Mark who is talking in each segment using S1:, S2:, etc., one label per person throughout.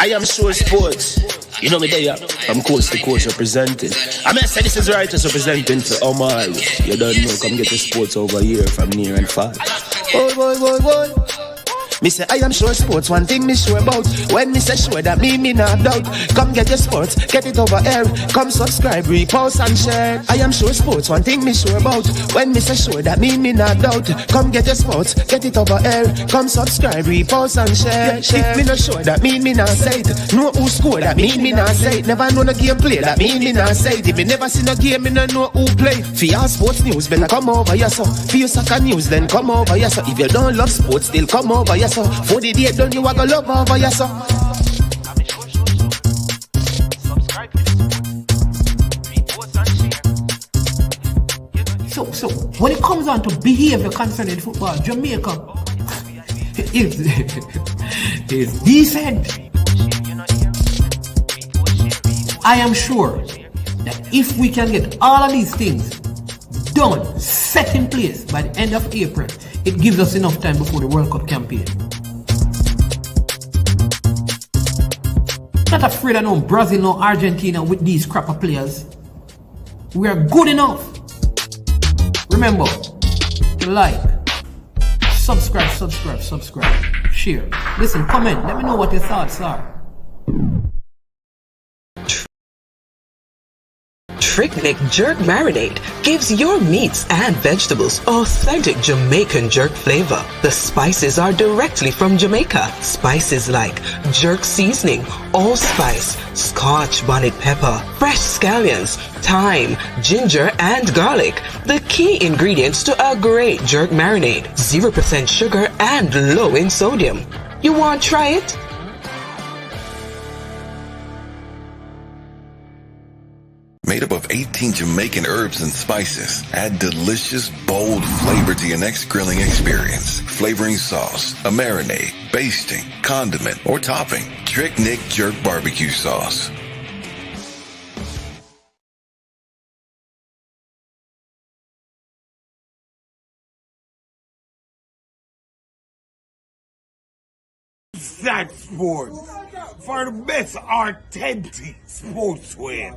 S1: I am sure sports. You know me there. I'm coast to coast representing. I mean, I say this is righteous representing for Omar. You don't know, come get the sports over here from near and far. Boy. Me say I am sure sports, one thing me sure about. When me say sure, that me not doubt. Come get your sports, get it over here. Come subscribe, repost and share. I am sure sports, one thing me sure about. When me say sure, that me not doubt. Come get your sports, get it over here. Come subscribe, repost and share. If me not sure, that me not say it. Know who score, that me not say it. Never know the game play, that me not say it. If me never seen a game, me not know who play. For your sports news, better come over here so. For your soccer news, then come over here so. If you don't love sports, still come over here so. For the day done, you are gonna love over here so.
S2: So when it comes on to behavior concerning football, Jamaica is decent. I am sure that if we can get all of these things done, set in place by the end of April, it gives us enough time before the World Cup campaign. Not afraid of no Brazil, no Argentina with these crapper players. We are good enough. Remember to like, subscribe, share. Listen, comment. Let me know what your thoughts are.
S3: Trick Jerk Marinade gives your meats and vegetables authentic Jamaican jerk flavor. The spices are directly from Jamaica. Spices like jerk seasoning, allspice, Scotch bonnet pepper, fresh scallions, thyme, ginger, and garlic. The key ingredients to a great jerk marinade. 0% sugar and low in sodium. You want to try it?
S4: Made up of 18 Jamaican herbs and spices, add delicious, bold flavor to your next grilling experience. Flavoring sauce, a marinade, basting, condiment, or topping. Trick Nick Jerk Barbecue Sauce.
S5: That Sports for the best authentic sportswear.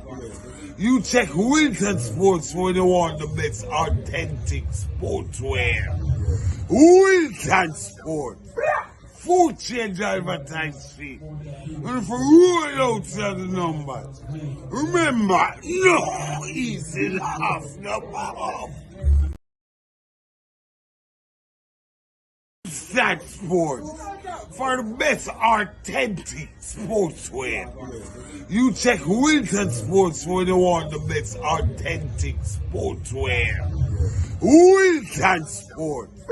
S5: You check Wilton Sports when you want the best authentic sportswear. Wilton Sports. Food change advertise fee. And for roll out the numbers. Remember, no easy laugh, no off. That Sports for the best authentic sportswear. You check Wilton Sports when you want the best authentic sportswear. Wilton Sports.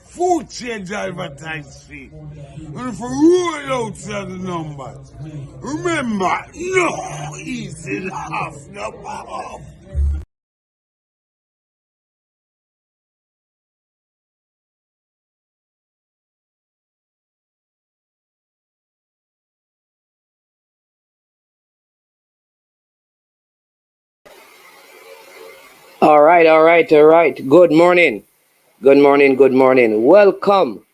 S5: Food change advertise fee. And for roll out the numbers. Remember, no easy laugh, no off.
S6: All right. Good morning. Welcome.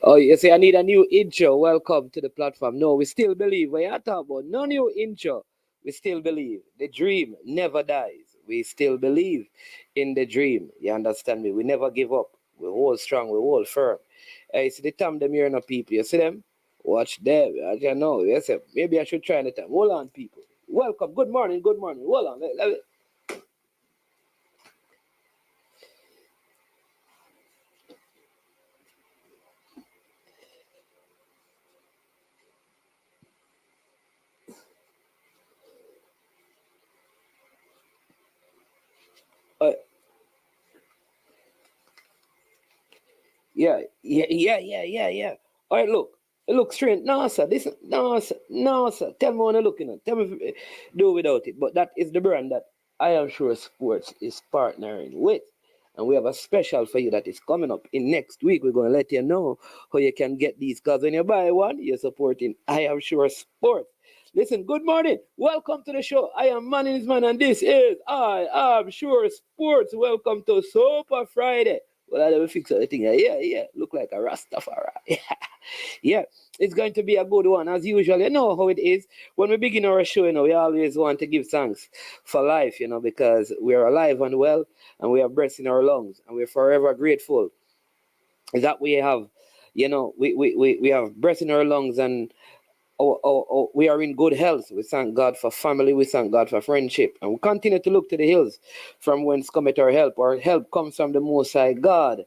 S6: Oh, you say I need a new intro. Welcome to the platform. No, we still believe. We are talking about no new intro. We still believe. The dream never dies. We still believe in the dream. You understand me? We never give up. We hold strong. We hold firm. You see the time them here, no people. You see them? Watch them. I don't know. Yes, maybe I should try the time. Hold on, people. Welcome. Good morning. Hold on. Yeah. All right, look straight. No, sir. No, sir. Tell me when you're looking at. Tell me if you do without it. But that is the brand that I am sure Sports is partnering with. And we have a special for you that is coming up in next week. We're going to let you know how you can get these. Because when you buy one, you're supporting I am sure Sports. Listen, good morning. Welcome to the show. I am Managerial, and this is I am sure Sports. Welcome to Super Friday. Well, I never fix the thing. Yeah. Look like a Rastafari. Yeah. It's going to be a good one. As usual, you know how it is. When we begin our show, we always want to give thanks for life, because we are alive and well, and we have breath in our lungs, and we're forever grateful that we have, we have breath in our lungs, and we are in good health. We thank God for family. We thank God for friendship. And we continue to look to the hills from whence cometh our help. Our help comes from the Most High God.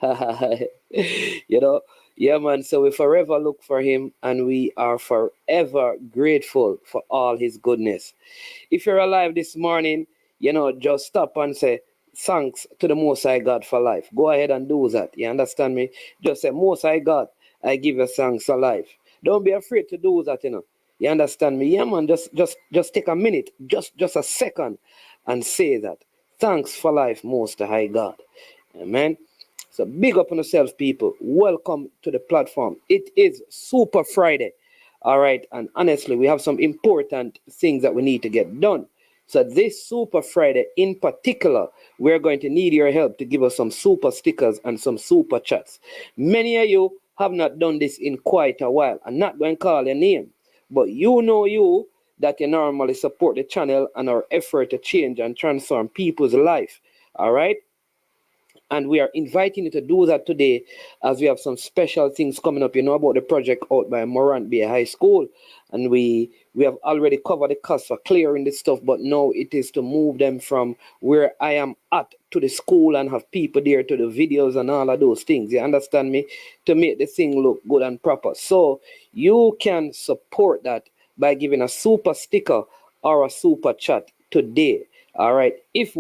S6: you know, yeah, man. So we forever look for Him, and we are forever grateful for all His goodness. If you're alive this morning, just stop and say, thanks to the Most High God for life. Go ahead and do that. You understand me? Just say, Most High God, I give you thanks for life. Don't be afraid to do that. You understand me? Yeah, man. Just take a minute, just a second, and say that. Thanks for life, Most High God. Amen. So big up on yourselves, people. Welcome to the platform. It is Super Friday. All right. And honestly, we have some important things that we need to get done. So this Super Friday in particular, we're going to need your help to give us some super stickers and some super chats. Many of you have not done this in quite a while. I'm not going to call your name, but you that you normally support the channel and our effort to change and transform people's life. All right. And we are inviting you to do that today, as we have some special things coming up. You know about the project out by Morant Bay High School. And we have already covered the cost for clearing this stuff, but now it is to move them from where I am at to the school and have people there to the videos and all of those things. You understand me? To make the thing look good and proper. So you can support that by giving a super sticker or a super chat today. All right. If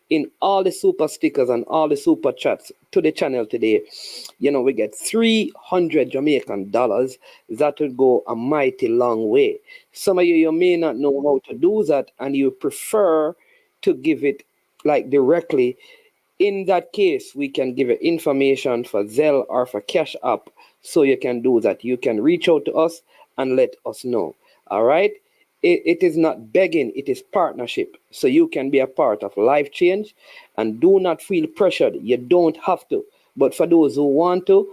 S6: in all the super stickers and all the super chats to the channel today, we get 300 Jamaican dollars, that would go a mighty long way. Some of you may not know how to do that, and you prefer to give it like directly. In that case, we can give you information for Zelle or for Cash App, so you can do that. You can reach out to us and let us know. All right. It is not begging, it is partnership. So you can be a part of life change, and do not feel pressured. You don't have to. But for those who want to,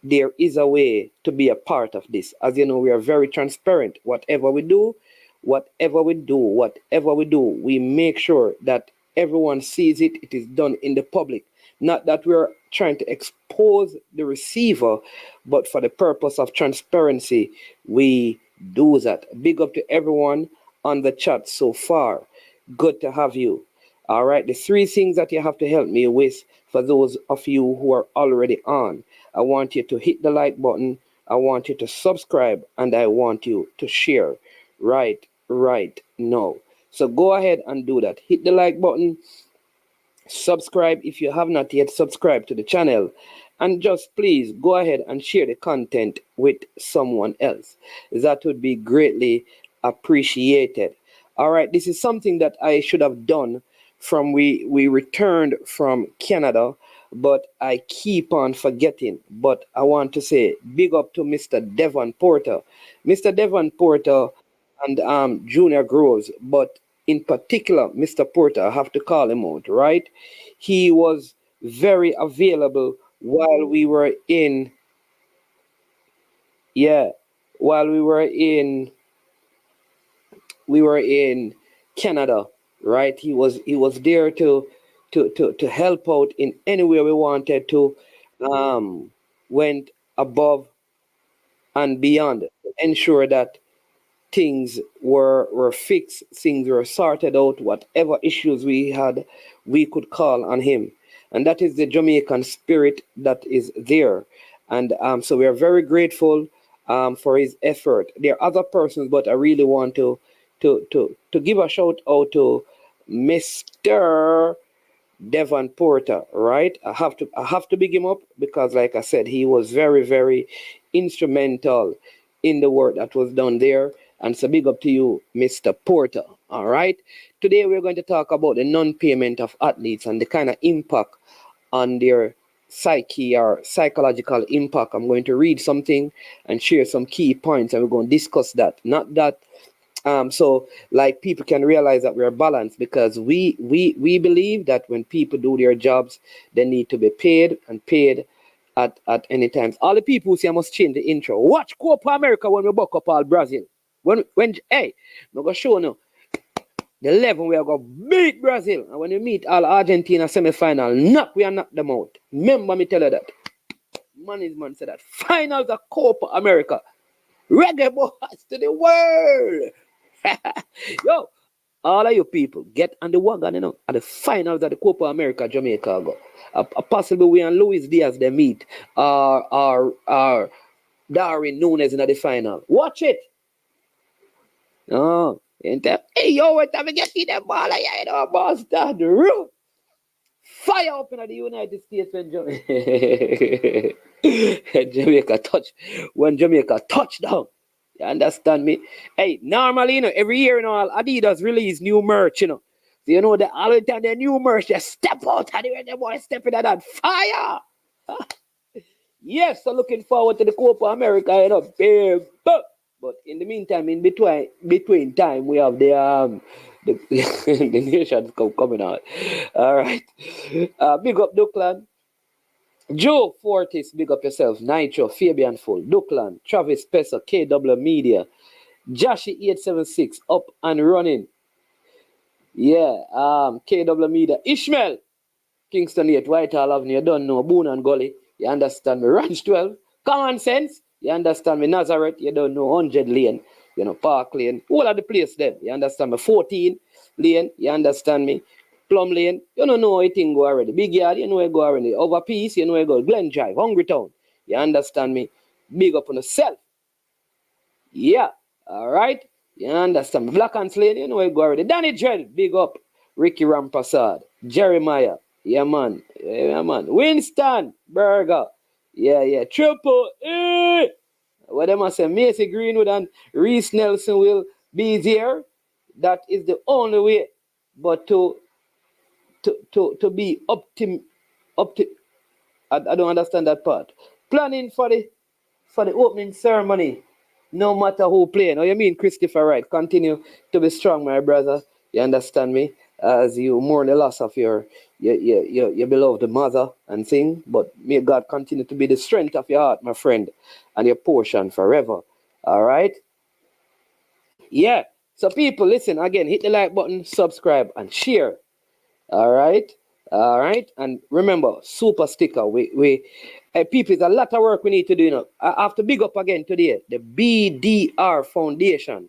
S6: there is a way to be a part of this. As you know, we are very transparent. Whatever we do, we make sure that everyone sees it. It is done in the public. Not that we're trying to expose the receiver, but for the purpose of transparency, we do that. Big up to everyone on the chat so far. Good to have you. All right. The three things that you have to help me with, for those of you who are already on, I want you to hit the like button. I want you to subscribe, and I want you to share right now. So go ahead and do that. Hit the like button. Subscribe if you have not yet subscribed to the channel, and just please go ahead and share the content with someone else. That would be greatly appreciated. All right, this is something that I should have done from we returned from Canada, but I keep on forgetting. But I want to say big up to Mr. Devon Porter. Mr. Devon Porter and Junior Groves, but in particular, Mr. Porter, I have to call him out, right? He was very available while we were in, while we were in Canada, right? He was there to help out in any way we wanted to. Went above and beyond to ensure that things were fixed, things were sorted out. Whatever issues we had, we could call on him. And that is the Jamaican spirit that is there. And so we are very grateful for his effort. There are other persons, but I really want to give a shout out to Mr. Devon Porter, right? I have to big him up, because like I said, he was very, very instrumental in the work that was done there. And so big up to you, Mr. Porter. All right. Today we're going to talk about the non-payment of athletes and the kind of impact on their psyche or psychological impact. I'm going to read something and share some key points, and we're going to discuss that. Not that So like people can realize that we're balanced, because we believe that when people do their jobs, they need to be paid and paid at any times. All the people who say I must change the intro. Watch Copa America when we buck up all Brazil. When hey, I'm gonna show you the 11 we are gonna beat Brazil. And when we meet all Argentina semi-final, we are knock them out. Remember me tell you that. Man said that. Finals of Copa America. Reggae boys to the world. Yo, all of you people, get on the wagon, at the finals of the Copa America, Jamaica go. Possibly we and Luis Diaz they meet, or Darwin Nunes in the final. Watch it. Oh, hey, yo, what time we get in the ball? Boss, the roof. Fire up in the United States when Jamaica touchdown. You understand me? Hey, normally, every year, Adidas release new merch, So, the all the time the new merch, they step out and the boy stepping at that fire. Yes, so looking forward to the Copa America, babe. But in the meantime, in between time, we have the Nations Cup coming out. All right. Big up Duckland. Joe Fortis, big up yourself. Nitro, Fabian Full, Duckland, Travis Pesser, KW Media, Jashi876, up and running. Yeah, KW Media, Ishmael, Kingston 8, Whitehall Avenue, you don't know, Boone and Gully, you understand me, Ranch 12, Common Sense, you understand me, Nazareth, you don't know, 100 Lane, Park Lane, all of the place there, you understand me, 14 Lane, you understand me, Plum Lane, you don't know how it go already, Big Yard, you know where go already, Over Peace, you know where go, Glen Drive, Hungry Town, you understand me, big up on yourself, yeah, all right, you understand me, Black and Lane, you know where go already, Danny Dredd, big up, Ricky Rampassad, Jeremiah, yeah man, Winston Burger, yeah, Triple A. What them I say, Macy Greenwood and Reese Nelson will be there. That is the only way. But to be I don't understand that part. Planning for the opening ceremony, no matter who play. Now you mean Christopher Wright? Continue to be strong, my brother. You understand me? As you mourn the loss of your beloved mother and thing, but may God continue to be the strength of your heart, my friend, and your portion forever. All right? Yeah. So people, listen again, hit the like button, subscribe, and share. All right? And remember, super sticker. People, it's a lot of work we need to do. I have to big up again today, the BDR Foundation.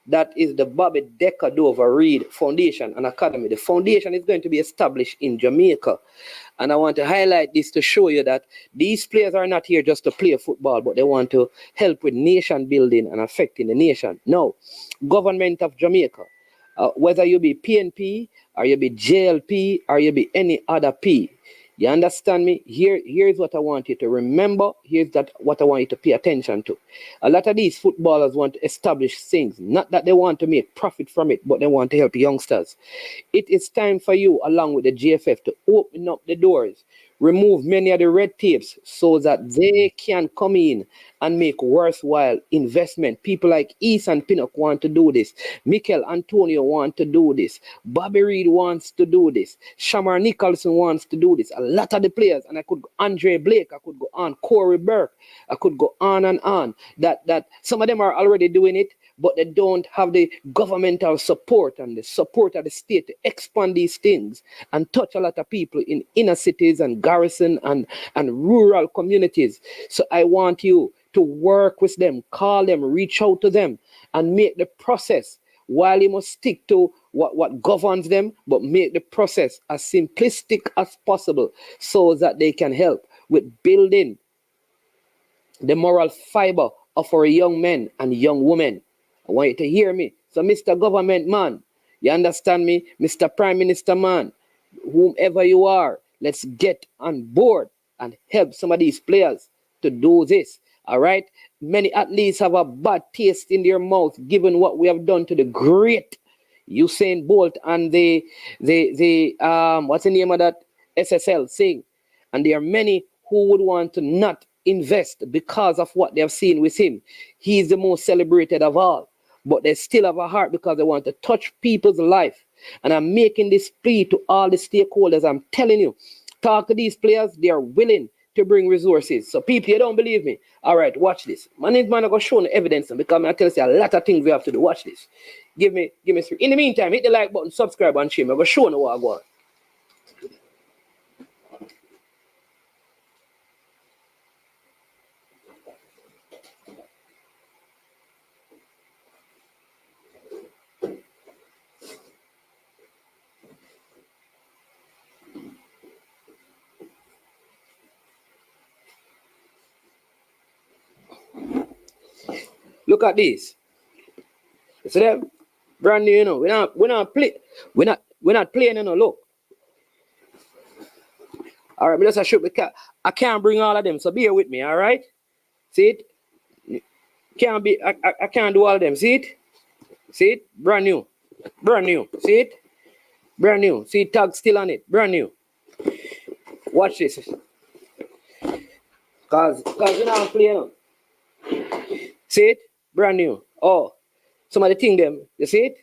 S6: That is the Bobby Decker Dover Reed Foundation and Academy. The foundation is going to be established in Jamaica. And I want to highlight this to show you that these players are not here just to play football, but they want to help with nation building and affecting the nation. No, government of Jamaica, whether you be PNP or you be JLP or you be any other P, you understand me? Here's what I want you to remember. Here's what I want you to pay attention to. A lot of these footballers want to establish things. Not that they want to make profit from it, but they want to help youngsters. It is time for you, along with the GFF, to open up the doors, remove many of the red tapes so that they can come in and make worthwhile investment. People like Ethan Pinnock want to do this. Mikel Antonio want to do this. Bobby Reed wants to do this. Shamar Nicholson wants to do this. A lot of the players, and I could go Andre Blake, I could go on Corey Burke, I could go on and on. That some of them are already doing it, but they don't have the governmental support and the support of the state to expand these things and touch a lot of people in inner cities and garrison and rural communities. So I want you to work with them, call them, reach out to them, and make the process, while you must stick to what governs them, but make the process as simplistic as possible so that they can help with building the moral fiber of our young men and young women. I want you to hear me. So, Mr. Government man, you understand me? Mr. Prime Minister man, whomever you are, let's get on board and help some of these players to do this. All right? Many athletes have a bad taste in their mouth given what we have done to the great Usain Bolt and the what's the name of that SSL thing? And there are many who would want to not invest because of what they have seen with him. He is the most celebrated of all. but they still have a heart because they want to touch people's life. And I'm making this plea to all the stakeholders. I'm telling you, talk to these players. They are willing to bring resources. So people, you don't believe me? All right, watch this. Man, I'm going to show the evidence because I tell you a lot of things we have to do. Watch this. Give me 3. In the meantime, hit the like button, subscribe, and share. I'm going to show you what I want. Look at this. You see them? Brand new, you know. We're not playing, you know. Look. All right, but just shoot because I can't bring all of them, so bear with me, all right? See it? I can't do all of them. See it? See it? Brand new. Brand new. See it? Brand new. See tag still on it. Brand new. Watch this. Cause we're not playing. See it? Brand new. Oh, some of the thing them, you see it?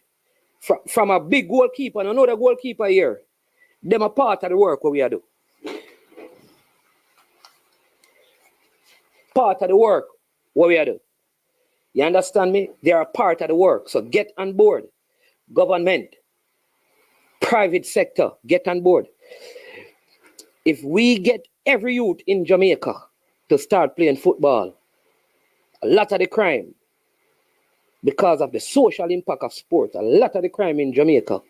S6: From a big goalkeeper and another goalkeeper here. Them a part of the work what we are do. Part of the work what we are do. You understand me? They are part of the work. So get on board. Government, private sector, get on board. If we get every youth in Jamaica to start playing football, a lot of the crime, because of the social impact of sport, a lot of the crime in Jamaica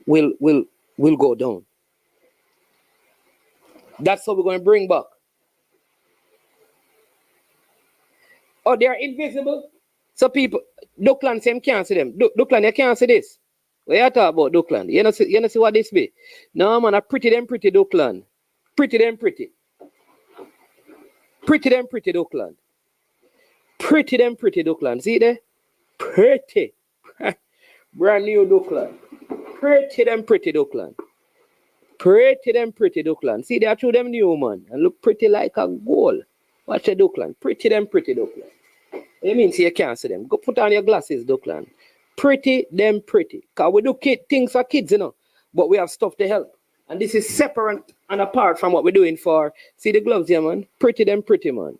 S6: will go down. That's what we're going to bring back. Oh, they are invisible. So people, Duckland say can't see them. Duckland, you can't see this. What you talk about, Duckland? You know see what this be? No, man, I pretty Duckland. Pretty them pretty. Pretty them pretty, Duckland. Pretty them pretty, Duckland. See there? Pretty. Brand new Duckland. Pretty them pretty, Duckland. Pretty them pretty, Duckland. See, they are through them new, man. And look pretty like a goal. Watch the Duckland. Pretty them pretty, Duckland. You mean see you can't see them. Go put on your glasses, Duckland. Pretty them pretty. Because we do things for kids, you know. But we have stuff to help. And this is separate and apart from what we're doing for. See the gloves here, man? Pretty them pretty, man.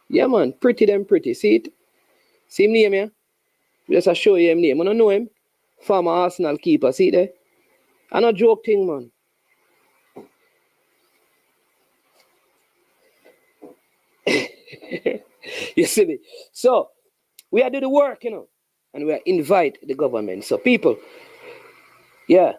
S6: Yeah, man. Pretty them pretty. See it? See him name here? Just to show you him name. I don't know him. Former Arsenal keeper. See there? I no joke thing, man. You see me? So, we are doing the work, you know. And we are invite the government. So, people, yeah.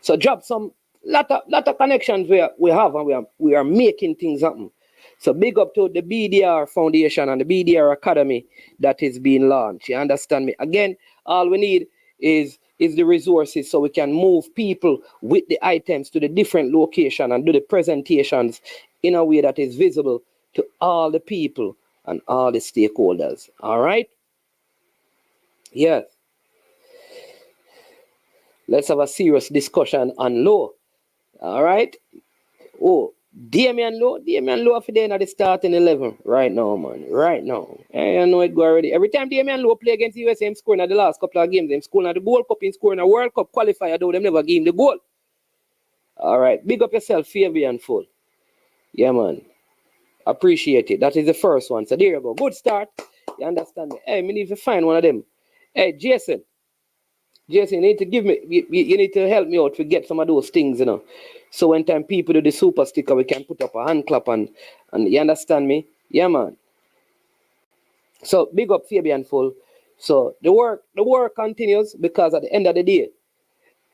S6: So, drop some lot of connections we have and we are making things happen. So, big up to the BDR Foundation and the BDR Academy that is being launched. You understand me? Again, all we need is the resources so we can move people with the items to the different location and do the presentations in a way that is visible to all the people and all the stakeholders. All right? Yes. Let's have a serious discussion on law. All right? Oh, Damian Lowe for the end of the starting 11 right now, man. Right now. I know it go already. Every time Damian Lowe play against the USA, him scoring at the last couple of games. Him scoring at the Gold Cup, him scoring a World Cup qualifier, though them never give him the goal. All right. Big up yourself, Fabian Full. Yeah, man. Appreciate it. That is the first one. So there you go. Good start. You understand me? Hey, me need to find one of them. Hey, Jason, you need to give me, you need to help me out to get some of those things, you know. So when time people do the super sticker, we can put up a hand clap and you understand me? Yeah, man. So big up Fabian Full. So the work continues because at the end of the day,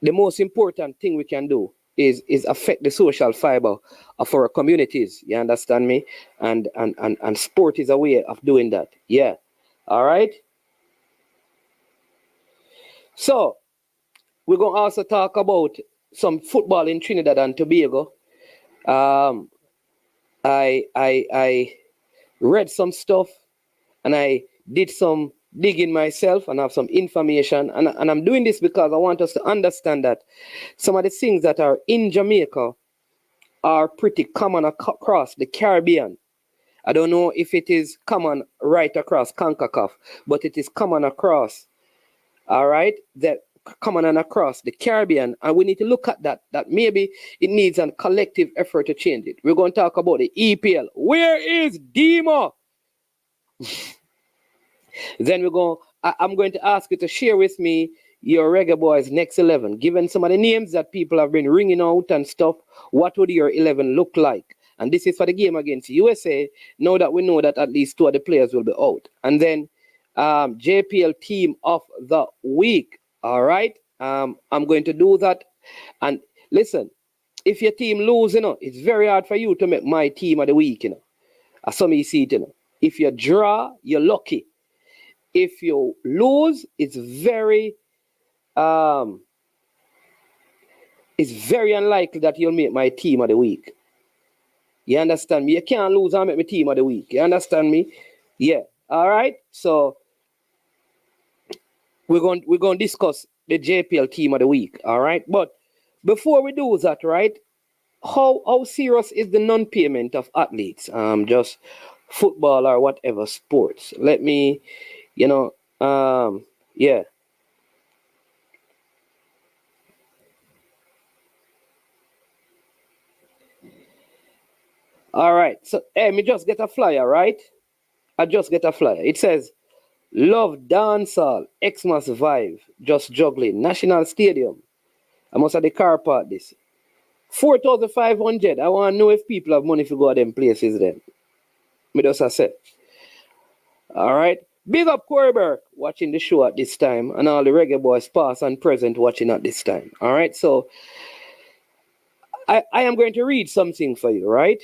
S6: the most important thing we can do is affect the social fiber of our communities. You understand me? And sport is a way of doing that. Yeah. All right. So we're going to also talk about some football in Trinidad and Tobago. I read some stuff and I did some digging myself and have some information. And I'm doing this because I want us to understand that some of the things that are in Jamaica are pretty common across the Caribbean. I don't know if it is common right across CONCACAF, but it is common across, all right, that common and across the Caribbean, and we need to look at that maybe it needs a collective effort to change it. We're going to talk about the EPL. Where is Demo? Then I'm going to ask you to share with me your Reggae Boys next 11. Given some of the names that people have been ringing out and stuff, what would your 11 look like? And this is for the game against USA, now that we know that at least 2 of the players will be out. And then JPL Team of the Week, all right? I'm going to do that. And listen, if your team lose, it's very hard for you to make my Team of the Week, As some you see it, If you draw, you're lucky. If you lose, it's very unlikely that you'll make my Team of the Week. You understand me? You can't lose and make my Team of the Week. You understand me? Yeah. All right. So we're going to discuss the JPL Team of the Week. All right. But before we do that, right? How serious is the non-payment of athletes? Just football or whatever sports. Let me, yeah. All right. So, me just get a flyer, right? I just get a flyer. It says, Love Dancehall, Xmas Vibe, Just Juggling, National Stadium. I must have the car part this. 4,500. I want to know if people have money to go to them places then. Me just say. All right. Big up Corey Burke watching the show at this time, and all the Reggae Boys past and present watching at this time. All right. So I am going to read something for you, right?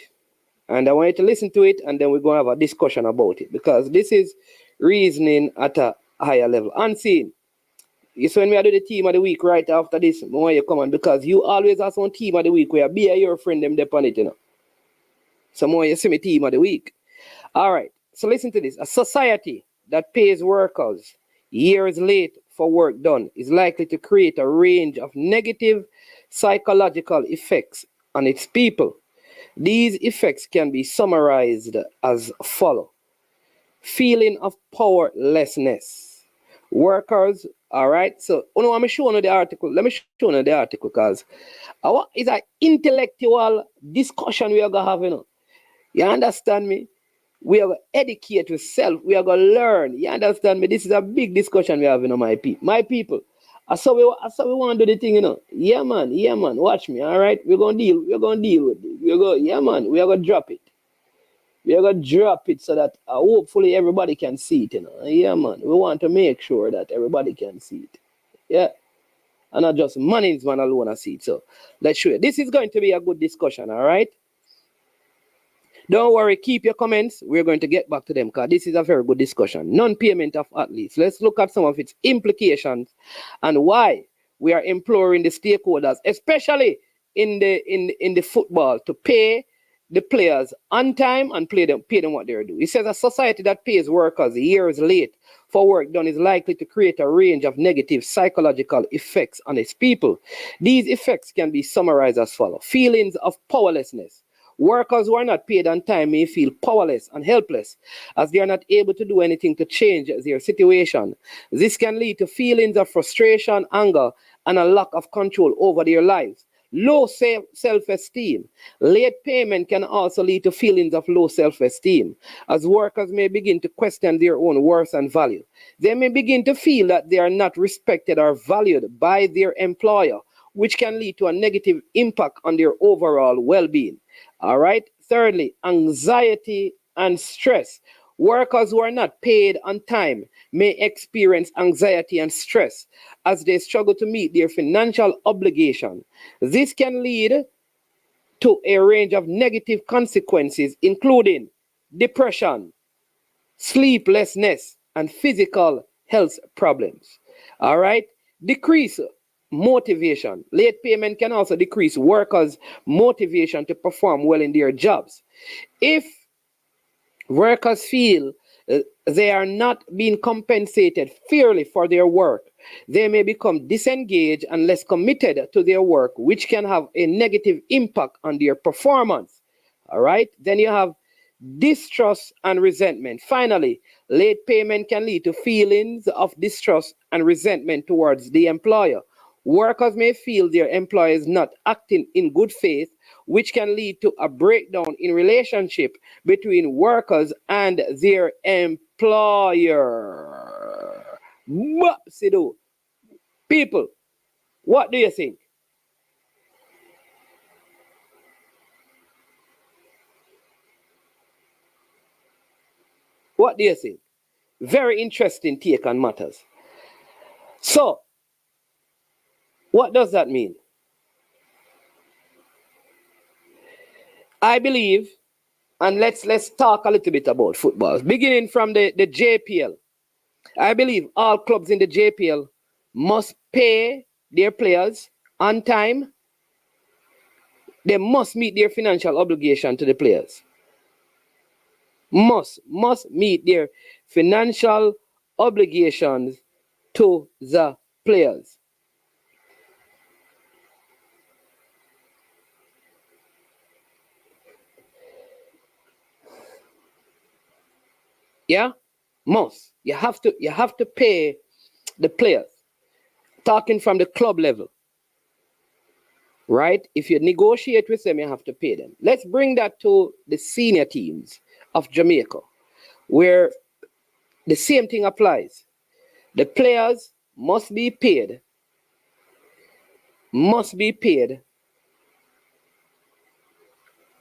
S6: And I want you to listen to it, and then we're going to have a discussion about it, because this is reasoning at a higher level. Unseen. You see, when we do the Team of the Week right after this, when you come on, because you always have some Team of the Week where be your friend them depend it, So more you see me Team of the Week. All right. So listen to this. A society that pays workers years late for work done is likely to create a range of negative psychological effects on its people. These effects can be summarized as follow. Feeling of powerlessness. Workers, all right? So, I'm showing you the article. Let me show you the article, because it's an intellectual discussion we are going to have, You understand me? We are going to educate yourself. We are going to learn. You understand me? This is a big discussion we are having, my people. My people. I saw we want to do the thing, Yeah, man. Watch me, all right? We're going to deal with it. We are going to drop it. We are going to drop it so that hopefully everybody can see it, Yeah, man. We want to make sure that everybody can see it. Yeah. And not just management alone see it. So let's show you. This is going to be a good discussion, all right? Don't worry, keep your comments. We're going to get back to them, because this is a very good discussion. Non-payment of athletes. Let's look at some of its implications and why we are imploring the stakeholders, especially in the football, to pay the players on time and pay them what they're due. It says a society that pays workers years late for work done is likely to create a range of negative psychological effects on its people. These effects can be summarized as follows. Feelings of powerlessness. Workers who are not paid on time may feel powerless and helpless, as they are not able to do anything to change their situation. This can lead to feelings of frustration, anger, and a lack of control over their lives. Low self-esteem. Late payment can also lead to feelings of low self-esteem, as workers may begin to question their own worth and value. They may begin to feel that they are not respected or valued by their employer, which can lead to a negative impact on their overall well-being. All right. Thirdly, anxiety and stress. Workers who are not paid on time may experience anxiety and stress as they struggle to meet their financial obligation. This can lead to a range of negative consequences, including depression, sleeplessness, and physical health problems. All right. Decrease motivation. Late payment can also decrease workers' motivation to perform well in their jobs. If workers feel they are not being compensated fairly for their work, they may become disengaged and less committed to their work, which can have a negative impact on their performance. All right. Then you have distrust and resentment. Finally, late payment can lead to feelings of distrust and resentment towards the employer. Workers may feel their employer is not acting in good faith, which can lead to a breakdown in relationship between workers and their employer. Sido. People, what do you think? What do you think? Very interesting take on matters. So, what does that mean? I believe, and let's talk a little bit about football. Beginning from the JPL, I believe all clubs in the JPL must pay their players on time. They must meet their financial obligation to the players. Must meet their financial obligations to the players. Yeah, must. You have to pay the players. Talking from the club level, right? If you negotiate with them, you have to pay them. Let's bring that to the senior teams of Jamaica, where the same thing applies. The players must be paid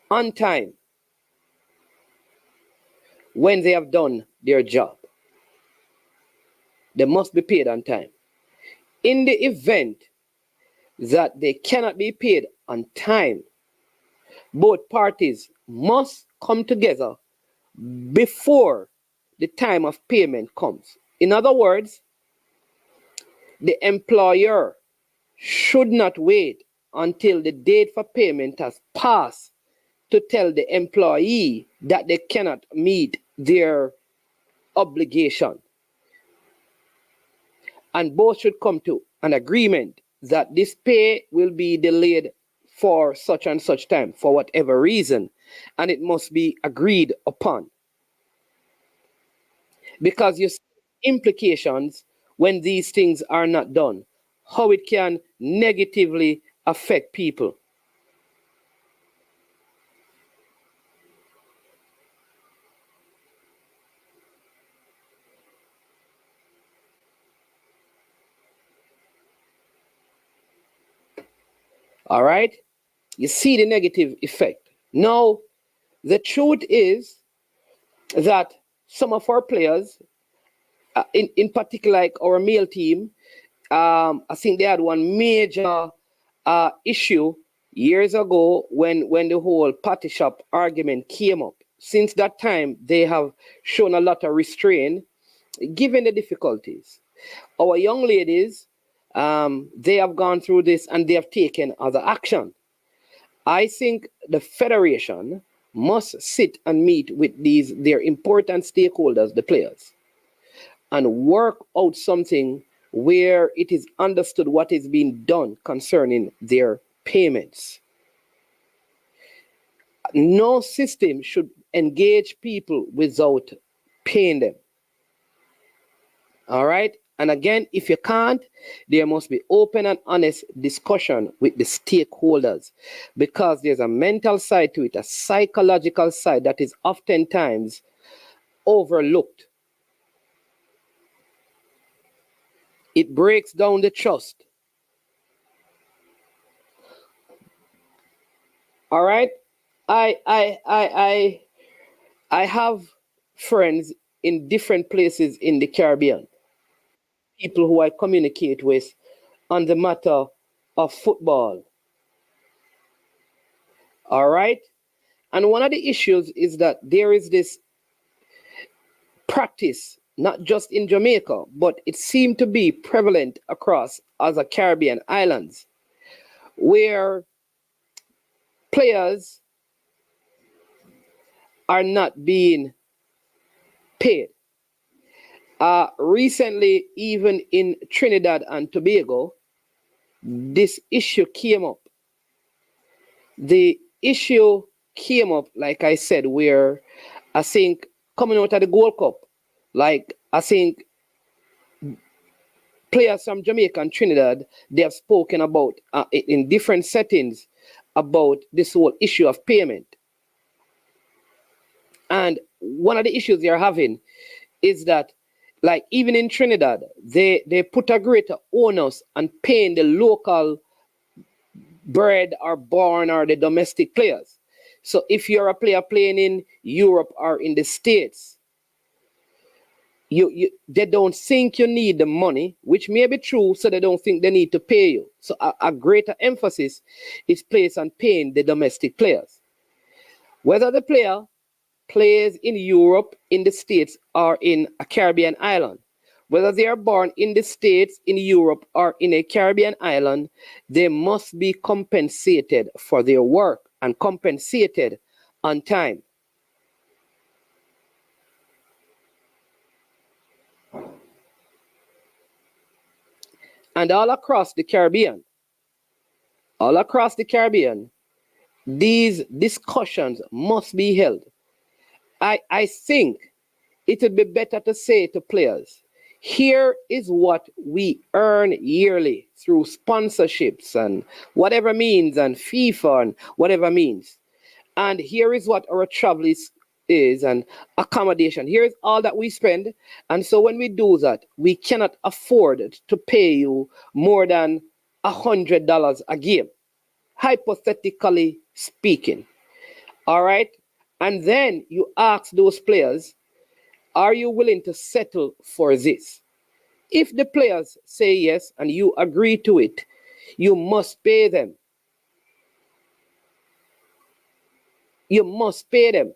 S6: on time when they have done their job. They must be paid on time. In the event that they cannot be paid on time, both parties must come together before the time of payment comes. In other words, the employer should not wait until the date for payment has passed to tell the employee that they cannot meet their obligation. And both should come to an agreement that this pay will be delayed for such and such time, for whatever reason, and it must be agreed upon. Because you see implications when these things are not done, how it can negatively affect people. All right? You see the negative effect. Now, the truth is that some of our players, in particular, like our male team, I think they had one major issue years ago when the whole party shop argument came up. Since that time, they have shown a lot of restraint, given the difficulties. Our young ladies, they have gone through this and they have taken other action. I think the federation must sit and meet with their important stakeholders, the players, and work out something where it is understood what is being done concerning their payments. No system should engage people without paying them. All right? And again, if you can't, there must be open and honest discussion with the stakeholders, because there's a mental side to it, a psychological side that is oftentimes overlooked. It breaks down the trust. All right? I have friends in different places in the Caribbean, people who I communicate with on the matter of football. All right? And one of the issues is that there is this practice, not just in Jamaica, but it seemed to be prevalent across other Caribbean islands, where players are not being paid. Recently, even in Trinidad and Tobago, this issue came up. The issue came up, like I said, where I think coming out of the Gold Cup, like I think players from Jamaica and Trinidad, they have spoken about in different settings about this whole issue of payment. And one of the issues they're having is that, like even in Trinidad, they put a greater onus on paying the local bred or born or the domestic players. So if you're a player playing in Europe or in the States, they don't think you need the money, which may be true, so they don't think they need to pay you. So a greater emphasis is placed on paying the domestic players. Whether the player plays in Europe, in the States, or in a Caribbean island, whether they are born in the States, in Europe, or in a Caribbean island, they must be compensated for their work and compensated on time. And all across the Caribbean, these discussions must be held. I think it would be better to say to players, here is what we earn yearly through sponsorships and whatever means, and FIFA and whatever means. And here is what our travel is and accommodation. Here is all that we spend. And so when we do that, we cannot afford to pay you more than $100 a game, hypothetically speaking. All right? And then you ask those players, are you willing to settle for this? If the players say yes and you agree to it, you must pay them. You must pay them.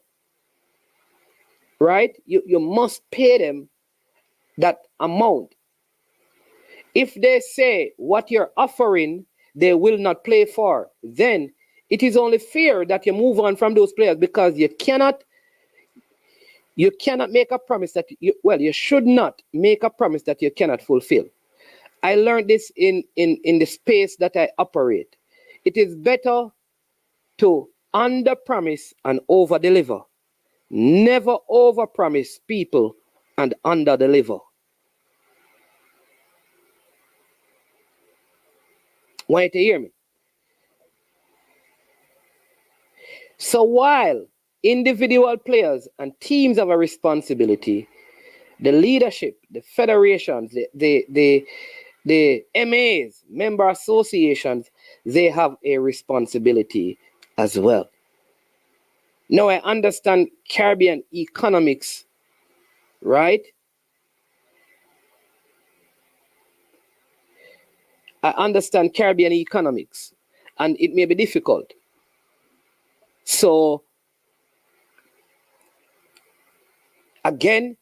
S6: Right? You must pay them that amount. If they say what you're offering, they will not play for, then it is only fair that you move on from those players, because you cannot make a promise that you should not make a promise that you cannot fulfill. I learned this in the space that I operate. It is better to under promise and over deliver. Never over promise people and under deliver. Want you to hear me? So while individual players and teams have a responsibility, the leadership, the federations, the MAs, member associations, they have a responsibility as well. Now I understand Caribbean economics, right? I understand Caribbean economics, and it may be difficult. So again,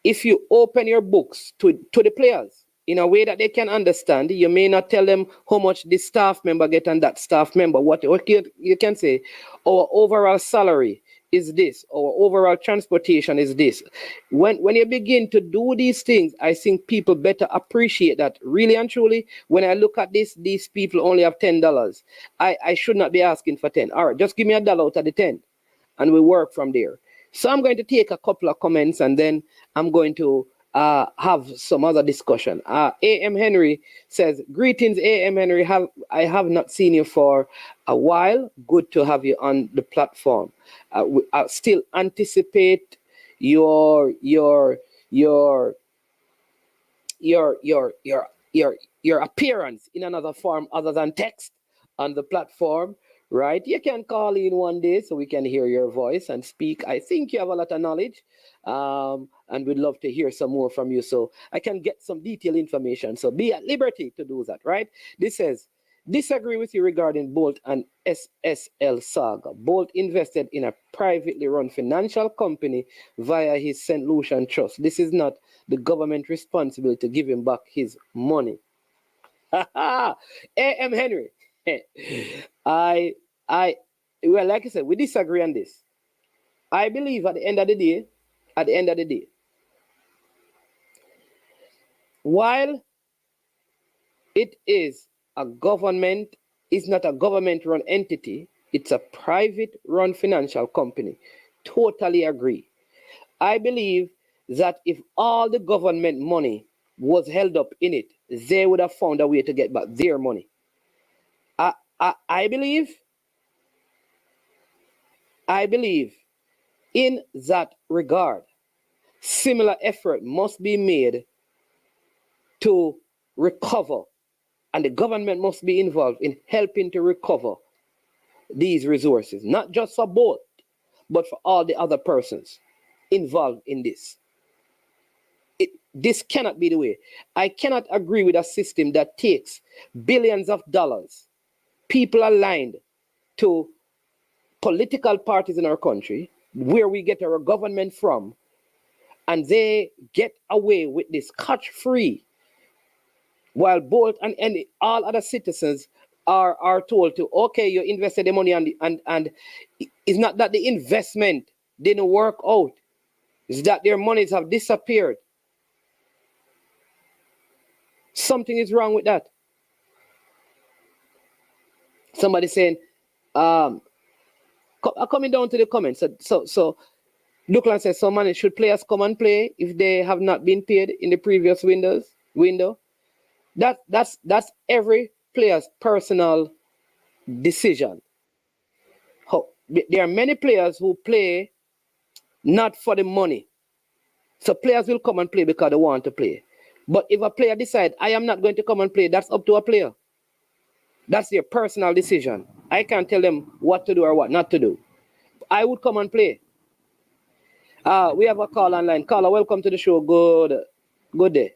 S6: if you open your books to the players in a way that they can understand, you may not tell them how much this staff member get and that staff member. What you can say, our overall salary is this, our overall transportation is this. When you begin to do these things, I think people better appreciate that. Really and truly, when I look at this, these people only have $10. I should not be asking for 10. All right, just give me $1 out of the 10, and we work from there. So I'm going to take a couple of comments, and then I'm going to have some other discussion. A.M. Henry says, greetings, A.M. Henry. I have not seen you for a while. Good to have you on the platform. I still anticipate your appearance in another form other than text on the platform. Right? You can call in one day so we can hear your voice and speak. I think you have a lot of knowledge, and we'd love to hear some more from you so I can get some detailed information. So be at liberty to do that, right? This says, disagree with you regarding Bolt and SSL saga. Bolt invested in a privately run financial company via his St. Lucian Trust. This is not the government responsibility to give him back his money. A.M. Henry. Well, like I said, we disagree on this. I believe at the end of the day, while it is a government, it's not a government-run entity, it's a private-run financial company. Totally agree. I believe that if all the government money was held up in it, they would have found a way to get back their money. I believe in that regard, similar effort must be made to recover, and the government must be involved in helping to recover these resources, not just for Bolt, but for all the other persons involved in this. This cannot be the way. I cannot agree with a system that takes billions of dollars, people aligned to political parties in our country, where we get our government from, and they get away with this scot-free, while Bolt and all other citizens are told to, okay, you invested the money and it's not that the investment didn't work out, it's that their monies have disappeared. Something is wrong with that. Somebody saying, coming down to the comments. So Luklan says, so man, should players come and play if they have not been paid in the previous window? That's every player's personal decision. There are many players who play not for the money. So players will come and play because they want to play. But if a player decides, I am not going to come and play, that's up to a player. That's their personal decision. I can't tell them what to do or what not to do. I would come and play. We have a call online. Caller, welcome to the show. Good day.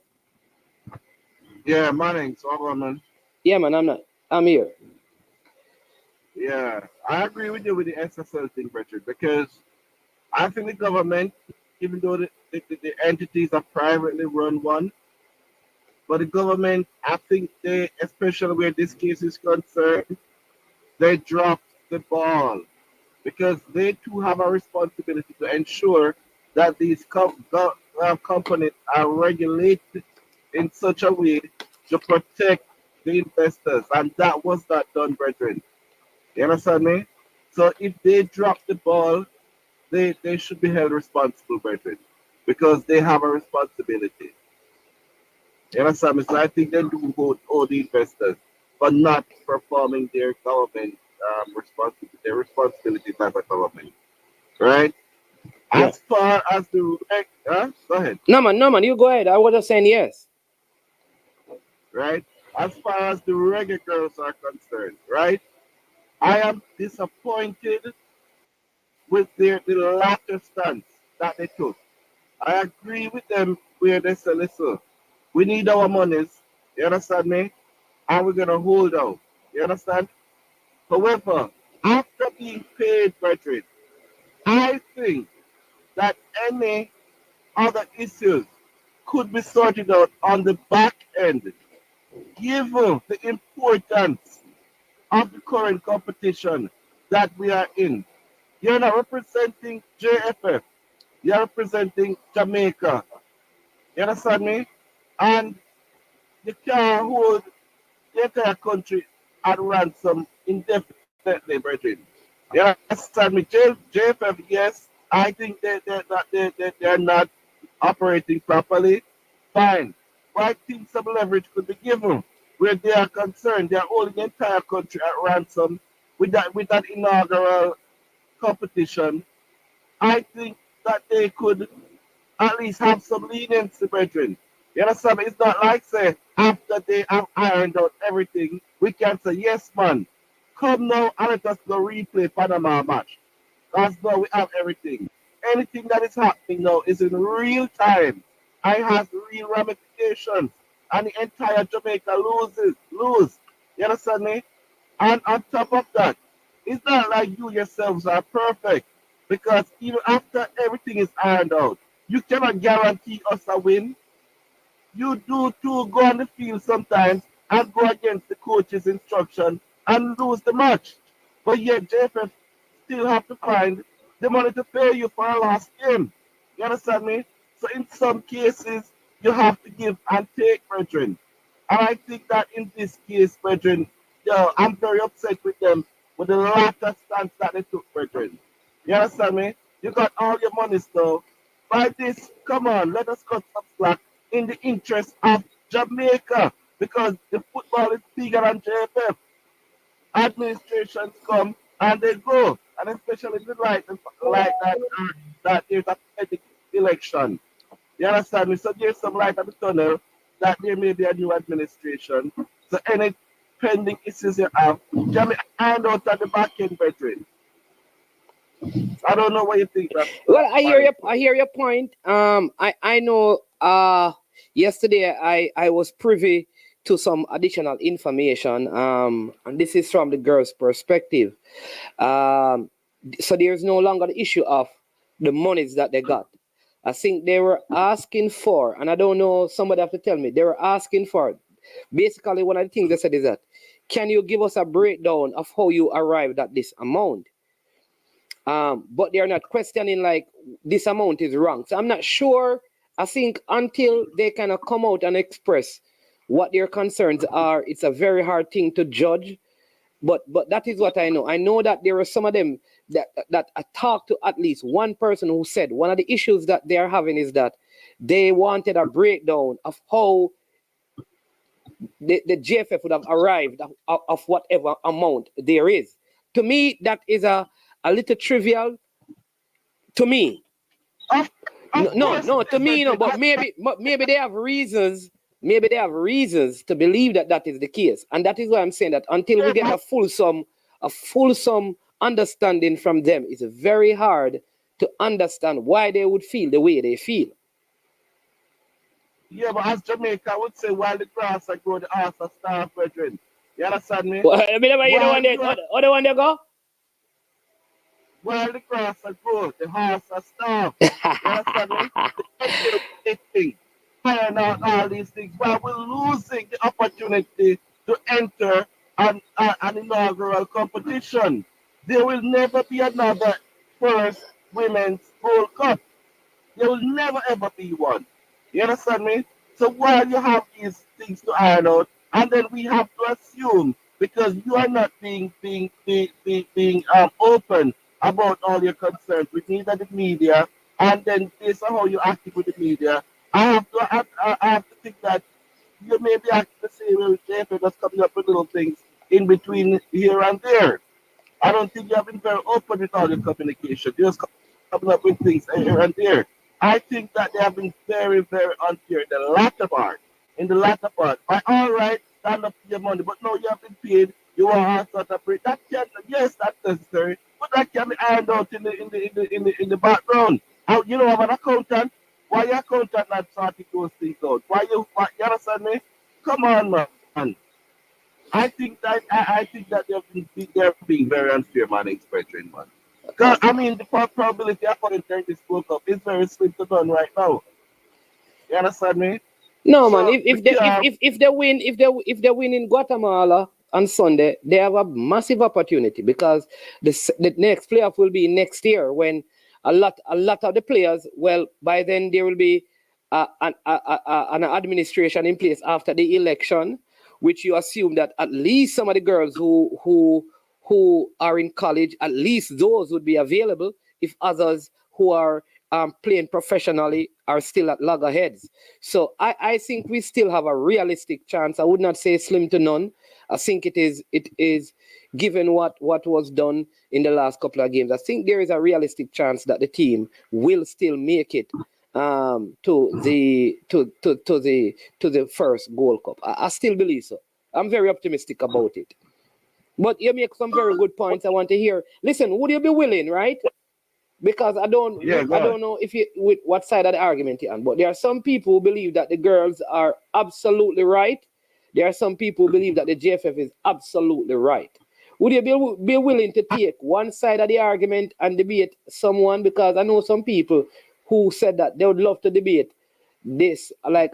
S7: Yeah, morning. So, man.
S6: Yeah, man, I'm here.
S7: Yeah, I agree with you with the SSL thing, Richard, because I think the government, even though the entities are privately run one, but the government, I think they, especially where this case is concerned, they dropped the ball because they too have a responsibility to ensure that these companies are regulated in such a way to protect the investors, and that was not done, brethren. You understand me? So if they drop the ball, they should be held responsible, brethren, because they have a responsibility. You understand me? So I think they do hold the investors for not performing their government their responsibilities as a government. Right?
S6: Yeah.
S7: As far as the go ahead.
S6: No man, you go ahead. I was just saying yes.
S7: Right? As far as the Reggae Girls are concerned, right? I am disappointed with the latter stance that they took. I agree with them where they say, listen, we need our monies, you understand me? And we're going to hold out, you understand? However, after being paid, brethren, I think that any other issues could be sorted out on the back end, given the importance of the current competition that we are in. You're not representing JFF. You're representing Jamaica. You understand me? And you can't hold the entire country at ransom indefinitely, brethren. You understand me? JFF, yes, I think they're not operating properly. Fine. But I think some leverage could be given where they are concerned. They are holding the entire country at ransom with that inaugural competition. I think that they could at least have some leniency, brethren. You understand? It's not like, say, after they have ironed out everything, we can say, yes, man, come now and let us go replay Panama match. Because now we have everything. Anything that is happening now is in real time and has real ramifications. And the entire Jamaica lose. You understand me? And on top of that, it's not like you yourselves are perfect. Because even after everything is ironed out, you cannot guarantee us a win. You do too go on the field sometimes and go against the coach's instruction and lose the match. But yet JFF still have to find the money to pay you for a last game. You understand me? So in some cases, you have to give and take, brethren. And I think that in this case, brethren, I'm very upset with them with the latter stance that they took, brethren. You understand me? You got all your money still, by this, come on, let us cut some slack in the interest of Jamaica because the football is bigger than JFF. Administrations come and they go, and especially the like that that there's a petty election. You understand me? So there's some light at the tunnel that there may be a new administration. So any pending issues you have, Jamie, hand out at the back end, brethren. I don't know what you think.
S6: Well, I hear your point. I know. Yesterday I was privy to some additional information. And this is from the girls' perspective. So there's no longer the issue of the monies that they got. I think they were asking for, and I don't know, somebody have to tell me, they were asking for, basically one of the things they said is that, can you give us a breakdown of how you arrived at this amount? But they're not questioning like this amount is wrong. So I'm not sure. I think until they kind of come out and express what their concerns are, it's a very hard thing to judge. But that is what I know. I know that there are some of them that I talked to at least one person who said one of the issues that they are having is that they wanted a breakdown of how the JFF would have arrived of whatever amount there is. To me, that is a little trivial. To me, no. To me, no. But maybe they have reasons. Maybe they have reasons to believe that that is the case, and that is why I'm saying that until we get a fulsome understanding from them, it's very hard to understand why they would feel the way they feel.
S7: Yeah, but as Jamaica would say, while the grass I grow, the ass are starved, brethren. You understand me?
S6: Well, you know when they go?
S7: While the grass I grow, the horse are starved. You understand me? Thing, find out all these things, but we're losing the opportunity to enter an inaugural competition. There will never be another first women's World Cup. There will never ever be one. You understand me? So while you have these things to iron out, and then we have to assume because you are not being open about all your concerns with neither the media, and then based on how you act with the media, I have to think that you may be acting the same way with JFF, just coming up with little things in between here and there. I don't think you have been very open with all your communication. You're just coming up with things here and there. I think that they have been very, very unfair in the latter part. By all right, stand up for your money, but no, you have been paid. You are also to pay. That can, yes, that's necessary, but that can be ironed out in the background. How you know I'm an accountant? Why your accountant not sorting those things out? You understand me? Come on, man. I think that they're being very unfair, man, brethren, man. Because I mean, the probability of entering this World Cup is very slim to done right now. You understand me?
S6: No, so, man. If they win in Guatemala on Sunday, they have a massive opportunity because the next playoff will be next year when a lot of the players. Well, by then there will be an administration in place after the election, which you assume that at least some of the girls who are in college, at least those would be available if others who are playing professionally are still at loggerheads. So I think we still have a realistic chance. I would not say slim to none. I think it is given what was done in the last couple of games. I think there is a realistic chance that the team will still make it to the first Gold Cup. I still believe so. I'm very optimistic about it. But you make some very good points I want to hear. Listen, would you be willing, right? Because I don't know if you with what side of the argument you're on, but there are some people who believe that the girls are absolutely right. There are some people who believe that the JFF is absolutely right. Would you be willing to take one side of the argument and debate someone? Because I know some people who said that they would love to debate this like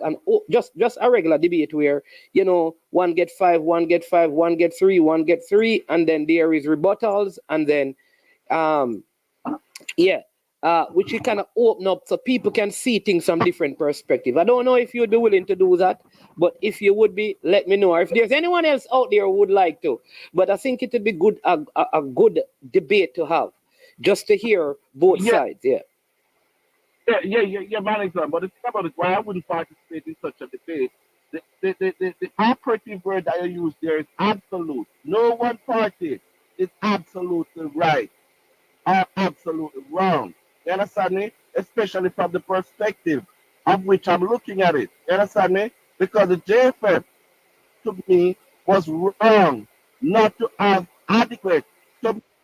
S6: just a regular debate where, you know, one get 5, one get 5, one get 3, one get 3, and then there is rebuttals, and then which you kind of open up so people can see things from different perspectives. I don't know if you'd be willing to do that, but if you would be, let me know. Or if there's anyone else out there who would like to, but I think it would be good a good debate to have, just to hear both sides. Yeah.
S7: Yeah, management. But the thing about it, why I wouldn't participate in such a debate, the operative word that you use there is absolute. No one party is absolutely right or absolutely wrong. You understand me? Especially from the perspective of which I'm looking at it. You understand me? Because the JFF to me was wrong not to have adequate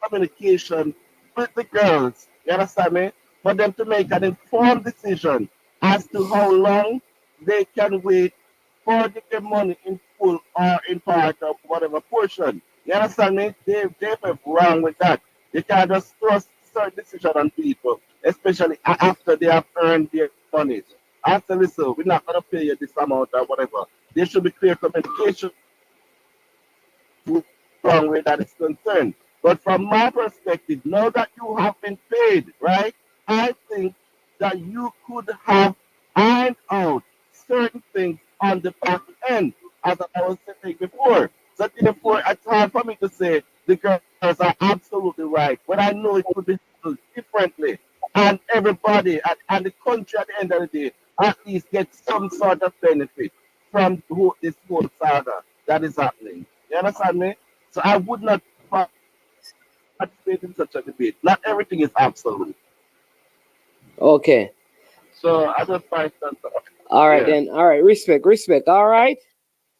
S7: communication with the girls. You understand me? For them to make an informed decision as to how long they can wait for the money in full or in part of whatever portion. You understand me? They've wrong with that. You can't just throw certain decision on people, especially after they have earned their money. After listen, we're not gonna pay you this amount or whatever. There should be clear communication wrong where that is concerned. But from my perspective, now that you have been paid, right, I think that you could have ironed out certain things on the back end, as I was saying before. So therefore, it's hard for me to say the girls are absolutely right, but I know it could be handled differently. And everybody and the country at the end of the day at least get some sort of benefit from this whole saga that is happening. You understand me? So I would not participate in such a debate. Not everything is absolute.
S6: Okay.
S7: So I just find that.
S6: All right
S7: Yeah.
S6: then. All right. Respect. All right.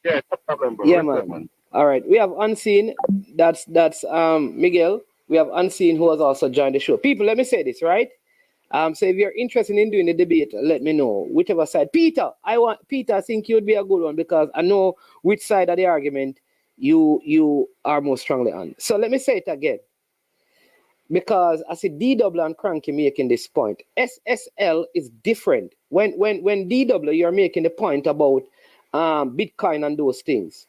S7: Yeah, no problem, bro.
S6: Yeah,
S7: Respect,
S6: man. All right. We have Unseen. That's Miguel. We have Unseen who has also joined the show. People, let me say this, right? So if you're interested in doing the debate, let me know. Whichever side. Peter, I think you'd be a good one because I know which side of the argument you are more strongly on. So let me say it again. Because I see DW and Cranky making this point. SSL is different. When DW, you're making the point about Bitcoin and those things.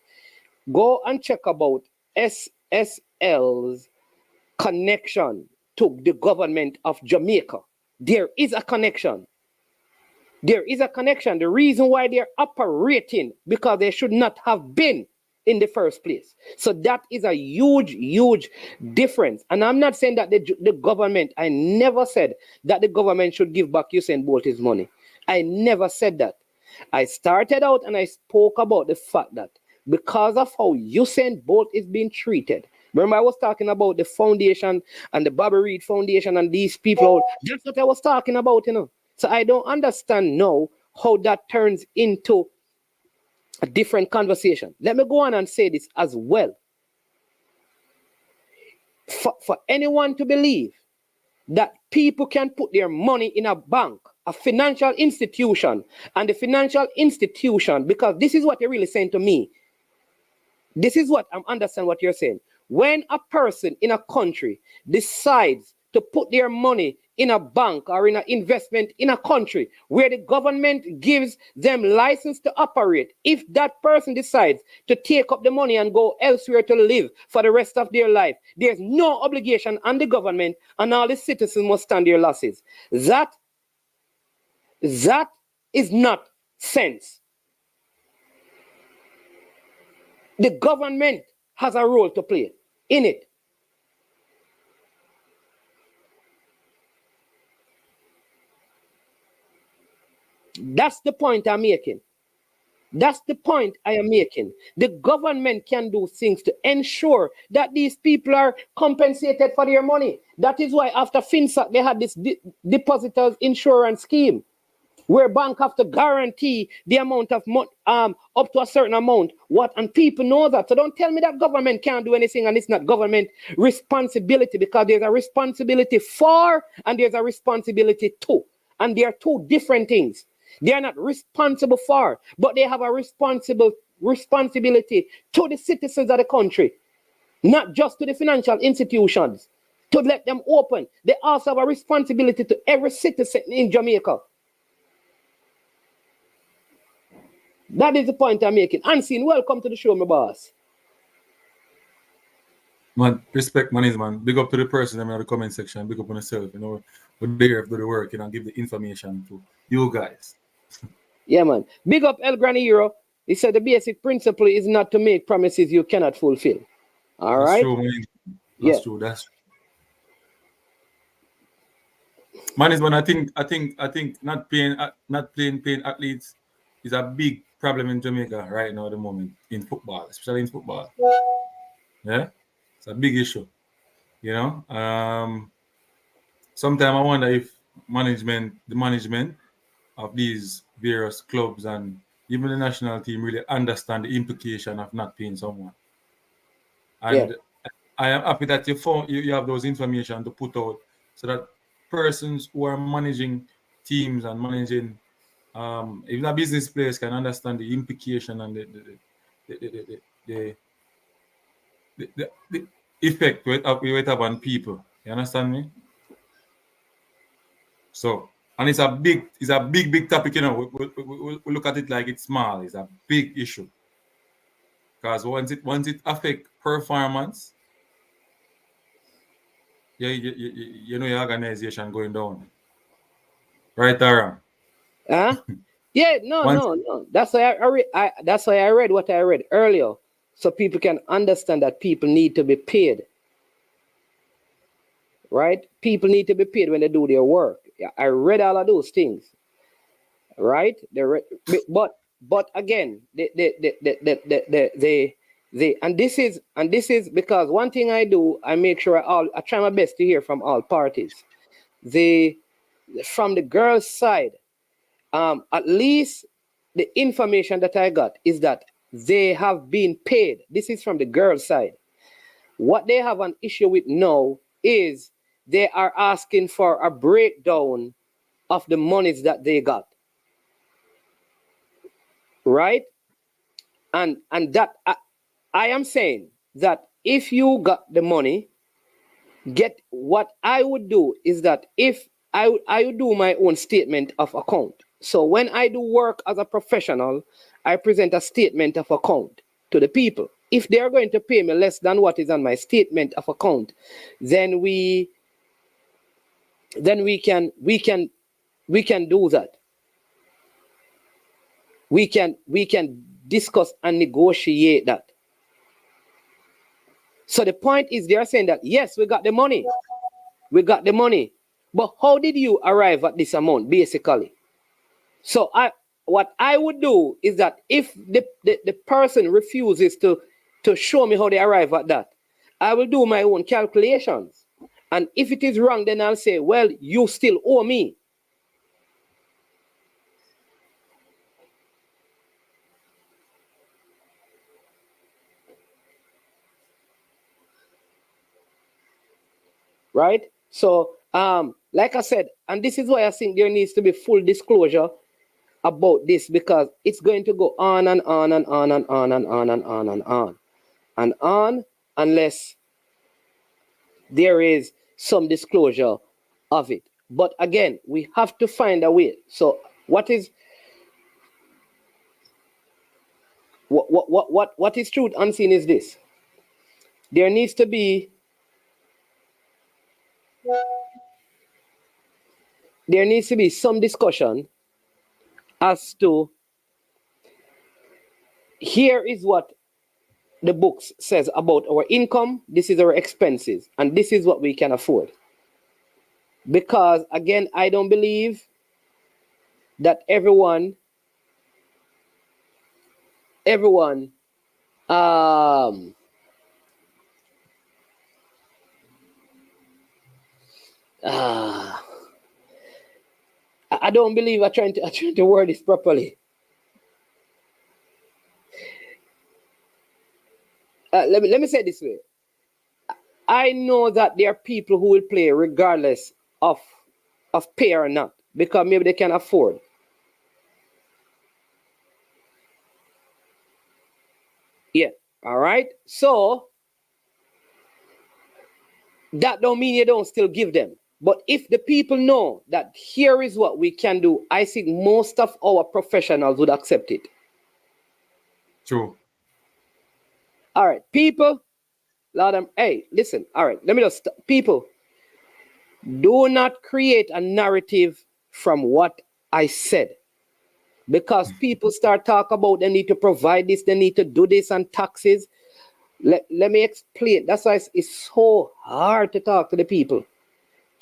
S6: Go and check about SSL's connection to the government of Jamaica. There is a connection. There is a connection. The reason why they're operating, because they should not have been in the first place. So that is a huge difference. And I'm not saying that the government, I never said that the government should give back Usain Bolt his money. I never said that. I started out and I spoke about the fact that because of how Usain Bolt is being treated. Remember I was talking about the foundation and the Bobby Reed Foundation and these people. That's what I was talking about, So I don't understand now how that turns into a different conversation. Let me go on and say this as well. For anyone to believe that people can put their money in a bank, a financial institution, and the financial institution, because this is what you're really saying to me. This is what I'm understanding what you're saying. When a person in a country decides to put their money in a bank or in an investment in a country where the government gives them license to operate, if that person decides to take up the money and go elsewhere to live for the rest of their life, there's no obligation on the government, and all the citizens must stand their losses. That is not sense. The government has a role to play in it. That's the point I'm making. That's the point I am making. The government can do things to ensure that these people are compensated for their money. That is why after FinSac, they had this depositors insurance scheme where bank have to guarantee the amount of money up to a certain amount. And people know that. So don't tell me that government can't do anything and it's not government responsibility, because there's a responsibility for and there's a responsibility to. And they are two different things. They are not responsible for, but they have a responsibility to the citizens of the country, not just to the financial institutions, to let them open. They also have a responsibility to every citizen in Jamaica. That is the point I'm making. Unseen, welcome to the show, my boss.
S8: Man, respect man. Big up to the person in the comment section. Big up on yourself. We're there to do the work and give the information to you guys.
S6: Yeah, man. Big up El Granero. He said the basic principle is not to make promises you cannot fulfill. All
S8: That's
S6: right?
S8: true, man.
S6: That's
S8: true. Management, I think not paying athletes is a big problem in Jamaica right now at the moment in football, especially in football. Yeah, it's a big issue. You know, sometimes I wonder if the management of these various clubs and even the national team really understand the implication of not paying someone. And
S6: Yeah.
S8: I am happy that you have those information to put out so that persons who are managing teams and managing even a business players can understand the implication and the effect we have on people. You understand me? So, and it's a big topic. You know, we look at it like it's small. It's a big issue because once it affect performance, you know your organization going down, right or wrong.
S6: Huh? Yeah, no,
S8: Once
S6: no, no. That's why that's why I read what I read earlier, so people can understand that people need to be paid. Right? People need to be paid when they do their work. Yeah, I read all of those things. Right? But again, and this is because one thing I do, I make sure I try my best to hear from all parties. From the girls' side, at least the information that I got is that they have been paid. This is from the girls' side. What they have an issue with now is they are asking for a breakdown of the monies that they got. Right? And that I am saying that if you got the money, what I would do is that if I would do my own statement of account. So when I do work as a professional, I present a statement of account to the people. If they are going to pay me less than what is on my statement of account, then we can do that. We can discuss and negotiate that. So the point is, they are saying that yes, we got the money, but how did you arrive at this amount, basically? So what I would do is that if the person refuses to show me how they arrive at that, I will do my own calculations. And if it is wrong, then I'll say, well, you still owe me. Right? So, like I said, and this is why I think there needs to be full disclosure about this, because it's going to go on and on and on and on and on and on and on and on unless there is some disclosure of it. But again, we have to find a way. So what is truth unseen is this. There needs to be some discussion as to, here is what the books says about our income, this is our expenses, and this is what we can afford. Because again, I don't believe that everyone I don't believe I'm trying to word this properly. Let me say it this way. I know that there are people who will play regardless of pay or not, because maybe they can afford. Yeah. All right. So that don't mean you don't still give them. But if the people know that here is what we can do, I think most of our professionals would accept it.
S8: True.
S6: All right, people. Hey, listen. All right, let me just people. Do not create a narrative from what I said, because people start talk about they need to provide this, they need to do this, and taxes. Let me explain. That's why it's so hard to talk to the people.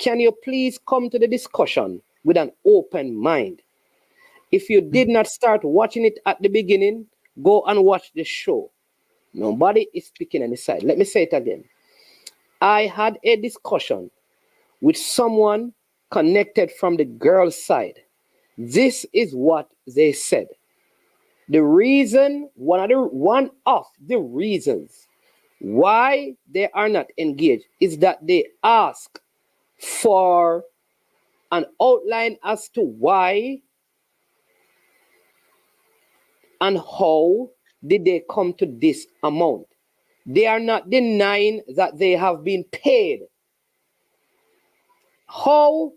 S6: can you please come to the discussion with an open mind? If you did not start watching it at the beginning, go and watch the show. Nobody is speaking any side. Let me say it again. I had a discussion with someone connected from the girls' side. This is what they said. The reason, one of the reasons why they are not engaged is that they ask for an outline as to why and how did they come to this amount. They are not denying that they have been paid. How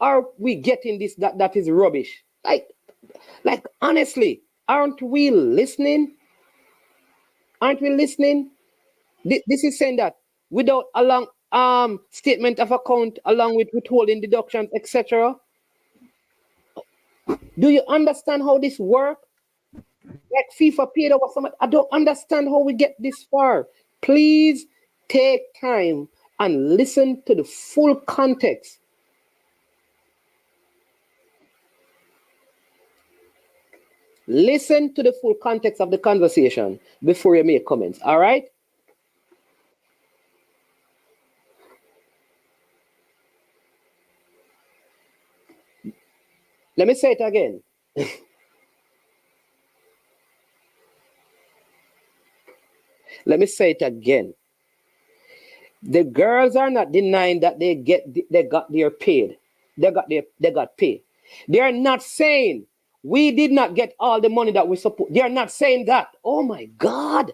S6: are we getting this? That is rubbish. Like honestly, aren't we listening? Aren't we listening? This is saying that without a long statement of account, along with withholding deductions, etc. Do you understand how this works? Like FIFA paid over something. I don't understand how we get this far. Please take time and listen to the full context. Listen to the full context of the conversation before you make comments. All right? Let me say it again. Let me say it again. The girls are not denying that they got their paid. They got paid. They are not saying we did not get all the money that we supposed. They are not saying that. Oh my God.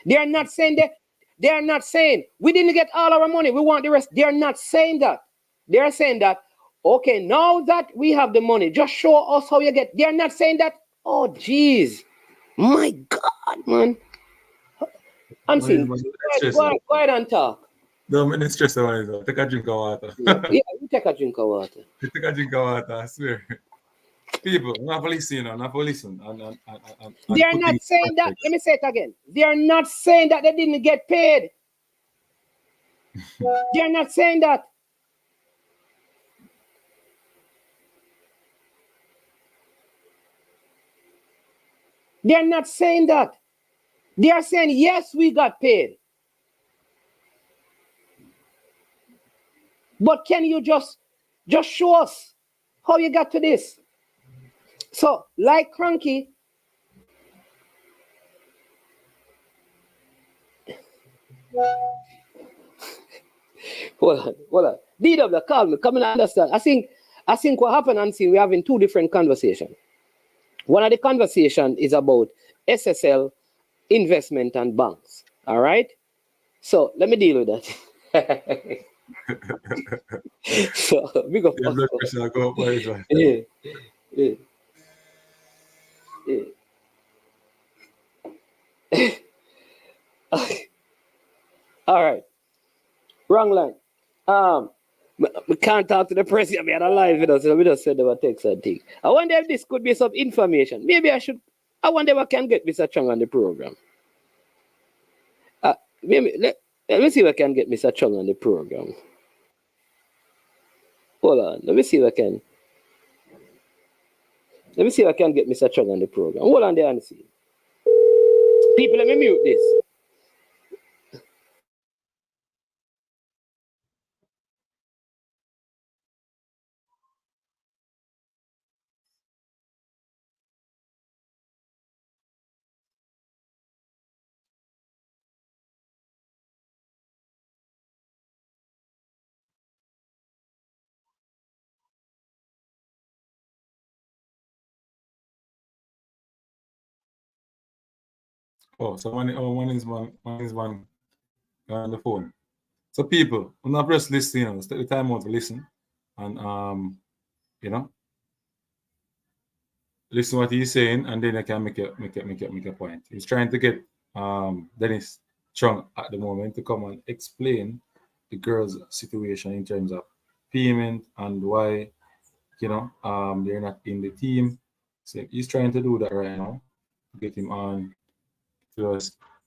S6: They are not saying that. They are not saying we didn't get all our money. We want the rest. They are not saying that. They are saying that, okay, now that we have the money, just show us how you get. They are not saying that. Oh, geez. My God, man. Unseen. Go ahead and talk.
S8: Don't make me stress about it. Take a drink of water.
S6: Yeah, you take a drink of water.
S8: You take a drink of water, I swear. People, not for listen, not for listen.
S6: They are not saying that. Let me say it again. They are not saying that they didn't get paid. They are not saying that. They are not saying that. They are saying, yes, we got paid. But can you just show us how you got to this? So, like Cranky, hold on. DW, call me, come and understand. I think what happened, and see, we're having two different conversations. One of the conversation is about SSL, investment, and banks. All right? So, let me deal with that. So, we go.
S8: Your blood pressure go up by it.
S6: Yeah. All right. Wrong line. We can't talk to the press yet. We are alive with us, so we just said our text and things. I wonder if this could be some information. Maybe I wonder if I can get Mr. Chung on the program. Maybe let me see if I can get Mr. Chung on the program. Hold on. Let me see if I can get Mr. Chung on the program. Hold on there and see. People, let me mute this.
S8: Oh, so one is one on the phone. So people, when I press listen, let's take the time out to listen and listen what he's saying, and then I can make a point. He's trying to get Dennis Chung at the moment to come and explain the girls' situation in terms of payment and why they're not in the team. So he's trying to do that right now, get him on to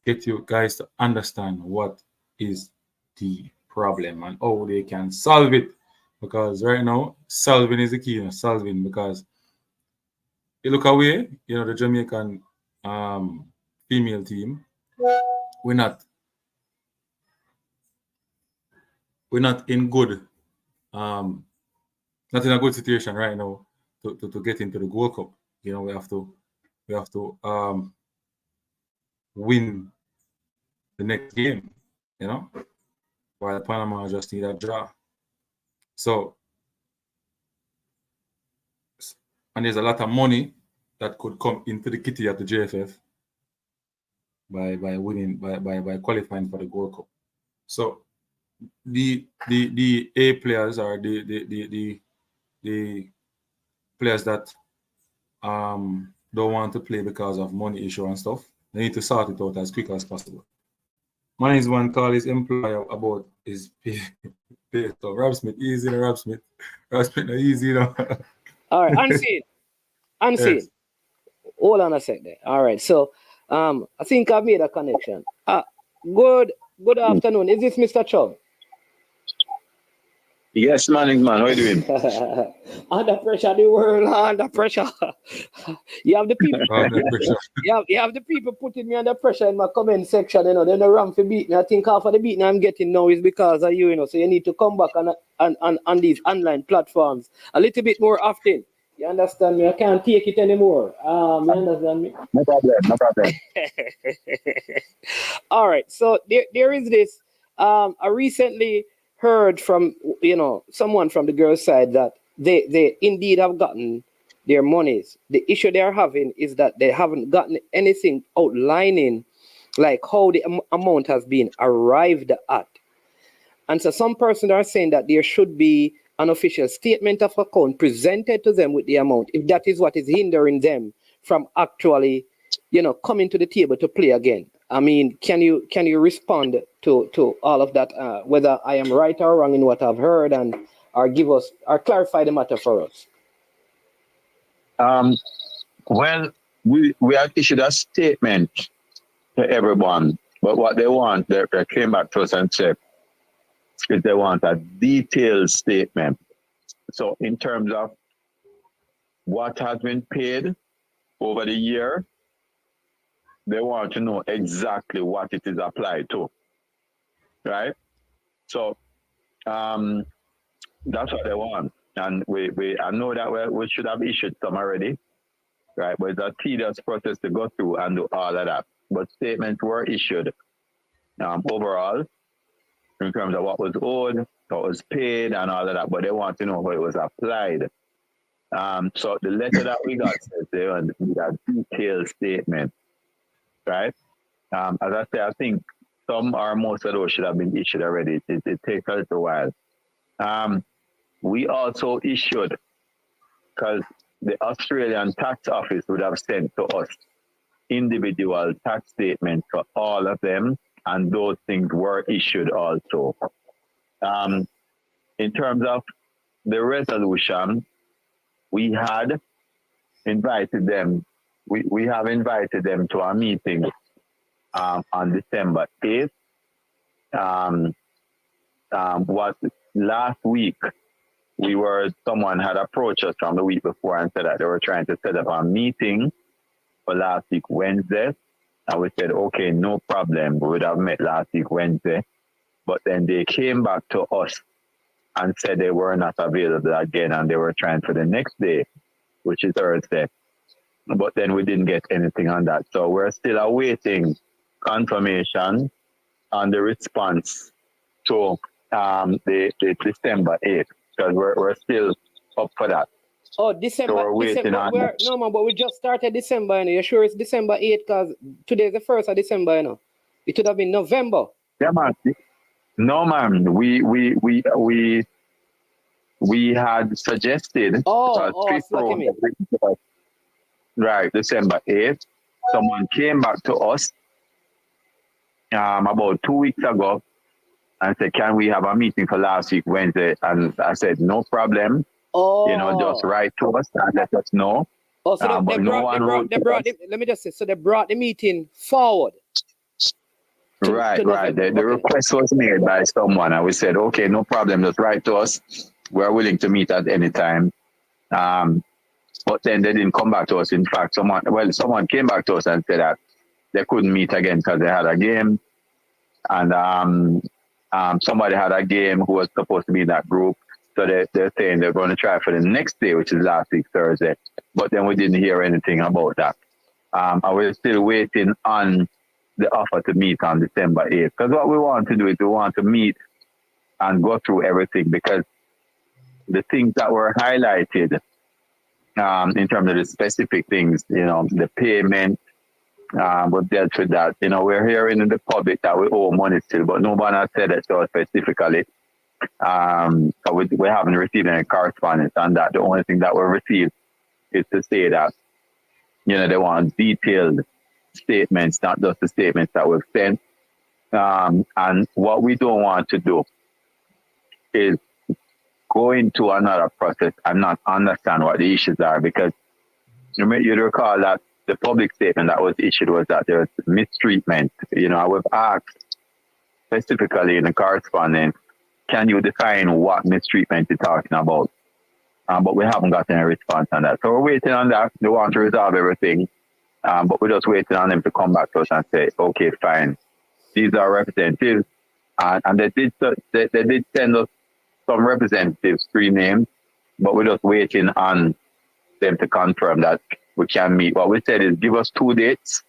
S8: get you guys to understand what is the problem and how they can solve it. Because right now, solving is the key, solving, because you look away, the Jamaican female team, we're not in good, not in a good situation right now to get into the Gold Cup. We have to win the next game, while Panama just need a draw. So, and there's a lot of money that could come into the kitty at the JFF by winning, by qualifying for the Gold Cup. So the A players or the players that don't want to play because of money issue and stuff, they need to sort it out as quick as possible. Man's one call his employer about his pay. So Rob Smith, easy, Rob Smith. Rob Smith, no easy,
S6: All right, unseen.
S8: Yes.
S6: Hold on a sec there. All right, so I think I've made a connection. Good afternoon. Is this Mr. Chubb?
S9: Yes, man. How are you doing?
S6: Under pressure, the world under pressure. You have the people. You have the people putting me under pressure in my comment section. They're not run for beating. I think half of the beating I'm getting now is because of you. So you need to come back on these online platforms a little bit more often. You understand me? I can't take it anymore. You understand me?
S9: No problem.
S6: All right. So there is this. I recently heard from someone from the girls' side that they indeed have gotten their monies. The issue they are having is that they haven't gotten anything outlining like how the amount has been arrived at. And so some persons are saying that there should be an official statement of account presented to them with the amount, if that is what is hindering them from actually coming to the table to play again. I mean, can you respond to all of that, whether I am right or wrong in what I've heard, or give us or clarify the matter for us?
S9: Well, we have issued a statement to everyone, but what they want, they came back to us and said, is they want a detailed statement. So in terms of what has been paid over the year, they want to know exactly what it is applied to, right? So that's what they want. And I know that we should have issued some already, right? But it's a tedious process to go through and do all of that. But statements were issued overall in terms of what was owed, what was paid, and all of that. But they want to know how it was applied. So the letter that we got says they want a detailed statement, right? As I say, I think some or most of those should have been issued already. It takes a little while. We also issued, because the Australian Tax Office would have sent to us individual tax statements for all of them, and those things were issued also. In terms of the resolution, we had invited them. We have invited them to our meeting on December 8th. Was last week. Someone had approached us from the week before and said that they were trying to set up a meeting for last week Wednesday. And we said, okay, no problem. We would have met last week Wednesday. But then they came back to us and said they were not available again, and they were trying for the next day, which is Thursday. But then we didn't get anything on that. So we're still awaiting confirmation on the response to the December 8th, because we're still up for that.
S6: Oh, December.
S9: So we're waiting on that.
S6: No, man, but we just started December, you know. You're sure it's December 8th? Because today is the 1st of December, you know. It would have been November.
S9: Yeah, man. No, man. We had suggested. Right, December 8th. Someone came back to us about 2 weeks ago and said, can we have a meeting for last week Wednesday? And I said, no problem. Just write to us and let us know.
S6: Oh, so they brought let me just say, so they brought the meeting forward.
S9: Right.
S6: November.
S9: The request was made by someone, and we said, okay, no problem, just write to us. We're willing to meet at any time. But then they didn't come back to us. In fact, someone came back to us and said that they couldn't meet again because they had a game, and somebody had a game who was supposed to be in that group. So they're saying they're going to try for the next day, which is last week, Thursday. But then we didn't hear anything about that. And we're still waiting on the offer to meet on December 8th. Because what we want to do is we want to meet and go through everything, because the things that were highlighted in terms of the specific things, the payment, we've dealt with that. We're hearing in the public that we owe money still, but no one has said it to us specifically. We haven't received any correspondence on that. The only thing that we received is to say that, they want detailed statements, not just the statements that we've sent. And what we don't want to do is go into another process and not understand what the issues are, because you'd recall that the public statement that was issued was that there was mistreatment. We've asked specifically in the correspondence, can you define what mistreatment you're talking about? But we haven't gotten a response on that. So we're waiting on that. They want to resolve everything. But we're just waiting on them to come back to us and say, okay, fine. These are representatives. And they did send us some representatives, 3 names, but we're just waiting on them to confirm that we can meet. What we said is give us 2 dates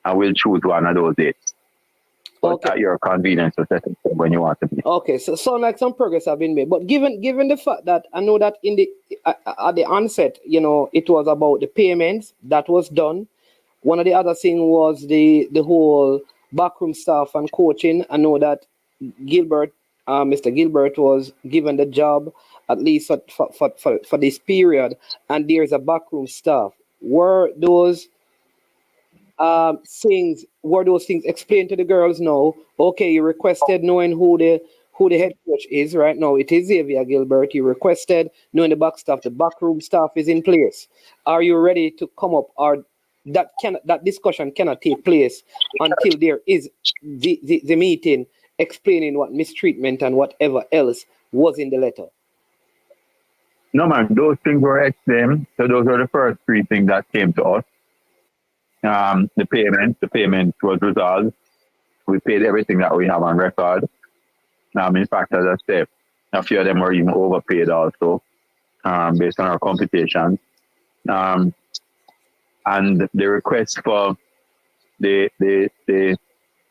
S9: and we'll choose one of those dates. But at your convenience to set it when you want to meet.
S6: Okay, so sound like some progress have been made. But given the fact that I know that at the onset, it was about the payments that was done. One of the other things was the whole backroom staff and coaching. I know that Mr. Gilbert was given the job at least for this period, and there's a backroom staff. Were those things explained to the girls now? Okay, you requested knowing who the head coach is right now. It is Xavier Gilbert. You requested knowing the backroom staff is in place. Are you ready to come up, or that discussion cannot take place until there is the meeting explaining what mistreatment and whatever else was in the letter?
S9: No, man, those things were explained. So those were the first 3 things that came to us. The payment was resolved. We paid everything that we have on record. In fact, as I said, a few of them were even overpaid also, based on our computations. And the request for the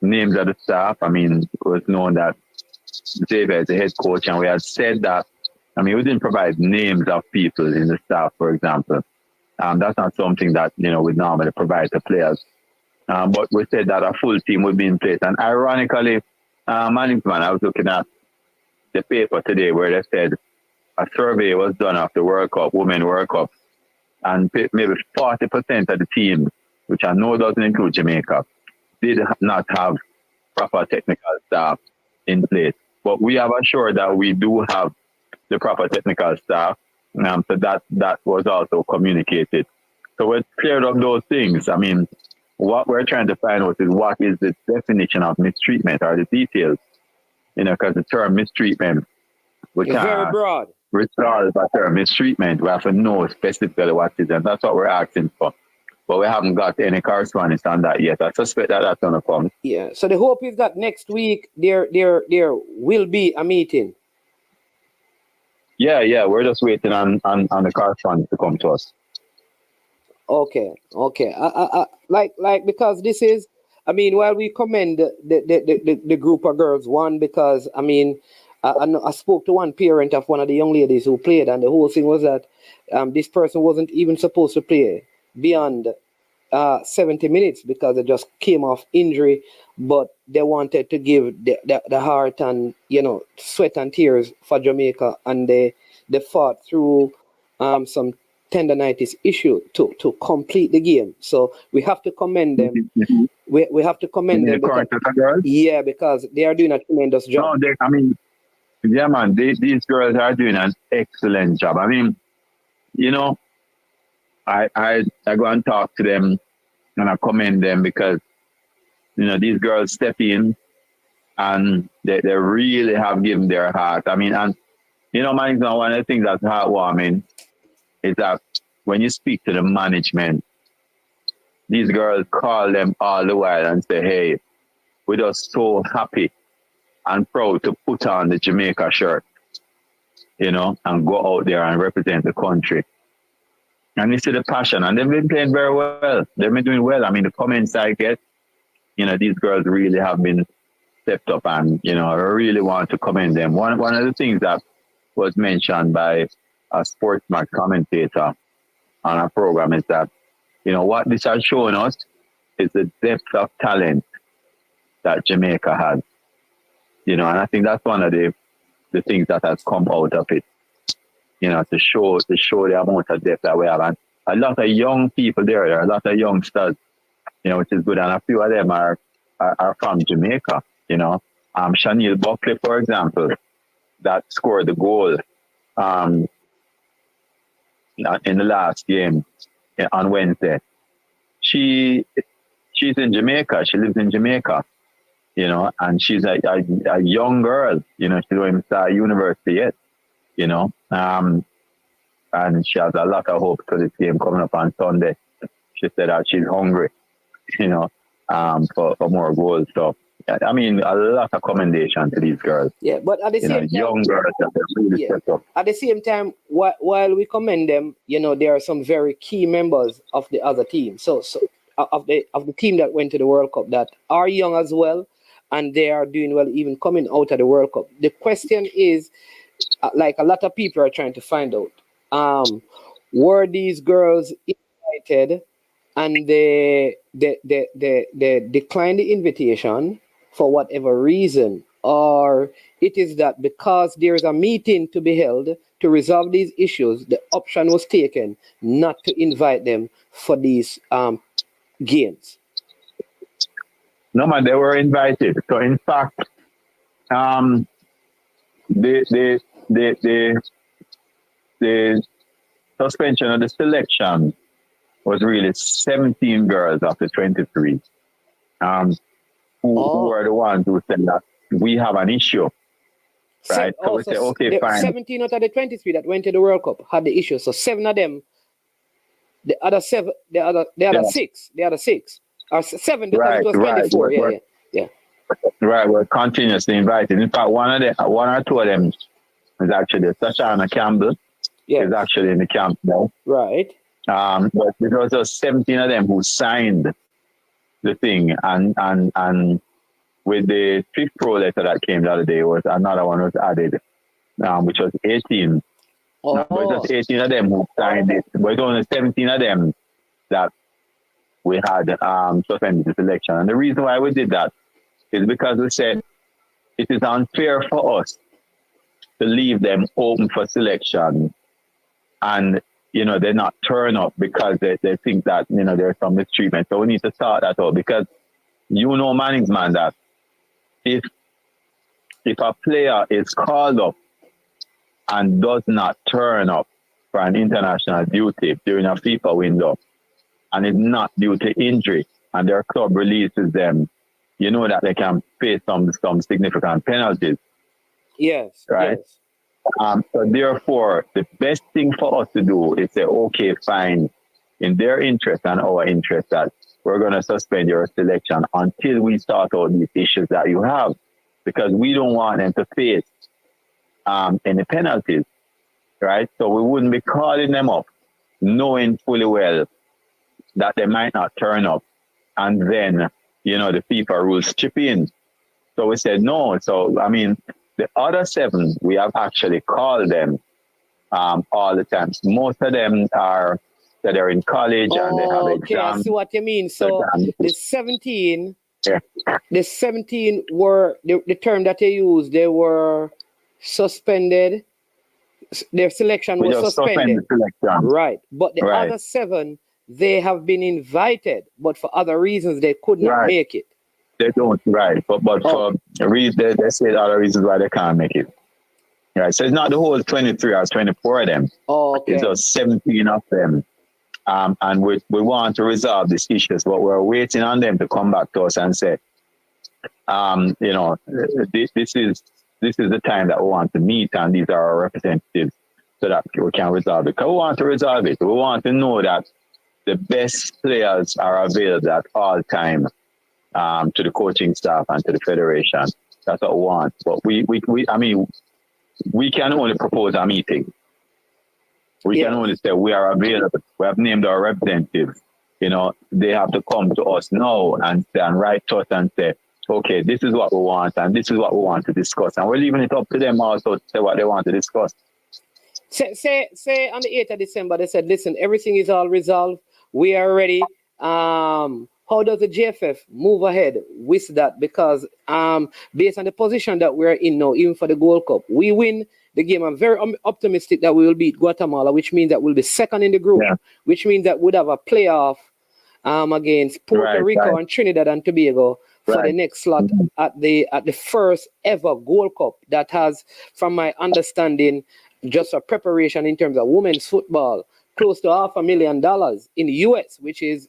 S9: names of the staff, it was known that Xavier is the head coach, and we had said that, we didn't provide names of people in the staff, for example. That's not something that, we normally provide to players. But we said that a full team would be in place. And ironically, management, I was looking at the paper today where they said a survey was done of the World Cup, Women World Cup, and maybe 40% of the team, which I know doesn't include Jamaica, did not have proper technical staff in place. But we have assured that we do have the proper technical staff. So that was also communicated. So we cleared up those things. What we're trying to find out is what is the definition of mistreatment, or the details. Because the term mistreatment, we
S6: it's very broad.
S9: Resolve that term mistreatment. We have to know specifically what it is, and that's what we're asking for. But we haven't got any correspondence on that yet. I suspect that that's going to come.
S6: Yeah. So the hope is that next week there will be a meeting.
S9: Yeah. We're just waiting on the correspondence to come to us.
S6: Okay. Like because this is, while we commend the group of girls, one, because I spoke to one parent of one of the young ladies who played, and the whole thing was that this person wasn't even supposed to play beyond 70 minutes because it just came off injury, but they wanted to give the heart and sweat and tears for Jamaica, and they fought through some tendonitis issue to complete the game. So we have to commend them. We have to commend them because they are doing a tremendous job.
S9: Yeah, man, these girls are doing an excellent job. I go and talk to them and I commend them because these girls step in and they really have given their heart. I mean, and man, one of the things that's heartwarming is that when you speak to the management, these girls call them all the while and say, hey, we're just so happy and proud to put on the Jamaica shirt, and go out there and represent the country. And you see the passion, and they've been playing very well. They've been doing well. I mean, the comments I get, these girls really have been stepped up, and, I really want to commend them. One of the things that was mentioned by a sportsman commentator on our program is that, what this has shown us is the depth of talent that Jamaica has. And I think that's one of the things that has come out of it, to show the amount of depth that we have. And a lot of young people there are a lot of youngsters, which is good. And a few of them are from Jamaica, Chanel Buckley, for example, that scored the goal in the last game on Wednesday. She's in Jamaica. She lives in Jamaica, and she's a young girl. She don't even start university yet, and she has a lot of hope for this game coming up on Sunday. She said that she's hungry, for more goals. So, I mean, a lot of commendation to these girls.
S6: Yeah, but at the same time,
S9: young girls that they really stepped up.
S6: At the same time, while we commend them, there are some very key members of the other team. So of the team that went to the World Cup that are young as well, and they are doing well even coming out of the World Cup. The question is, like a lot of people are trying to find out, were these girls invited and they declined the invitation for whatever reason, or it is that because there's a meeting to be held to resolve these issues, the option was taken not to invite them for these games?
S9: No, man, they were invited. So in fact, the suspension of the selection was really 17 girls of the 23. Who were the ones who said that we have an issue, right? So we say, okay, fine.
S6: 17 out of the 23 that went to the World Cup had the issue. So 7 of them, the other 6, or 7 because it was 24. Yeah.
S9: Right, we're continuously invited. In fact, one or two of them is actually Sashana Campbell.
S6: Yeah,
S9: is actually in the camp now.
S6: Right.
S9: But there was just 17 of them who signed the thing, and with the 5th pro letter that came the other day, was another one was added, which was 18. But just 18 of them who signed it, but it's only 17 of them that we had suspended the selection. And the reason why we did that is because we said it is unfair for us to leave them open for selection and they not turn up because they think that there's some mistreatment. So we need to start that out, because Manning's man, that if a player is called up and does not turn up for an international duty during a FIFA window and is not due to injury and their club releases them, that they can face some significant penalties.
S6: Yes.
S9: Right?
S6: Yes.
S9: So therefore, the best thing for us to do is say, okay, fine, in their interest and our interest, that we're going to suspend your selection until we sort out these issues that you have, because we don't want them to face any penalties, right? So we wouldn't be calling them up knowing fully well that they might not turn up, and then, the FIFA rules chip in. So we said no. So, I mean, the other 7, we have actually called them all the time. Most of them are that are in college and they have exams.
S6: Okay, I see what you mean. So the 17, the 17 were the term that they used. They were suspended. Their selection was suspended. Right, but the other 7, they have been invited, but for other reasons they could not make it.
S9: They don't, right? But for reasons, they say other reasons why they can't make it. Right, so it's not the whole 23 or 24 of them.
S6: Okay.
S9: It's just 17 of them And we want to resolve these issues, but we're waiting on them to come back to us and say, this is the time that we want to meet, and these are our representatives, so that we can resolve it. Because we want to resolve it. We want to know that the best players are available at all time to the coaching staff and to the federation. That's what we want. But we can only propose a meeting. We can only say we are available. We have named our representatives. They have to come to us now and write to us and say, okay, this is what we want and this is what we want to discuss. And we're leaving it up to them also to say what they want to discuss.
S6: Say on the 8th of December, they said, listen, everything is all resolved. We are ready. How does the JFF move ahead with that? Because based on the position that we're in now, even for the Gold Cup, we win the game. I'm very optimistic that we will beat Guatemala, which means that we'll be second in the group, which means that we'd have a playoff against Puerto Rico and Trinidad and Tobago for the next slot at the first ever Gold Cup that has, from my understanding, just a preparation in terms of women's football, close to $500,000 in the US, which is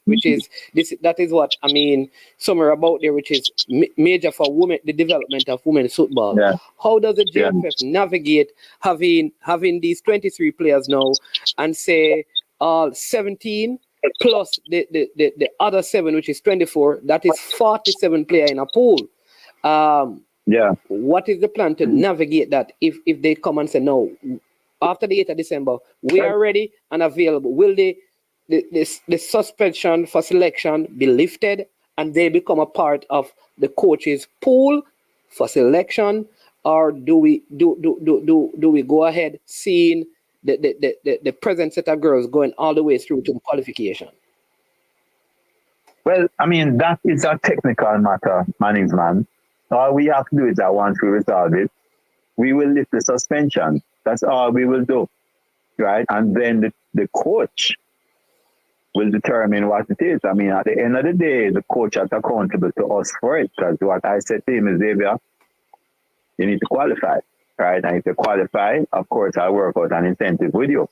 S6: that is what I mean, somewhere about there, which is major for women, the development of women's football. How does the JFF navigate having these 23 players now and say 17 plus the other 7, which is 24, that is 47 players in a pool? What is the plan to navigate that if they come and say, no, after the 8th of December, we are ready and available? Will the suspension for selection be lifted and they become a part of the coaches' pool for selection? Or do we go ahead seeing the present set of girls going all the way through to qualification?
S9: Well, I mean, that is a technical matter, management. All we have to do is that once we resolve it, we will lift the suspension. That's all we will do, right? And then the coach will determine what it is. I mean, at the end of the day, the coach is accountable to us for it, because what I said to him is, Xavier, you need to qualify, right? And if you qualify, of course, I'll work out an incentive with you,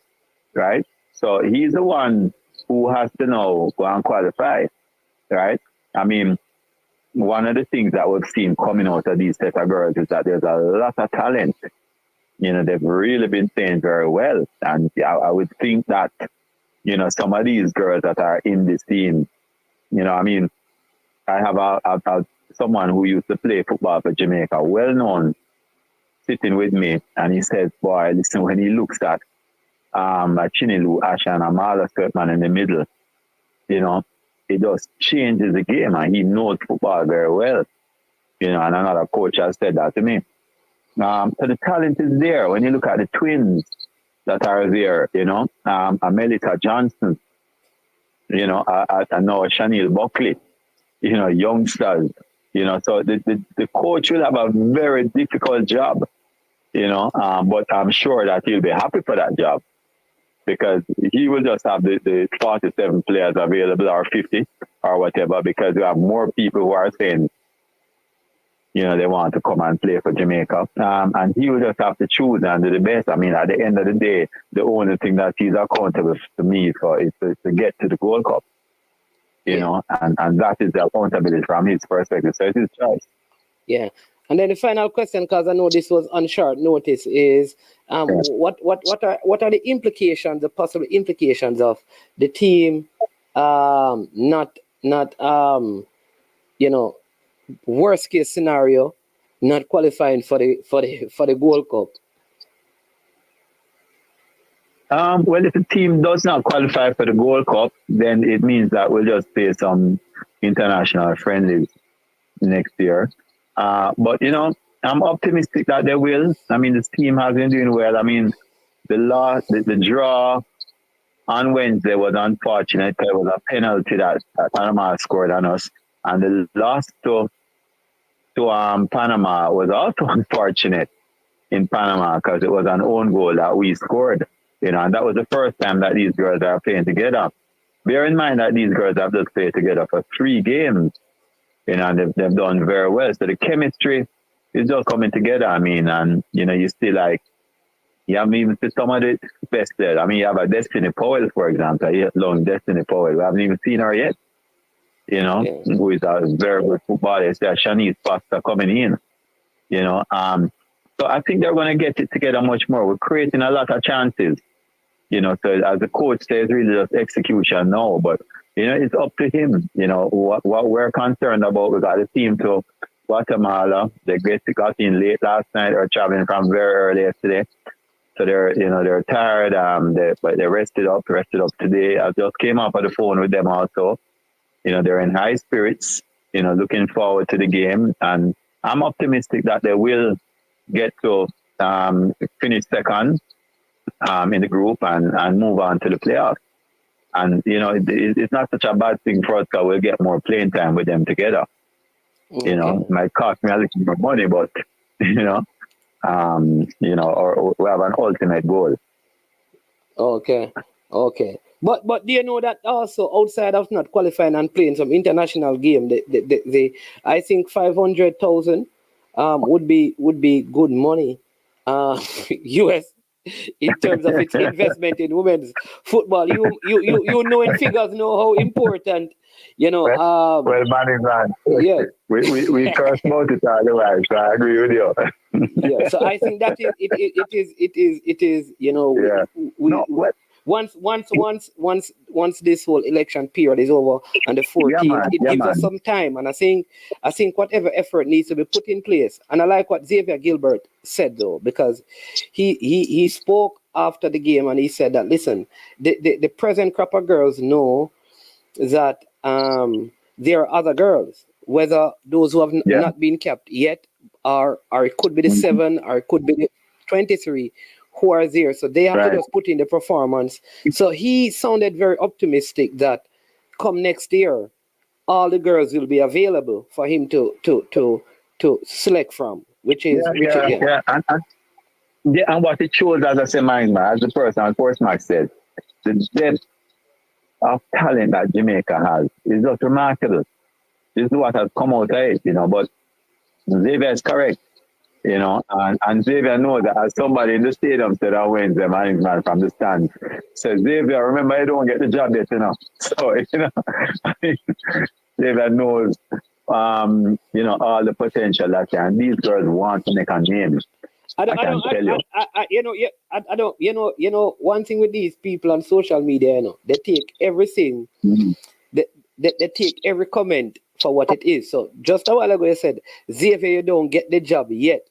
S9: right? So he's the one who has to know go and qualify, right? I mean, one of the things that we've seen coming out of these set of girls is that there's a lot of talent. They've really been playing very well. And I would think that, some of these girls that are in this team, I mean, I have someone who used to play football for Jamaica, well known, sitting with me, and he says, boy, listen, when he looks at Chinilu, Asha, and Amala Skirtman in the middle, it just changes the game, and he knows football very well. And another coach has said that to me. So the talent is there. When you look at the twins that are there, Amelita Johnson, I know Chanel Buckley, youngsters, so the coach will have a very difficult job, but I'm sure that he'll be happy for that job, because he will just have the 47 players available, or 50 or whatever, because we have more people who are saying, they want to come and play for Jamaica. And he will just have to choose and do the best. I mean, at the end of the day, the only thing that he's accountable to me for is to get to the Gold Cup, and that is the accountability from his perspective. So it's his choice.
S6: Yeah. And then the final question, because I know this was on short notice, is what are the implications, the possible implications of the team not worst case scenario, not qualifying for the Gold Cup?
S9: Well, if the team does not qualify for the Gold Cup, then it means that we'll just play some international friendlies next year. But I'm optimistic that they will. I mean, this team has been doing well. I mean, the draw on Wednesday was unfortunate. There was a penalty that Panama scored on us, and the loss to Panama was also unfortunate in Panama, because it was an own goal that we scored. And that was the first time that these girls are playing together. Bear in mind that these girls have just played together for 3 games. And they've done very well. So the chemistry is just coming together. I mean, and you still You haven't even seen some of the best there. I mean, you have a Destiny Powell, for example. You long Destiny Powell. We haven't even seen her yet. You know, who is a very good footballer. It's Shanice Foster coming in. You know, so I think they're going to get it together much more. We're creating a lot of chances. You know, so as the coach says, really just execution now. But, you know, it's up to him. You know, what we're concerned about, we got the team to Guatemala. They got in late last night or traveling from very early yesterday. So they're tired, but they rested up today. I just came up on the phone with them also. You know, they're in high spirits, you know, looking forward to the game. And I'm optimistic that they will get to finish second in the group and move on to the playoffs. And, you know, it's not such a bad thing for us because we'll get more playing time with them together. Okay. You know, it might cost me a little more money, but, you know, or we have an ultimate goal.
S6: Okay. But do you know that also outside of not qualifying and playing some international game, the I think 500,000 would be good money, US, in terms of its investment in women's football. You know in figures know how important, you know.
S9: Well, man.
S6: Yeah.
S9: We curse about it otherwise, so I agree with you.
S6: Yeah. So I think that it is you know. Yeah. Once this whole election period is over and the 14th, it gives us some time. And I think whatever effort needs to be put in place. And I like what Xavier Gilbert said though, because he spoke after the game and he said that, listen, the present crop of girls know that there are other girls, whether those who have not been kept yet, or it could be the 7 or it could be the 23 who are there. So they have to just put in the performance. So he sounded very optimistic that come next year, all the girls will be available for him to select from, which is
S9: and what it shows, as I say, as the person on Forcemark said, the depth of talent that Jamaica has is just remarkable. This is what has come out of it, you know, but Xavier is correct. You know, and Xavier knows that as somebody in the stadium said on Wednesday, man from the stands, says, Xavier, remember you don't get the job yet, you know. So, you know, Xavier knows, you know, all the potential that can. These girls want to make a name. I don't,
S6: one thing with these people on social media, you know, they take everything, they take every comment for what it is. So just a while ago you said, Xavier, you don't get the job yet.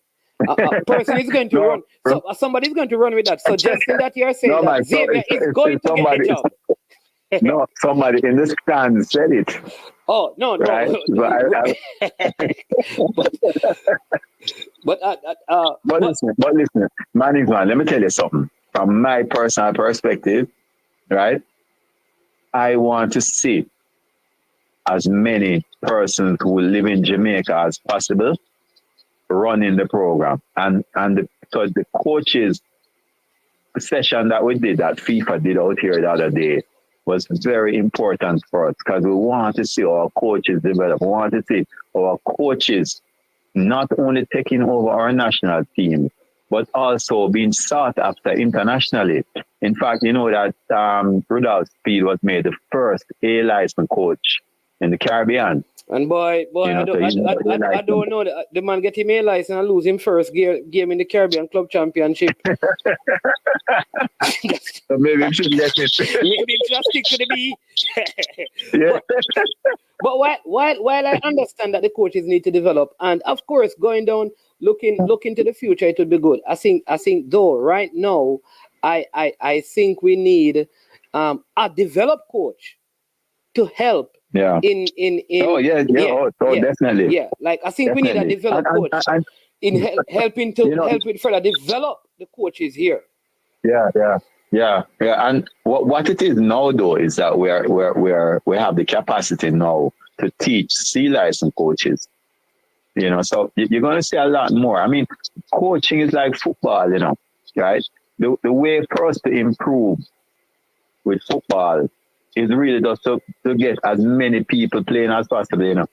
S6: A person is going to run. So somebody's going to run with that. Suggesting that you're saying that Xavier is going to get the job.
S9: No, somebody in the stand said it.
S6: Oh, no.
S9: Right? But listen, man, let me tell you something. From my personal perspective, right? I want to see as many persons who live in Jamaica as possible running the program. And because the coaches session that we did, that FIFA did out here the other day, was very important for us because we want to see our coaches develop. We want to see our coaches not only taking over our national team, but also being sought after internationally. In fact, you know that Rudolph Speed was made the first A-licensed coach in the Caribbean.
S6: And boy, you know, I don't know. The man get him a license and lose him first game in the Caribbean Club Championship.
S9: So maybe we should get it.
S6: Maybe just stick to the B. But while I understand that the coaches need to develop, and of course going down, looking to the future, it would be good. I think though right now, I think we need a developed coach to help. In
S9: definitely.
S6: Yeah, like I think we need a developed coach in helping with further develop the coaches here.
S9: Yeah. And what it is now though is that we have the capacity now to teach C-license coaches. You know, so you're going to see a lot more. I mean, coaching is like football, you know, right? The way for us to improve with football is really just to get as many people playing as possible, you know.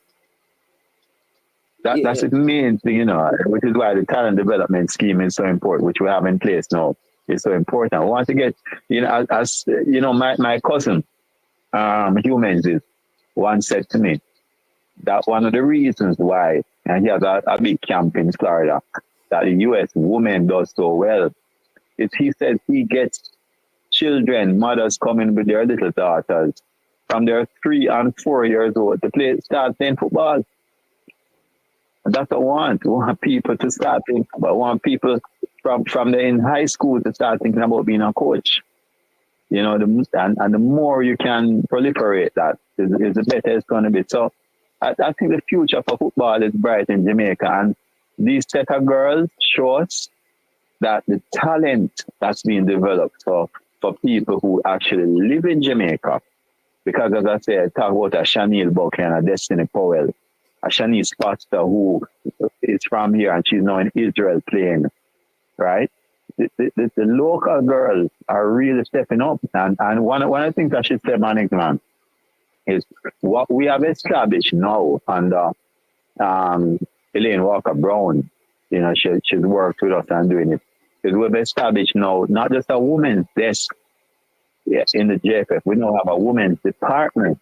S9: That's the main thing, you know, which is why the talent development scheme is so important, which we have in place now. is so important. I want to get, as you know, my cousin, Humans is once said to me that one of the reasons why, and he has a big camp in Florida, that the U.S. women does so well, is he says he gets children, mothers coming with their little daughters from their 3 and 4 years old to start playing football. And that's what I want. I want people to start thinking about. I want people from the in high school to start thinking about being a coach. You know, and the more you can proliferate that, is the better it's going to be. So I think the future for football is bright in Jamaica. And these set of girls show us that the talent that's being developed for people who actually live in Jamaica. Because as I said, talk about a Chanel Buckley and a Destiny Powell, a Shanice Foster who is from here and she's now in Israel playing, right? The local girls are really stepping up. And one of the things I should say, management, is what we have established now under Elaine Walker-Brown. You know, she's worked with us and doing it. Because we've established now not just a women's desk in the JFF. We now have a women's department,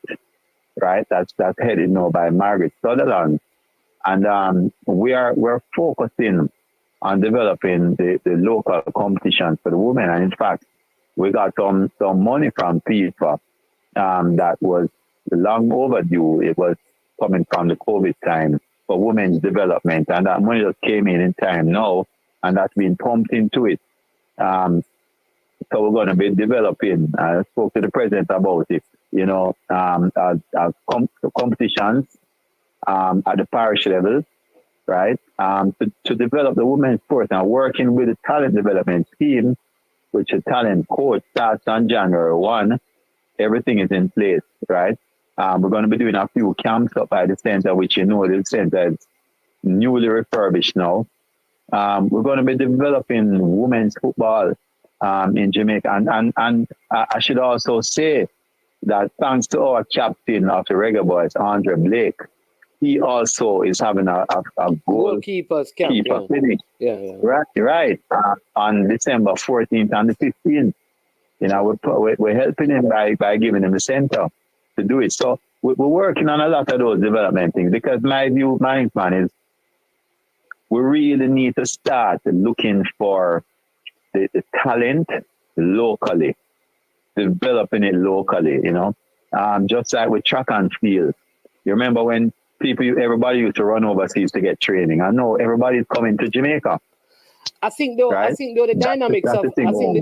S9: right? That's headed now by Margaret Sutherland. And we're focusing on developing the local competition for the women. And in fact, we got some money from FIFA that was long overdue. It was coming from the COVID time for women's development. And that money just came in time now, and that's been pumped into it. So we're going to be developing. I spoke to the president about it, you know, competitions at the parish level, right? To develop the women's sport and working with the talent development team, which the talent coach starts on January 1. Everything is in place, right? We're going to be doing a few camps up at the center, which you know the center is newly refurbished now. We're going to be developing women's football in Jamaica. And I should also say that thanks to our captain of the Reggae Boys, Andre Blake, he also is having a
S6: goalkeepers camp.
S9: Clinic. Yeah. Right. On December 14th and the 15th. You know, we're helping him by giving him a center to do it. So we're working on a lot of those development things, because my plan is we really need to start looking for the talent locally, developing it locally, you know. Just like with track and field. You remember when everybody used to run overseas to get training. I know everybody's coming to Jamaica.
S6: I think though the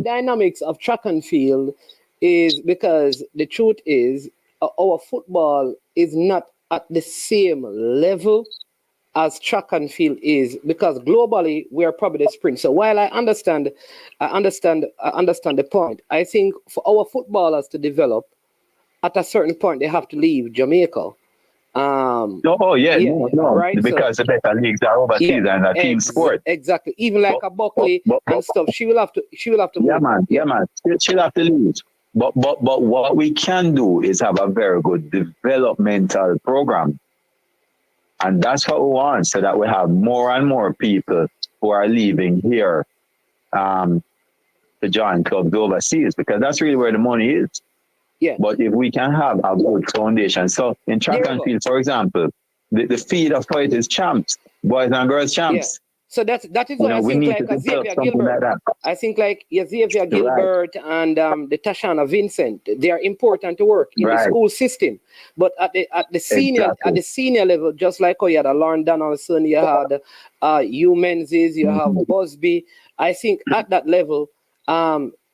S6: dynamics of track and field is because the truth is our football is not at the same level as track and field is, because globally we are probably the sprint. So while I understand the point, I think for our footballers to develop, at a certain point they have to leave Jamaica.
S9: Right? Because the better leagues are overseas and a team sport.
S6: Exactly. Even like a Buckley and stuff, she will have to move.
S9: Yeah, man. She'll have to leave. But what we can do is have a very good developmental program. And that's what we want, so that we have more and more people who are leaving here to join clubs overseas, because that's really where the money is.
S6: Yeah.
S9: But if we can have a good foundation. So in track and field, for example, the feeder fight is champs, boys and girls champs.
S6: Yeah. So that is what I think, like Xavier Gilbert. I think like Xavier Gilbert and the Tashana Vincent, they are important to work in the school system. But at the senior level, just like you had a Lauren Donaldson, you had Hugh Menzies, you have Busby. I think at that level,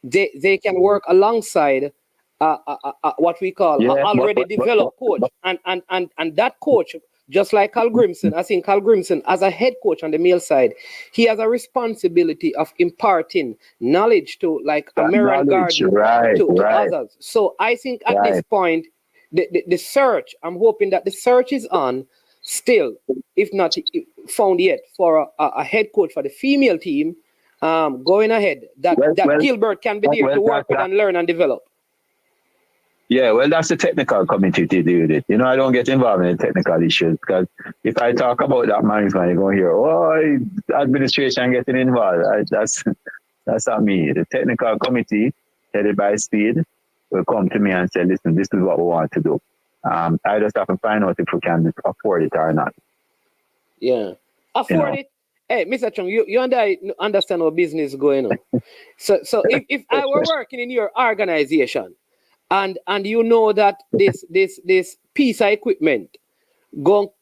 S6: they can work alongside what we call an already developed coach, and that coach, just like Carl Grimson, I think Carl Grimson, as a head coach on the male side, he has a responsibility of imparting knowledge to like American Garden to others. So I think at this point, the search, I'm hoping that the search is on still, if not found yet, for a head coach for the female team going ahead, that Gilbert can be there to work with and learn and develop.
S9: Yeah, well, that's the technical committee to do with it. You know, I don't get involved in the technical issues, because if I talk about that management, you're going to hear, administration getting involved. That's That's not me. The technical committee, headed by Speed, will come to me and say, listen, this is what we want to do. I just have to find out if we can afford it or not.
S6: Yeah. Afford it. Hey, Mr. Chung, you and I understand how business is going on. So if I were working in your organization and you know that this piece of equipment go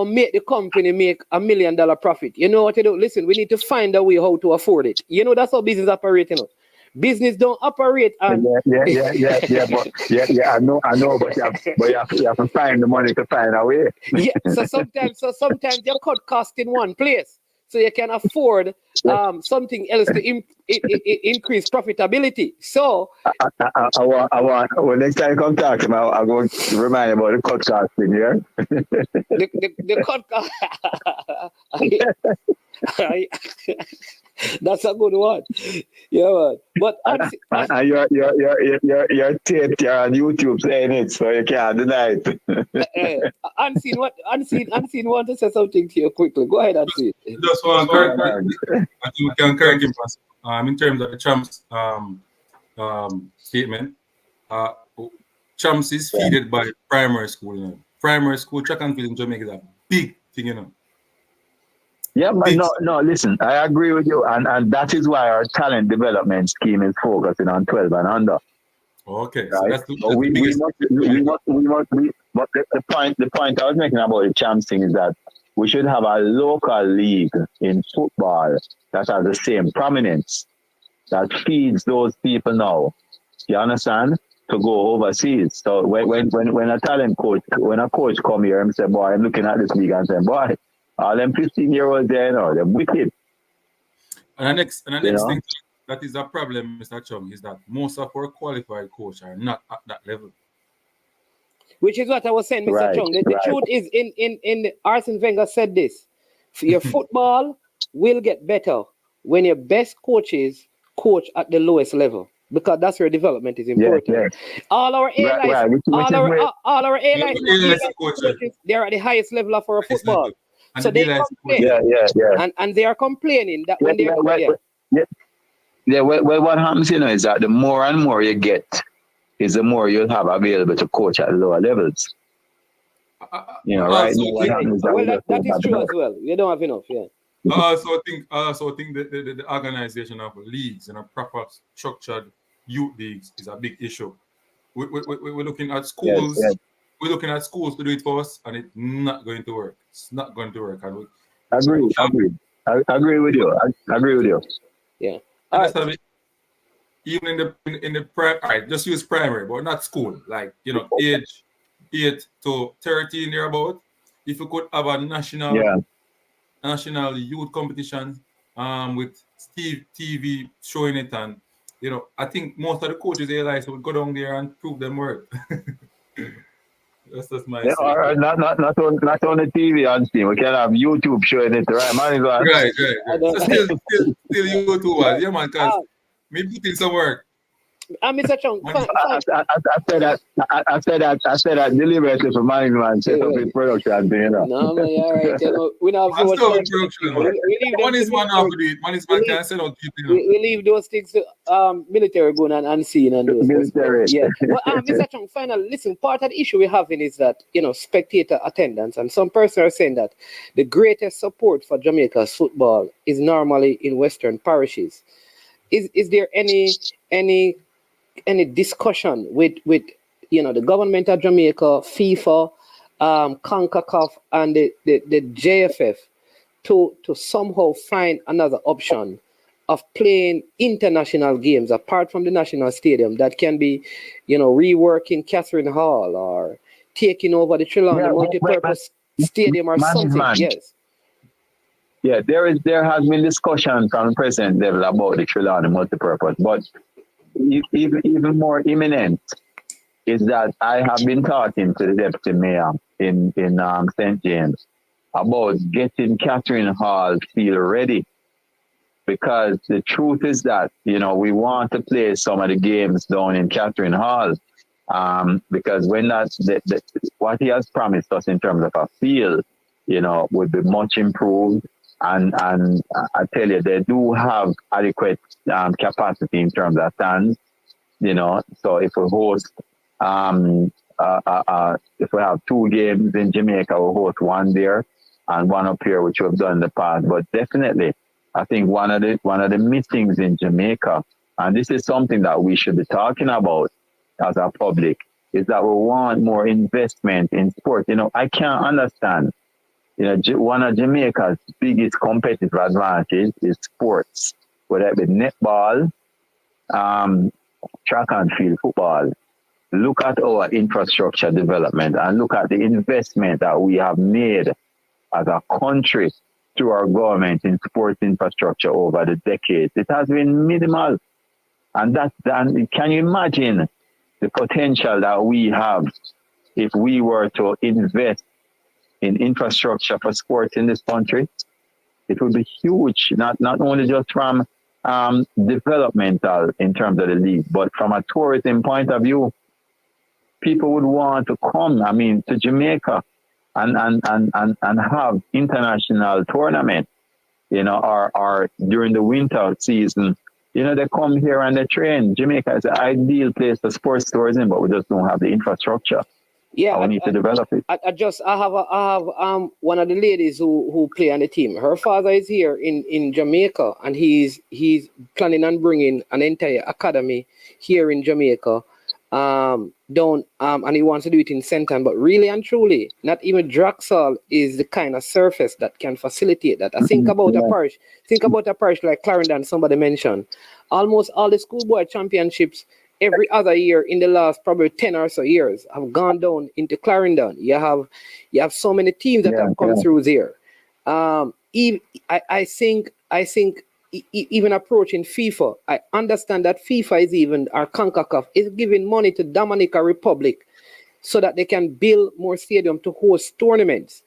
S6: make the company make $1 million profit, you know what to do? Listen, we need to find a way how to afford it. You know, that's how business operates, you know. Business don't operate on
S9: Yeah. I know, but you have to find the money to find a way.
S6: Yeah, so sometimes you cut cost in one place, so you can afford something else to increase profitability. So
S9: I want well, next time you come talk to me, I'll go remind you about the cut cost thing, yeah?
S6: the cut cost. That's a good one. Yeah, man. But
S9: you're taped, you're on YouTube saying it, so you can't deny it.
S6: Unseen want to say something to you quickly. Go ahead, Unseen.
S8: Just want to correct. I think we can correct him in terms of the Champs statement. Champs is feeded by primary school. You know. Primary school track and field in Jamaica is a big thing, you know.
S9: Yeah, but no, listen, I agree with you, and that is why our talent development scheme is focusing on 12 and under.
S8: Okay,
S9: right?
S8: So that's the
S9: we
S8: biggest.
S9: But the point I was making about the Champs thing is that we should have a local league in football that has the same prominence that feeds those people now. You understand? To go overseas. So when a talent coach, when a coach come here and say, boy, I'm looking at this league and say, boy, all them 15-year-olds there now, they're wicked.
S8: And the next thing that is a problem, Mr. Chung, is that most of our qualified coaches are not at that level.
S6: Which is what I was saying, Mr. Chung. The truth is, in Arsene Wenger said this: your football will get better when your best coaches coach at the lowest level, because that's where development is important.
S9: Yeah.
S6: All our A-license, all our A-license coaches, they're at the highest level of our football. So they complain, and they are complaining that when they're
S9: well, what happens, you know, is that the more and more you get, is the more you'll have available to coach at lower levels. You know, right?
S6: That is true as well. You don't have enough, yeah.
S8: I also think that the organization of leagues and a proper structured youth leagues is a big issue. We're looking at schools.
S9: Yes.
S8: We're looking at schools to do it for us, and it's not going to work. It's not going to work.
S9: I agree with you. I agree with you.
S6: Yeah.
S8: Even in the all right, just use primary, but not school. Like, you know, age 8 to 13 thereabout. If you could have a national youth competition with Steve TV showing it, and you know, I think most of the coaches realize would go down there and prove them work. That's just my
S9: or not on the TV on Steam. We can have YouTube showing it, right? Man,
S8: right. So still YouTubers, yeah, man, because me put in some work.
S6: Mr. Chung,
S9: I said that deliberately for management set up his production thing, you know.
S6: No, man, all right. You know, we don't have so much
S8: production. One is man off to do it. One is man can sell out people.
S6: We leave those things to military going and unseen and those.
S9: Military.
S6: Yeah. But Mr. Chung, finally, listen, part of the issue we're having is that, you know, spectator attendance, and some persons are saying that the greatest support for Jamaica's football is normally in Western parishes. Is there any discussion with you know, the government of Jamaica, FIFA, CONCACAF, and the JFF to somehow find another option of playing international games apart from the national stadium that can be, you know, reworking Catherine Hall or taking over the Trelawney multi-purpose stadium or something? Yes.
S9: Yeah, there has been discussion from the president level about the Trelawney multi-purpose, but even more imminent is that I have been talking to the deputy mayor in St. James about getting Catherine Hall field ready, because the truth is that, you know, we want to play some of the games down in Catherine Hall, because when what he has promised us in terms of a field, you know, would be much improved. And I tell you, they do have adequate capacity in terms of stands, you know. So if we host, if we have 2 games in Jamaica, we'll host 1 there and 1 up here, which we've done in the past. But definitely, I think one of the missings in Jamaica, and this is something that we should be talking about as a public, is that we want more investment in sport. You know, I can't understand. You know, one of Jamaica's biggest competitive advantages is sports, whether it be netball, track and field, football. Look at our infrastructure development and look at the investment that we have made as a country through our government in sports infrastructure over the decades. It has been minimal. And can you imagine the potential that we have if we were to invest in infrastructure for sports in this country? It would be huge, not only just from developmental in terms of the league, but from a tourism point of view. People would want to come, to Jamaica and have international tournament, you know, or during the winter season. You know, they come here and they train. Jamaica is an ideal place for sports tourism, but we just don't have the infrastructure.
S6: Yeah,
S9: we need to develop it.
S6: I have one of the ladies who play on the team. Her father is here in Jamaica, and he's planning on bringing an entire academy here in Jamaica. And he wants to do it in Senton, but really and truly, not even Draxall is the kind of surface that can facilitate that. I think about a parish like Clarendon, somebody mentioned. Almost all the schoolboy championships every other year in the last probably 10 or so years have gone down into Clarendon. You have so many teams that have come through there. I think even approaching FIFA, I understand that FIFA is even, or CONCACAF, is giving money to Dominica Republic so that they can build more stadium to host tournaments.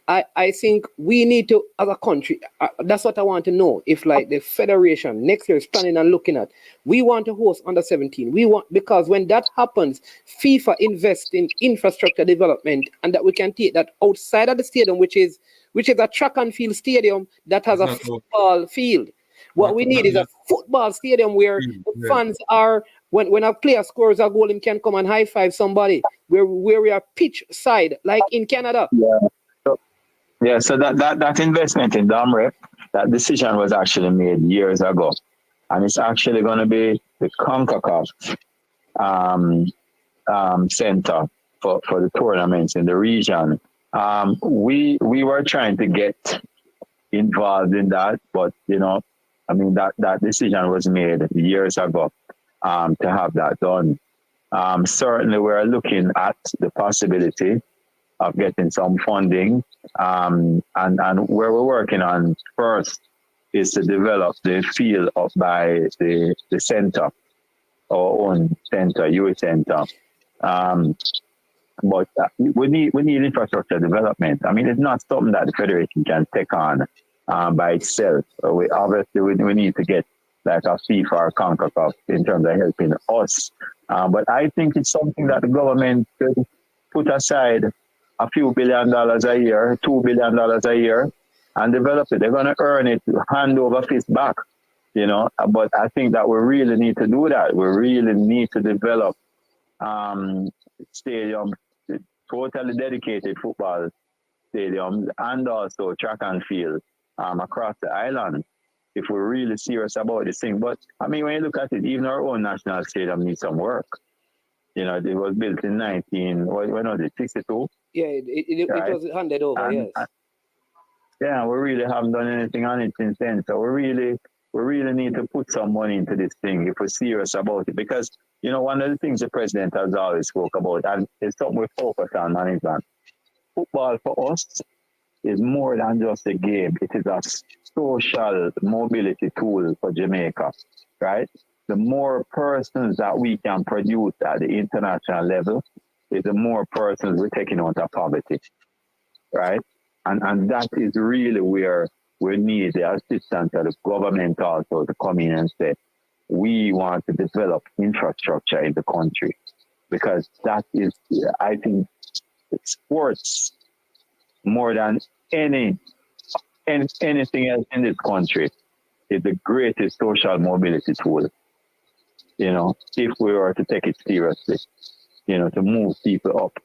S6: I think we need to, as a country, that's what I want to know. If like the federation next year is planning and looking at, we want to host under 17. Because when that happens, FIFA invests in infrastructure development, and that we can take that outside of the stadium, which is a track and field stadium that has a football field. What we need is a football stadium where the fans are, when a player scores a goal, he can come and high five somebody, where we are pitch side, like in Canada.
S9: Yeah, so that investment in Domrep, that decision was actually made years ago. And it's actually going to be the CONCACAF center for the tournaments in the region. We were trying to get involved in that, but, you know, that decision was made years ago to have that done. Certainly, we're looking at the possibility of getting some funding, and where we're working on first is to develop the field up by the center, our own center, US Center. But we need infrastructure development. It's not something that the federation can take on by itself. We need to get like a FIFA or CONCACAF in terms of helping us. But I think it's something that the government could put aside a few $1 billion a year, $2 billion a year, and develop it. They're going to earn it hand over fist back, you know. But I think that we really need to do that. We really need to develop stadiums, totally dedicated football stadiums, and also track and field across the island, if we're really serious about this thing. But when you look at it, even our own national stadium needs some work. You know, it was built in 1962.
S6: Yeah, it was handed over, yes.
S9: Yeah, we really haven't done anything on it since then. So we really need to put some money into this thing if we're serious about it. Because, you know, one of the things the president has always spoke about, and it's something we focus on, management. Football for us is more than just a game. It is a social mobility tool for Jamaica, right? The more persons that we can produce at the international level, is the more persons we're taking out of poverty, right? And that is really where we need the assistance of the government also to come in and say, we want to develop infrastructure in the country, because that is, I think, sports more than any anything else in this country is the greatest social mobility tool. You know, if we were to take it seriously, you know, to move people up.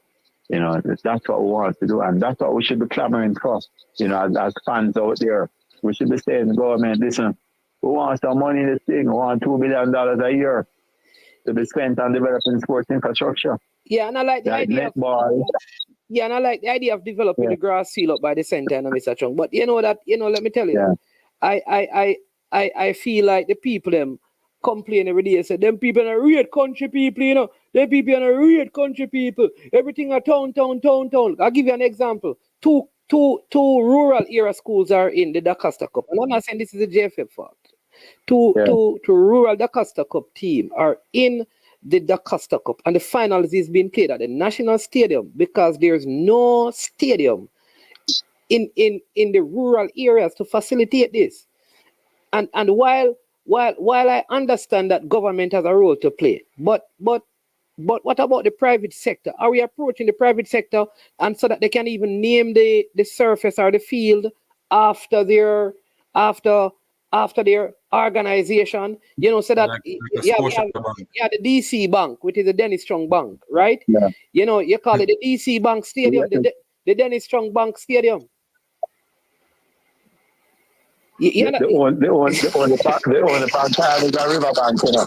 S9: You know, that's what we want to do, and that's what we should be clamoring for. You know, as fans out there, we should be saying to the government, listen, we want some money in this thing. We want $2 billion a year to be spent on developing sports infrastructure.
S6: Yeah, and I like the idea of, yeah, and I like the idea of developing the grass seal up by the center, and Mr. Chung. But you know that, you know, let me tell you, I feel like the people them complain every day. Say them people are real country people, you know. Them people are real country people. Everything are town. I'll give you an example. Two rural area schools are in the DaCosta Cup, and I'm not saying this is a JFF fault. Two rural DaCosta Cup team are in the DaCosta Cup, and the finals is being played at the National Stadium because there's no stadium in the rural areas to facilitate this. And while I understand that government has a role to play, but what about the private sector? Are we approaching the private sector and so that they can even name the surface or the field after their organization? You know, so that the DC Bank, which is the Dennis Strong Bank, right? Yeah. You know, you call it the DC Bank Stadium, the Dennis Strong Bank Stadium. The
S9: only part is a river bank, you know.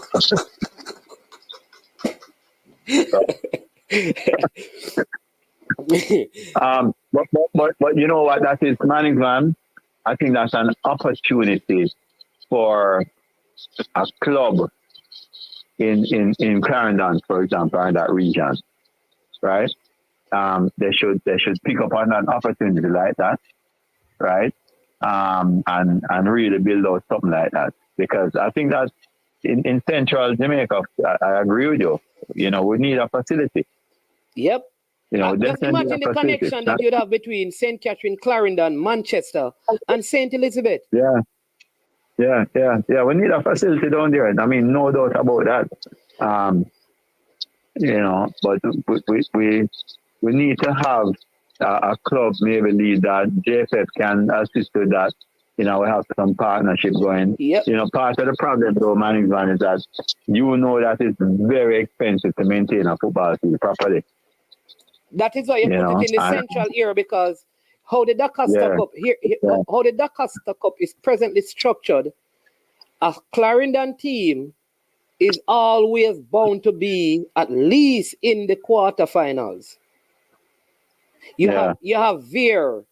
S9: But you know what that is, management. I think that's an opportunity for a club in Clarendon, for example, in that region, right? They should pick up on an opportunity like that, right? And really build out something like that, because I think that in central Jamaica, I agree with you. You know, we need a facility.
S6: Yep.
S9: You know,
S6: just imagine the connection that you'd have between St. Catherine, Clarendon, Manchester, and St. Elizabeth.
S9: Yeah. We need a facility down there. I mean, no doubt about that. You know, but we need to have a club maybe lead that JFF can assist with that. You know, we have some partnership going.
S6: Yep.
S9: You know, part of the problem though, management, is that you know that it's very expensive to maintain a football field properly.
S6: That is why you put it in the central area, because how the DaCosta Cup how the DaCosta Cup is presently structured, a Clarendon team is always bound to be at least in the quarterfinals. You have Veer,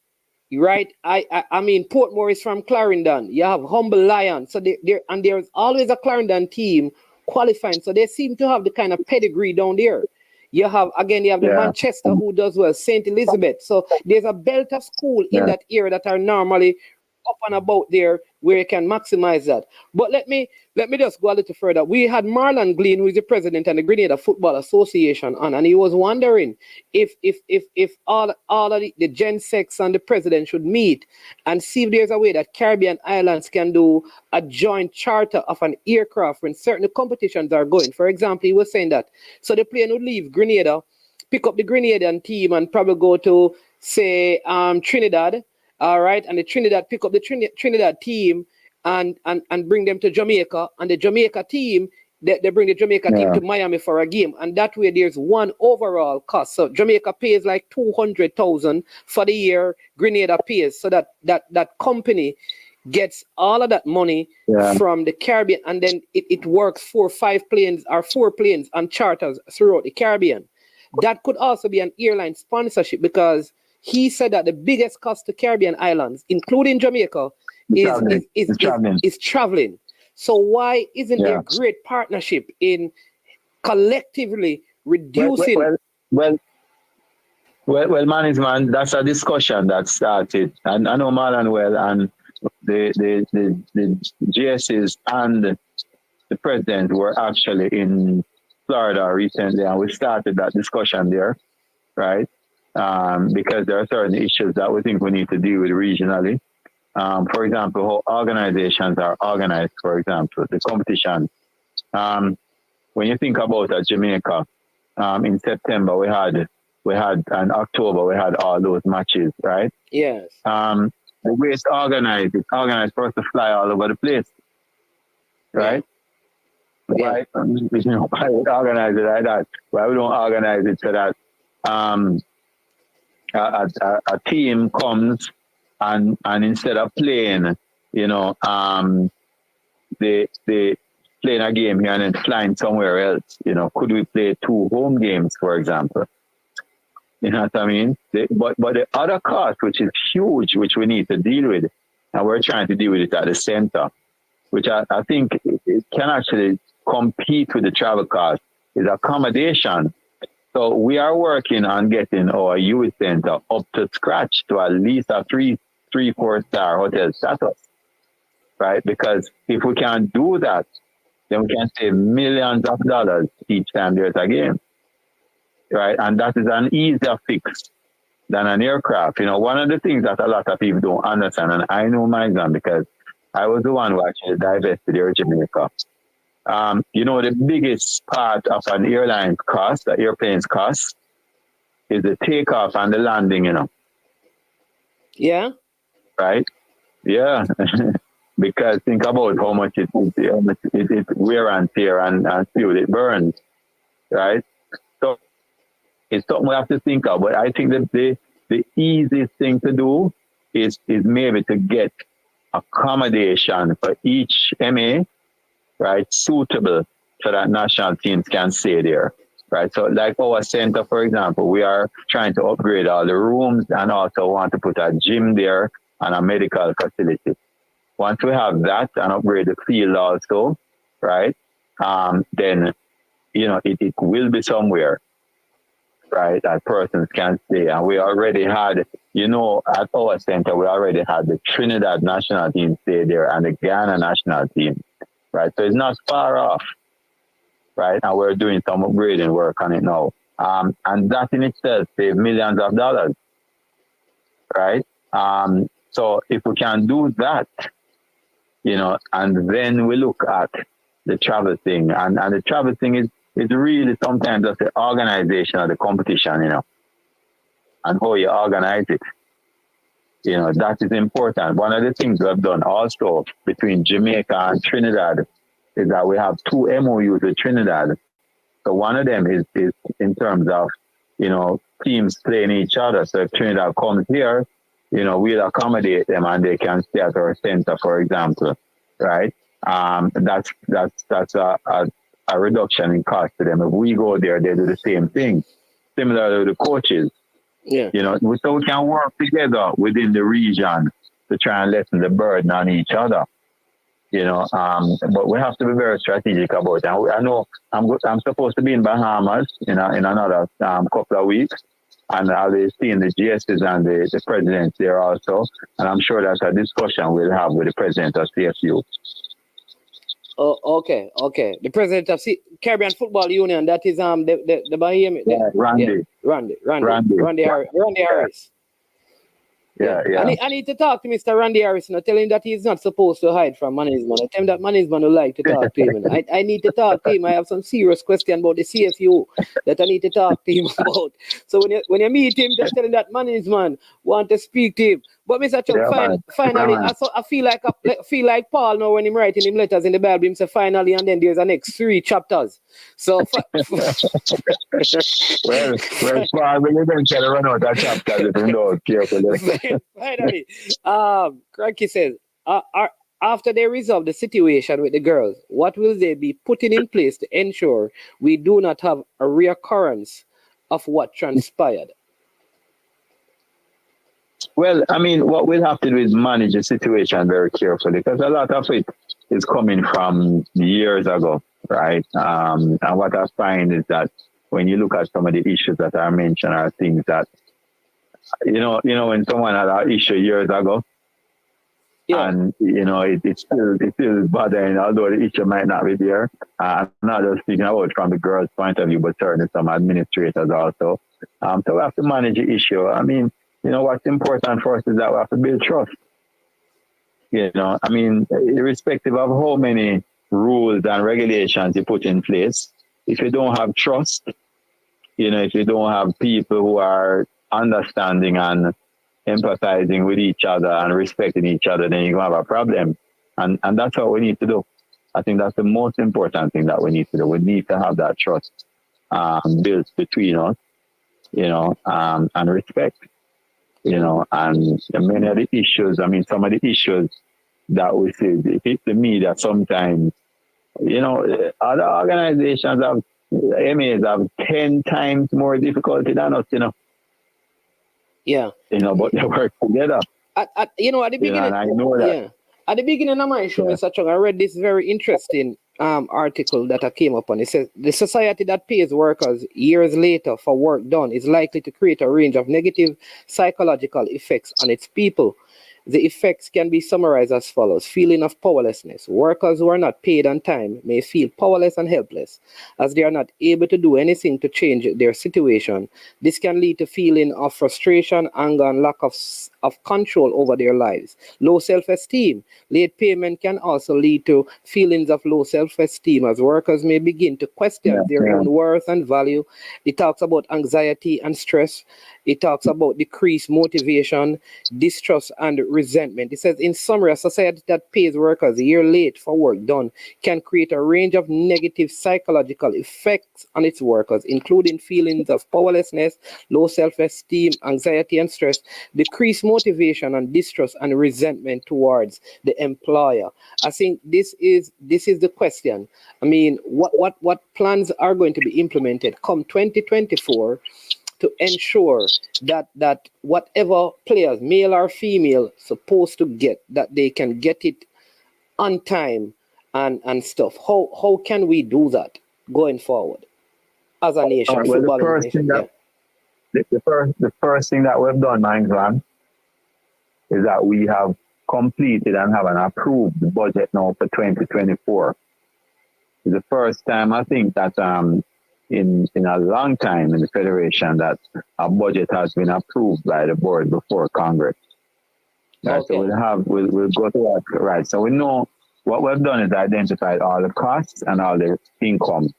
S6: right? I mean, Portmore is from Clarendon. You have Humble Lion. So there's always a Clarendon team qualifying. So they seem to have the kind of pedigree down there. You have the Manchester who does well, St. Elizabeth. So there's a belt of school in that area that are normally up and about there where you can maximize that. But let me just go a little further. We had Marlon Glean, who is the president of the Grenada Football Association, on, and he was wondering if all of the Gen Sex and the president should meet and see if there's a way that Caribbean islands can do a joint charter of an aircraft when certain competitions are going. For example, he was saying that so the plane would leave Grenada, pick up the Grenadian team, and probably go to, say, Trinidad. All right, and the Trinidad pick up the Trinidad team and bring them to Jamaica, and the Jamaica team they bring the Jamaica team to Miami for a game, and that way there's one overall cost. So Jamaica pays like 200,000 for the year. Grenada pays, so that company gets all of that money from the Caribbean, and then it works for 4 planes on charters throughout the Caribbean. That could also be an airline sponsorship, because he said that the biggest cost to Caribbean islands, including Jamaica, is traveling. So why isn't there great partnership in collectively reducing?
S9: Well, management, that's a discussion that started. And I know Marlon well, and the GSs and the president were actually in Florida recently, and we started that discussion there, right? Because there are certain issues that we think we need to deal with regionally. For example, how organizations are organized, for example, the competition. When you think about Jamaica, in September we had in October we had all those matches, right?
S6: Yes.
S9: the way it's organized for us to fly all over the place, right?
S6: Yeah.
S9: Right? Why we organize it like that? Why we don't organize it so that a team comes and instead of playing, they playing a game here and then flying somewhere else. Could we play 2 home games, for example? You know what I mean? But the other cost, which is huge, which we need to deal with, and we're trying to deal with it at the center, which I think it can actually compete with the travel cost, is accommodation. So we are working on getting our youth center up to scratch to at least a 3-4 star hotel status, right? Because if we can do that, then we can save millions of dollars each time there's a game, right? And that is an easier fix than an aircraft. One of the things that a lot of people don't understand, and I know myself because I was the one who actually divested Air Jamaica. The biggest part of an airline's cost, the airplane's cost, is the takeoff and the landing,
S6: Yeah.
S9: Right? Yeah. Because think about how much it wear and tear and fuel it burns, right? So it's something we have to think of. But I think that the easiest thing to do is maybe to get accommodation for each MA, right, suitable so that national teams can stay there, right? So like our center, for example, we are trying to upgrade all the rooms and also want to put a gym there and a medical facility. Once we have that and upgrade the field also, right, then, it will be somewhere, right, that persons can stay. And we already had, at our center, we already had the Trinidad national team stay there and the Ghana national team, right? So it's not far off, right? And we're doing some upgrading work on it now. And that in itself saves millions of dollars, right? So if we can do that, and then we look at the travel thing. And the travel thing is really sometimes just the organization of the competition, and how you organize it. That is important. One of the things we have done also between Jamaica and Trinidad is that we have 2 MOUs with Trinidad. So one of them is in terms of, teams playing each other. So if Trinidad comes here, we'll accommodate them and they can stay at our center, for example, right? That's a reduction in cost to them. If we go there, they do the same thing. Similar to the coaches.
S6: Yeah.
S9: So we can work together within the region to try and lessen the burden on each other. But we have to be very strategic about it. And I know I'm supposed to be in Bahamas in another couple of weeks, and I'll be seeing the GSs and the presidents there also. And I'm sure that's a discussion we'll have with the president of CFU.
S6: Oh, okay. The president of Caribbean Football Union, that is the Bahamian.
S9: Yeah, Randy.
S6: Randy Harris.
S9: Yeah.
S6: I need to talk to Mr. Randy Harris and tell him that he's not supposed to hide from management. I tell him that management would like to talk to him. I need to talk to him. I have some serious question about the CFU that I need to talk to him about. So when you meet him, just tell him that management want to speak to him. But Mr. Chuck, finally, I feel like Paul now when he's writing him letters in the Bible, he says finally, and then there's the next 3 chapters. So
S9: well, Paul will eventually run out of chapters if you don't carefully.
S6: Finally, Cranky says, after they resolve the situation with the girls, what will they be putting in place to ensure we do not have a reoccurrence of what transpired?
S9: Well, I mean, what we'll have to do is manage the situation very carefully because a lot of it is coming from years ago, right? And what I find is that when you look at some of the issues that I mentioned are things that, when someone had an issue years ago, and, it's still bothering, although the issue might not be there. I'm not just speaking about from the girls' point of view, but certainly some administrators also. So we have to manage the issue. I mean, what's important for us is that we have to build trust. Irrespective of how many rules and regulations you put in place, if you don't have trust, if you don't have people who are understanding and empathizing with each other and respecting each other, then you're going to have a problem. And that's what we need to do. I think that's the most important thing that we need to do. We need to have that trust built between us, and respect, and many of the issues, some of the issues that we see, it hits the media sometimes, other organizations have, MAs have 10 times more difficulty than us,
S6: Yeah.
S9: But they work together.
S6: At the beginning,
S9: and I know that.
S6: Yeah. At the beginning of my show, Mr. Chung, I read this very interesting article that I came up on. It says the society that pays workers years later for work done is likely to create a range of negative psychological effects on its people. The effects can be summarized as follows. Feeling of powerlessness. Workers who are not paid on time may feel powerless and helpless as they are not able to do anything to change their situation. This can lead to feeling of frustration, anger, and lack of control over their lives. Low self-esteem. Late payment can also lead to feelings of low self-esteem as workers may begin to question their own worth and value. It talks about anxiety and stress. It talks about decreased motivation, distrust, and resentment. It says, in summary, a society that pays workers a year late for work done can create a range of negative psychological effects on its workers, including feelings of powerlessness, low self-esteem, anxiety and stress, decreased motivation and distrust and resentment towards the employer. I think this is the question. What plans are going to be implemented come 2024 to ensure that whatever players, male or female, supposed to get, that they can get it on time and stuff. How can we do that going forward as a nation?
S9: The first thing that we've done, man, is that we have completed and have an approved budget now for 2024. It's the first time, I think, that in a long time in the Federation that a budget has been approved by the board before Congress. Right? Okay. So we'll go to that, right? So we know what we've done is identified all the costs and all the income.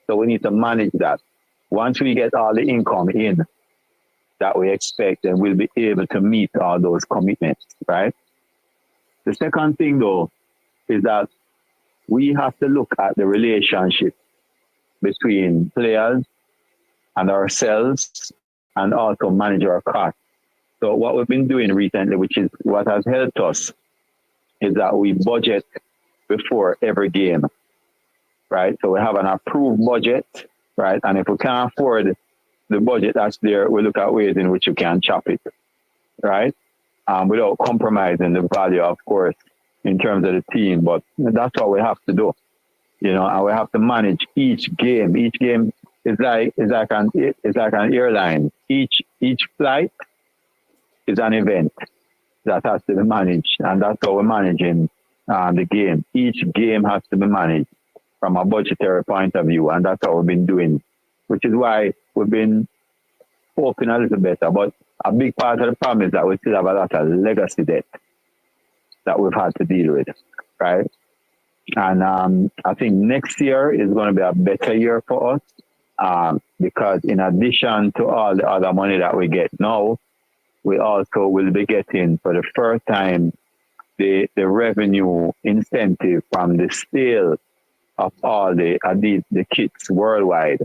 S9: So we need to manage that. Once we get all the income in that we expect, then we'll be able to meet all those commitments, right? The second thing, though, is that we have to look at the relationship between players and ourselves and also manage our costs. So what we've been doing recently, which is what has helped us, is that we budget before every game, right? So we have an approved budget, right? And if we can't afford the budget that's there, we look at ways in which you can chop it, right? Without compromising the value, of course, in terms of the team. But that's what we have to do. And we have to manage each game. Each game is like an airline. Each flight is an event that has to be managed, and that's how we're managing the game. Each game has to be managed from a budgetary point of view, and that's what we've been doing, which is why we've been hoping a little better. But a big part of the problem is that we still have a lot of legacy debt that we've had to deal with, right? And I think next year is going to be a better year for us because in addition to all the other money that we get now, we also will be getting for the first time the revenue incentive from the sale of all the kits worldwide.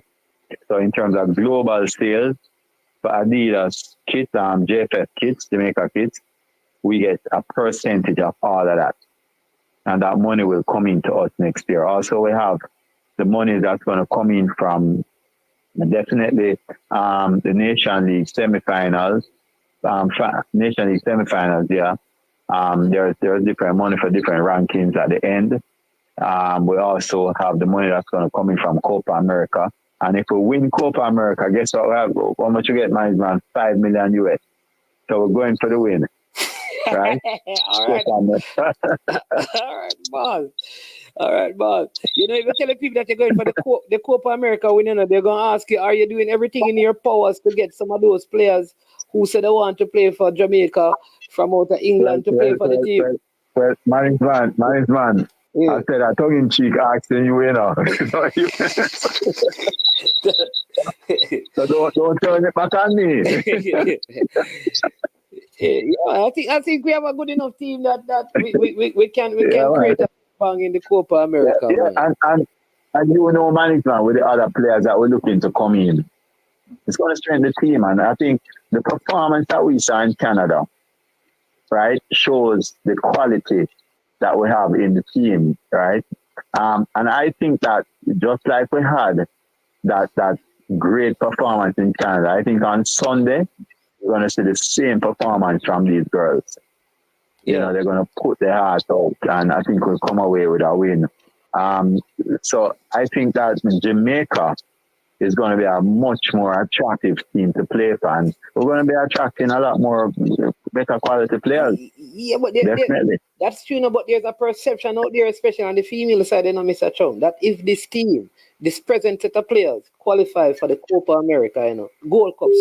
S9: So in terms of global sales for Adidas kits, JFF kits, Jamaica kits, we get a percentage of all of that. And that money will come into us next year. Also, we have the money that's going to come in from definitely the Nation League semifinals. Nation League semifinals, yeah. There's different money for different rankings at the end. We also have the money that's going to come in from Copa America. And if we win Copa America, guess what we have? How much you get, man? $5 million US. So we're going for the win. Right?
S6: All right. All right, boss. If you tell the people that you're going for the Copa America win, they're going to ask you, are you doing everything in your powers to get some of those players who said they want to play for Jamaica from out of England to play for the team?
S9: Well, management, I said a tongue in cheek asking you, you know. So don't turn it back on me.
S6: Yeah, I think we have a good enough team that we can create a bang in the Copa America.
S9: Yeah, and you know management with the other players that we're looking to come in. It's going to strengthen the team, and I think the performance that we saw in Canada, right, shows the quality that we have in the team, right? And I think that just like we had that great performance in Canada, I think on Sunday we're going to see the same performance from these girls. You know, they're going to put their heart out, and I think we'll come away with a win. So I think that Jamaica is going to be a much more attractive team to play for, and we're going to be attracting a lot more better quality players.
S6: Yeah, but definitely. That's true, but there's a perception out there, especially on the female side, Mr. Chung, that if this team, this present set of players qualify for the Copa America, Gold Cup,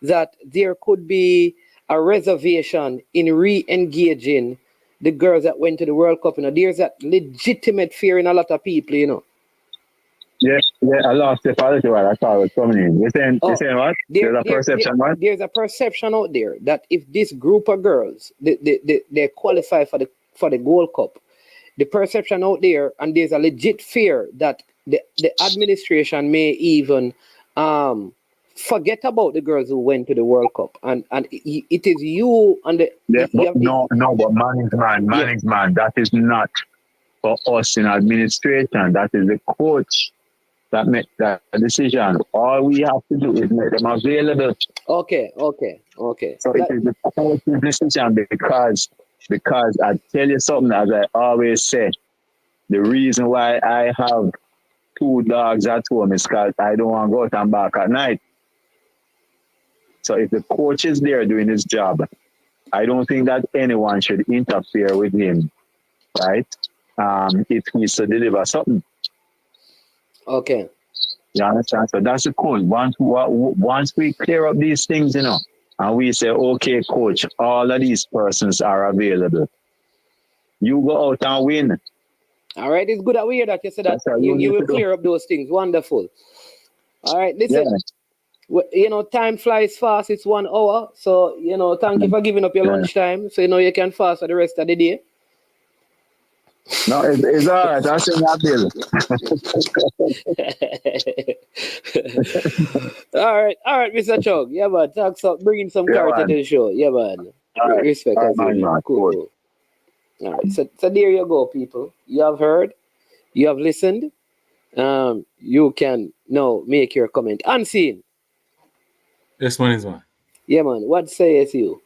S6: that there could be a reservation in re-engaging the girls that went to the World Cup. There's that legitimate fear in a lot of people,
S9: Yeah, I lost the quality while I thought it was coming in. You're saying what? There's a perception, what?
S6: There's a perception out there that if this group of girls they qualify for the Gold Cup, the perception out there, and there's a legit fear that the administration may even forget about the girls who went to the World Cup, and it is you and the
S9: but management, that is not for us in administration. That is the coach that make that decision. All we have to do is make them available.
S6: Okay.
S9: So it is the coach's decision because I tell you something, as I always say, the reason why I have 2 dogs at home is because I don't want to go out and back at night. So if the coach is there doing his job, I don't think that anyone should interfere with him, right? If he's to deliver something.
S6: Okay.
S9: You understand? So that's the code. Once we clear up these things, and we say, okay, coach, all of these persons are available. You go out and win.
S6: All right, it's good that we hear that you said that you will clear up those things. Wonderful. All right, listen. Yeah. Time flies fast. It's 1 hour. So, thank you for giving up your lunchtime. So, you can fast for the rest of the day.
S9: No, it's all right. I'll send that bill.
S6: All right, Mr. Chung. Yeah, man. Thanks for bringing some clarity to the show. Yeah, man. Respect. Cool. All right. So there you go, people. You have heard. You have listened. You can now make your comment. Unseen.
S8: Yes, man.
S6: Yeah, man. What says you?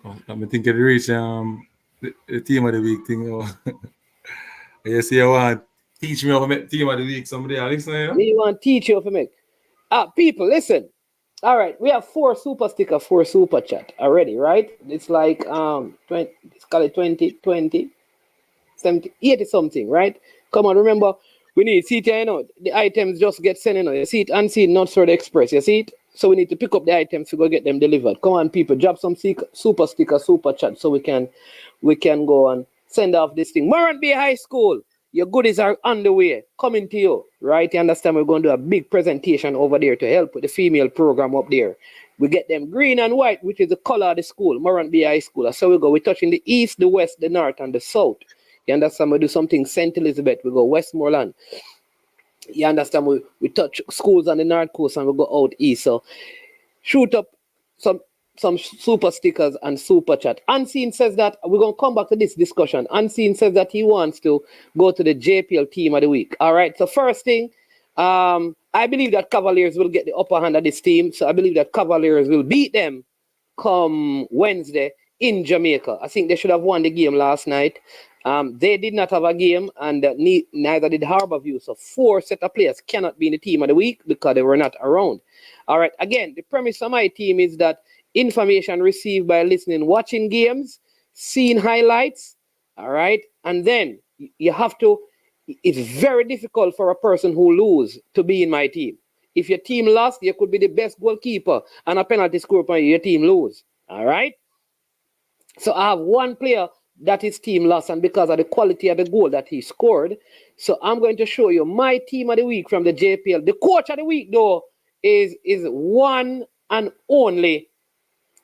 S8: I'm thinking to reach the team of the week thing. You see, I want to teach me how to make team of the week. Somebody else listening.
S6: You want to teach you how to make. People, listen. All right, we have 4 super sticker, 4 super chat already, right? It's like 20, let's call it 20, 70, 80 something, right? Come on, remember, we need see it, the items just get sent, you see it unseen, not through the express, you see it? So we need to pick up the items to go get them delivered. Come on, people, drop some super sticker, super chat, so we can go and send off this thing. Morant Bay High School, your goodies are on the way, coming to you, right? You understand? We're going to do a big presentation over there to help with the female program up there. We get them green and white, which is the color of the school, Morant Bay High School. So we go. We're touching the east, the west, the north, and the south. You understand? We do something St. Elizabeth. We go Westmoreland. You understand? We touch schools on the north coast and we go out east. So shoot up some super stickers and super chat. Unseen says that we're going to come back to this discussion. Unseen says that he wants to go to the JPL team of the week. All right. So first thing, I believe that Cavaliers will get the upper hand of this team. So I believe that Cavaliers will beat them come Wednesday in Jamaica. I think they should have won the game last night. They did not have a game, and neither did Harborview. So 4 set of players cannot be in the team of the week because they were not around. All right. Again, the premise of my team is that information received by listening, watching games, seeing highlights. All right. And then you have to, it's very difficult for a person who lose to be in my team. If your team lost, you could be the best goalkeeper and a penalty score point, your team lose. All right. So I have one player that his team lost and because of the quality of the goal that he scored. So I'm going to show you my team of the week from the JPL. The coach of the week, though, is one and only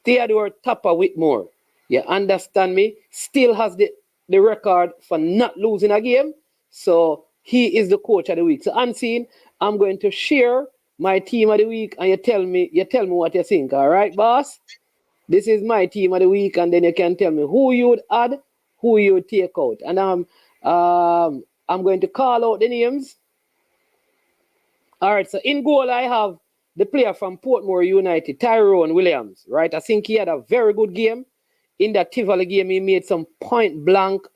S6: Theodore Tapper Whitmore. You understand me? Still has the record for not losing a game. So he is the coach of the week. So Unseen, I'm going to share my team of the week and you tell me what you think. All right, boss? This is my team of the week, and then you can tell me who you would add, who you would take out. And I'm going to call out the names. All right, so in goal I have the player from Portmore United, Tyrone Williams, right? I think he had a very good game. In that Tivoli game, he made some point-blank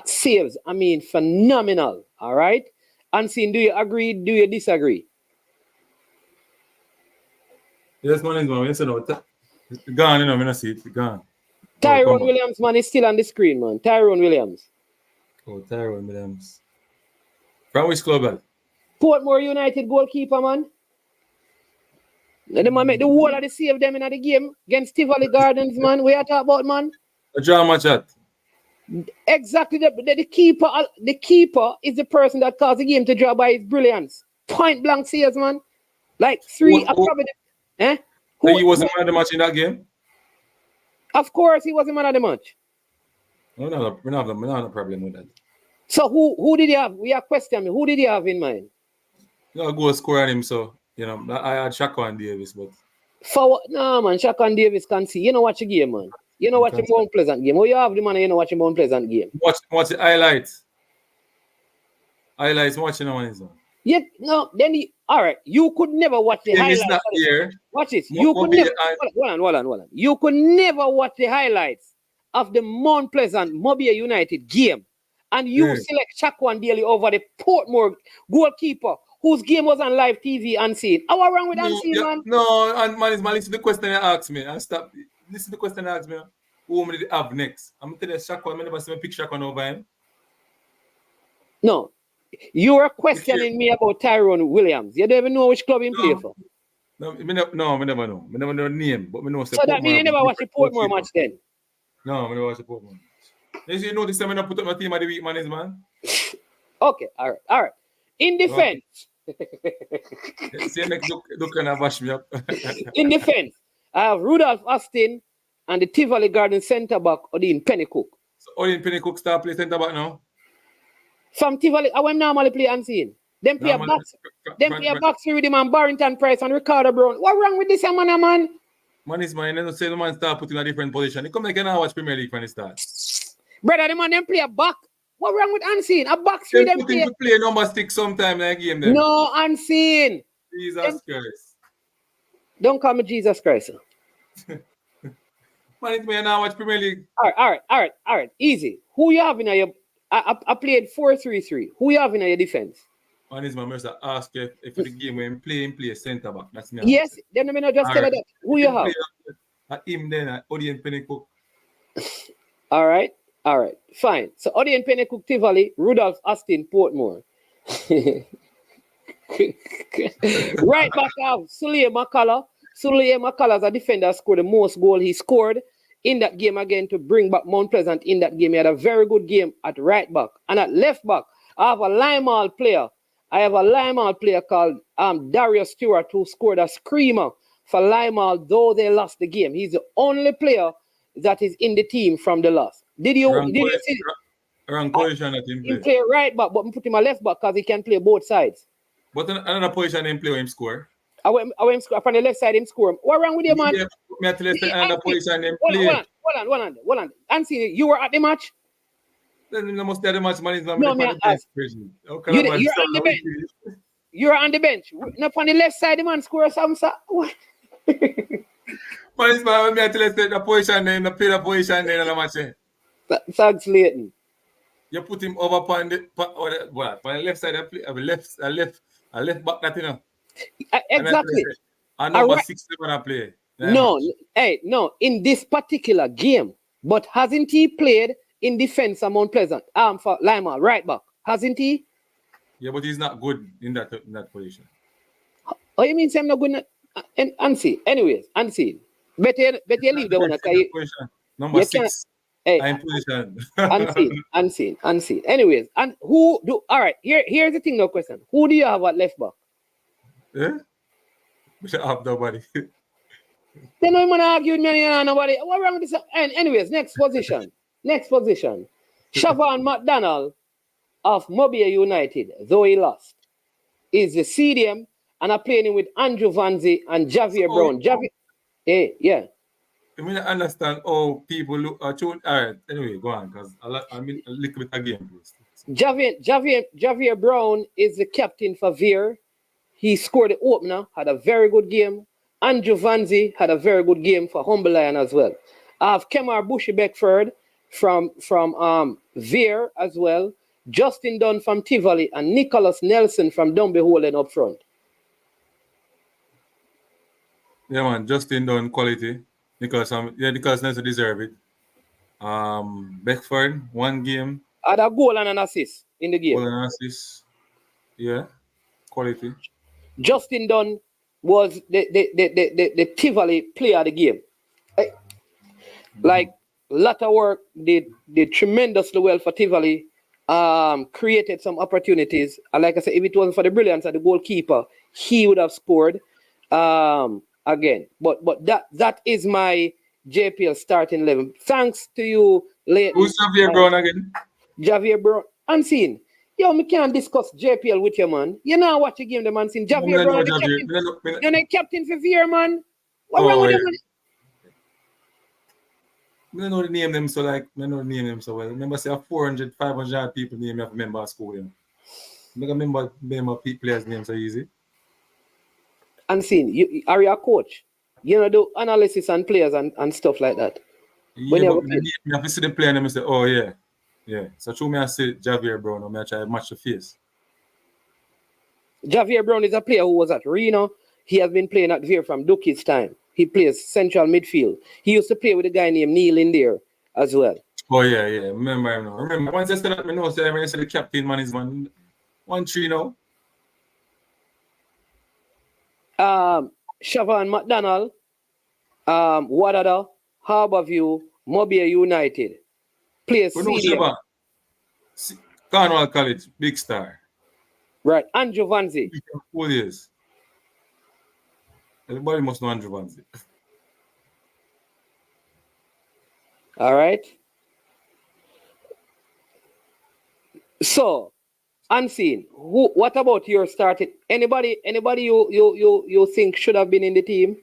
S6: saves. I mean, phenomenal, all right? Unseen, do you agree? Do you disagree?
S8: Yes, man, is man. Yes, no. Gone, you know, I don't see it. Gone.
S6: Tyrone Williams, man, is still on the screen, man. Tyrone Williams.
S8: Oh, Tyrone Williams. From which club, man?
S6: Portmore United goalkeeper, man. They might make the whole of the save them in the game against Tivoli Gardens, man. We are talking about, man.
S8: A drama chat.
S6: Exactly. The keeper is the person that caused the game to draw by his brilliance. Point blank saves, man. Like three.
S8: He wasn't man of the match in that game?
S6: Of course, he wasn't man of the match.
S8: No, we don't have a problem with that.
S6: So who did he have? We are questioning. Who did he have in mind?
S8: No, go score on him, so you know, I had Shaquan Davis, but
S6: no man, Shaquan Davis can see. You know watch the game, man. You know watch the Mount Pleasant game. Oh, you have the man, you know watch the Mount Pleasant game.
S8: Watch the highlights. Highlights, watching one is on.
S6: Yeah, no, then all right. You could never watch the highlights.
S8: Not here.
S6: Watch this. You could never hold on. You could never watch the highlights of the Mount Pleasant Mobile United game. And you select Shaquan Daly over the Portmore goalkeeper whose game was on live TV Unseen. How wrong with Unseen, man?
S8: No, and man, listen to the question you asked me. And stop. Listen to the question you asked me. Who did I have next? I'm telling you, Shaquan, I never see me pick Shaquan over him.
S6: No. You were questioning me about Tyrone Williams. You don't even know which club he play for.
S8: No, I never know. I never know the name, but I know.
S6: So that means you never watch the Portmore match then?
S8: No, I never watch the Portmore match. You know this time I put up my team of the week, man.
S6: Okay, all right. In defense.
S8: See, look kind of bash me up.
S6: In defense, I have Rudolph Austin and the Tivoli Garden centre back Odin Pennycook.
S8: So Odin Pennycook start play centre back now?
S6: From Tivoli, I went normally play Unseen. Then play a box three with him and Barrington Price and Ricardo Brown. What wrong with this man?
S8: Man is man, you say the man start putting a different position. He come like now watch Premier League when he start.
S6: Brother, the man then play a back. What wrong with Unseen? A box three them
S8: play. Play number 6 sometime in the game then.
S6: No, Unseen.
S8: Jesus Christ.
S6: Don't call me Jesus Christ.
S8: Man, it's me now watch Premier League.
S6: All right. Easy. Who you have in your... I played 4-3-3. Who you have in your defense?
S8: Man, is my minister ask you if the game when play centre back. That's me.
S6: Yes, then I just tell you that. Who you have?
S8: Him then, Odin Pennycook.
S6: All right. Fine. So Odin Pennycook, Tivoli, Rudolph Austin, Portmore. Right back out, Sulier McCullough. Sulier McCullough as a defender scored the most goal he scored in that game again to bring back Mount Pleasant in that game. He had a very good game at right back. And at left back, I have a Limal player. Called Darius Stewart who scored a screamer for Limal, though they lost the game. He's the only player that is in the team from the loss. Did you see?
S8: Wrong position at him play.
S6: He play right back, but I put him a left back because he can play both sides.
S8: But another position him play when him score.
S6: I went score from the left side him score. What wrong with you, man?
S8: Me at the another position him play.
S6: Hold on. Anthony, you were at the match?
S8: Then must have the match, man.
S6: No, man. You're on the bench. You're on the bench. Not on the left side, the man score something.
S8: Man, it's my me at the position then, the play the position then on the match.
S6: Thanks, Leighton.
S8: You put him over on the left side, a left back that, you know.
S6: Exactly.
S8: And number 6 I play.
S6: No, in this particular game, but hasn't he played in defense at Mount Pleasant? For Lima, right back. Hasn't he?
S8: Yeah, but he's not good in that position.
S6: Oh, you mean I'm not good in Unseen? Anyways, Unseen. Better leave the one.
S8: Number 6.
S6: Hey,
S8: I'm in position.
S6: unseen. Anyways, and who do? All right. Here's the thing. No question. Who do you have at left back?
S8: Yeah? We should have nobody.
S6: Then no man argue with me. Nobody. What wrong with this? And anyways, next position. Siobhan McDonald of Mobile United, though he lost, is the CDM and I'm playing with Andrew Vanzi and Javier Brown. Yeah.
S8: I mean, I understand how people look at you. All right, anyway, go on, because I mean a little bit again, please.
S6: Javier Brown is the captain for Veer. He scored the opener, had a very good game. Andrew Vanzi had a very good game for Humble Lion as well. I have Kemar Bushy Beckford from Veer as well. Justin Dunn from Tivoli and Nicholas Nelson from Dumby Holden up front.
S8: Yeah, man, Justin Dunn quality. Nicholas Nelson deserve it. Beckford, one game.
S6: Had a goal and an assist in the game.
S8: Goal and assist. Yeah, quality.
S6: Justin Dunn was the Tivoli player of the game. Like, lot of work, did tremendously well for Tivoli. Created some opportunities. And like I said, if it wasn't for the brilliance of the goalkeeper, he would have scored again. But that is my JPL starting 11. Thanks to you, late.
S8: Who's Javier Brown again?
S6: Javier Brown. Unseen. Yo, me can't discuss JPL with you, man. You know watch the game, the man seen Javier Brown, the captain. You're the captain for Veer, man. What wrong with you, man?
S8: I don't know the name them so like I know the name them so well. Remember say 400, 500 people name you have member school. You know? I remember players' names so easy.
S6: Unseen. You are you a coach? You know, do analysis on players and stuff like that.
S8: Yeah, you have to see the player and them say, oh yeah. Yeah. So through me I say Javier Brown, or me I try to match the face.
S6: Javier Brown is a player who was at Reno. He has been playing at Veer from Duki's time. He plays central midfield. He used to play with a guy named Neil in there as well.
S8: Oh yeah. Remember him now. Remember once I said that, I know say when I said the captain man is 1-3 now.
S6: Siobhan McDonald, Wadada, Harborview, Mobile United. Plays CDM.
S8: Cornwall College, big star.
S6: Right, Andrew Vanzi.
S8: 4 years. Everybody must know Andrew Vanzi.
S6: All right. So, Unseen. What about your starting? Anybody you think should have been in the team?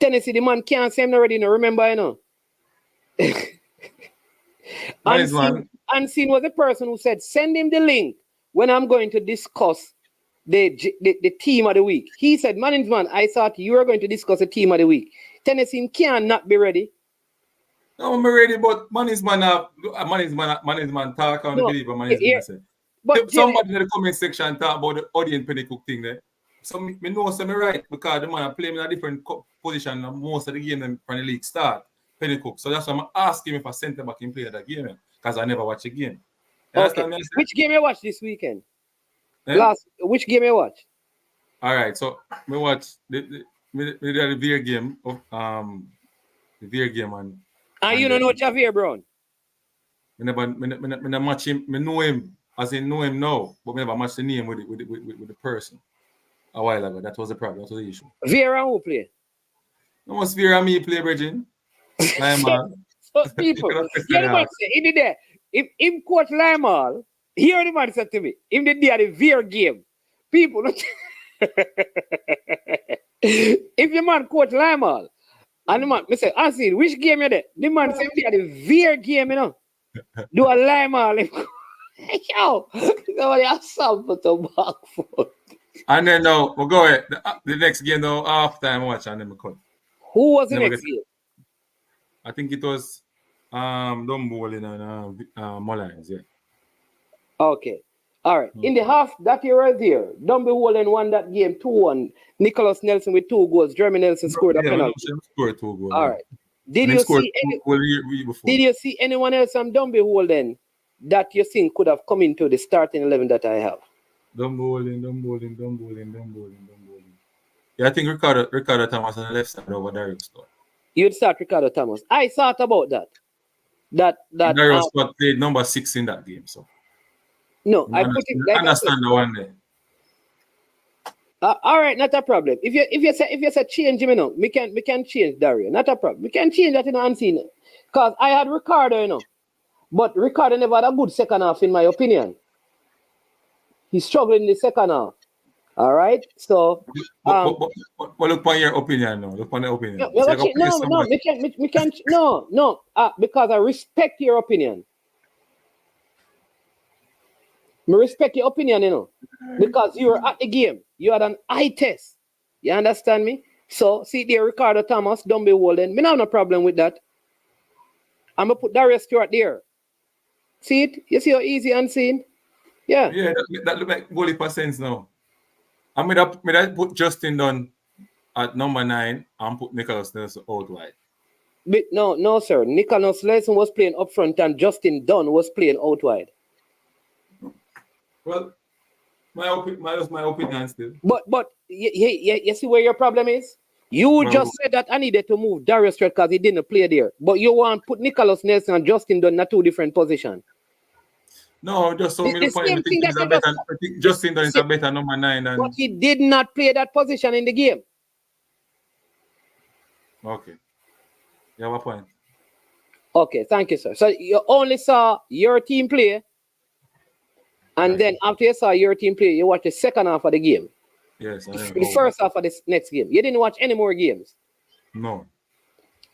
S6: Tennessee, the man can't say him already. No, remember, you know. Unseen was the person who said, "Send him the link when I'm going to discuss the team of the week." He said, "Management, I thought you were going to discuss the team of the week." Tennessee cannot be ready.
S8: No, I'm ready, but management talk on the believer management say. But somebody in the comment section talk about the audience penny cook thing there. So me know so me right because the man play in a different position than most of the game them from the league start. Penny cook. So that's why I'm asking him if I center back in play that game because I never watch a game.
S6: Okay. Which game you watch this weekend? Which game you watch?
S8: All right, so me watch the Veer game of the Veer game and
S6: you don't know Javier Brown?
S8: Me never match him. Me know him as in know him now, but me never match the name with the person a while ago. That was the problem. That was the issue.
S6: Veer who play?
S8: No must Veer and me play, Bridging.
S6: So people, hear the man say, he did that. If him coach Limal, hear the man said to me, him did the Veer game. People, if your man coach Limal, and the man, I say, Unseen, which game you there? The man said, the Veer game, you know. Do a Limal. Yo, somebody has something to back for.
S8: And then now, we'll go ahead. The next game, though, after I watch, and then we cut.
S6: Who was the next game?
S8: I think it was Dumbolin and Mullins, yeah.
S6: Okay. All right. In the half, that year right there, Dumby Holden won that game 2-1. Nicholas Nelson with 2 goals. Jeremy Nelson scored a penalty.
S8: Scored 2 goals.
S6: All right. Did you see anyone else from Dumby Holden that you think could have come into the starting 11 that I have?
S8: Dumbolin. Yeah, I think Ricardo Thomas on the left side over Derek Store.
S6: You'd start Ricardo Thomas. I thought about that. That
S8: Darius Scott played number 6 in that game, so
S6: no, I put it like I said.
S8: understand the one there.
S6: All right, not a problem. If you say change him, we can change Dario. Not a problem. We can change that in unseen. Because I had Ricardo, but Ricardo never had a good second half, in my opinion. He's struggling in the second half. All right, so.
S8: But look on your opinion, no. Look on the opinion.
S6: No. Because I respect your opinion. I respect your opinion, because you were at the game. You had an eye test. You understand me? So, see there, Ricardo Thomas, don't be holding. Me not have no problem with that. I'm going to put Darius Stewart there. See it? You see how easy and seen? Yeah.
S8: Yeah, that look like goalie percents now. I'm going to put Justin Dunn at number 9 and put Nicholas Nelson out wide.
S6: But no, sir. Nicholas Nelson was playing up front and Justin Dunn was playing out wide.
S8: Well, my opinion still.
S6: But you see where your problem is? You just said that I needed to move Darius Stewart because he didn't play there. But you want to put Nicholas Nelson and Justin Dunn in 2 different positions.
S8: No, just so me look for him. I think Justin Dunn is a better number 9 than.
S6: But he did not play that position in the game.
S8: Okay. You have a point.
S6: Okay, thank you, sir. So you only saw your team play, and then after you saw your team play, you watched the second half of the game.
S8: Yes.
S6: The first half of this next game. You didn't watch any more games?
S8: No.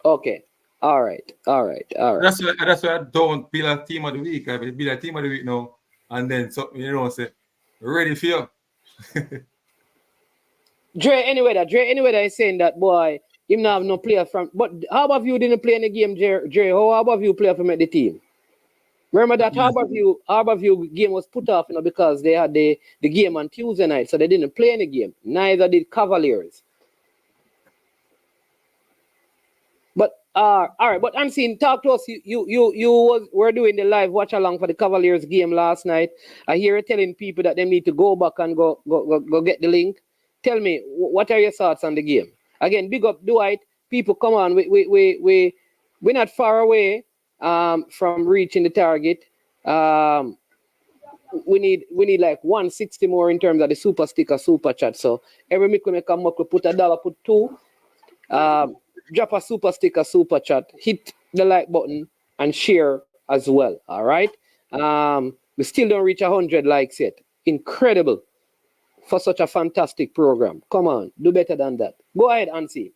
S6: Okay. All right.
S8: That's why I don't build a team of the week. I build a team of the week now, and then say, ready for you.
S6: Dre anyway is saying that boy, him not have no player from. But how about you didn't play in the game, Dre? How about you play for make the team? Remember that how about you game was put off, because they had the game on Tuesday night, so they didn't play in the game. Neither did Cavaliers. But all right, but Unseen, talk to us. You were doing the live watch along for the Cavaliers game last night. I hear you telling people that they need to go back and go get the link. Tell me, what are your thoughts on the game? Again, big up Dwight. People, come on, we're not far away from reaching the target. We need like 160 more in terms of the super sticker, super chat. So every week we come up, we put $1, put 2. Drop a super sticker, super chat, hit the like button and share as well. All right. We still don't reach 100 likes yet. Incredible for such a fantastic program. Come on, do better than that. Go ahead, Ansi.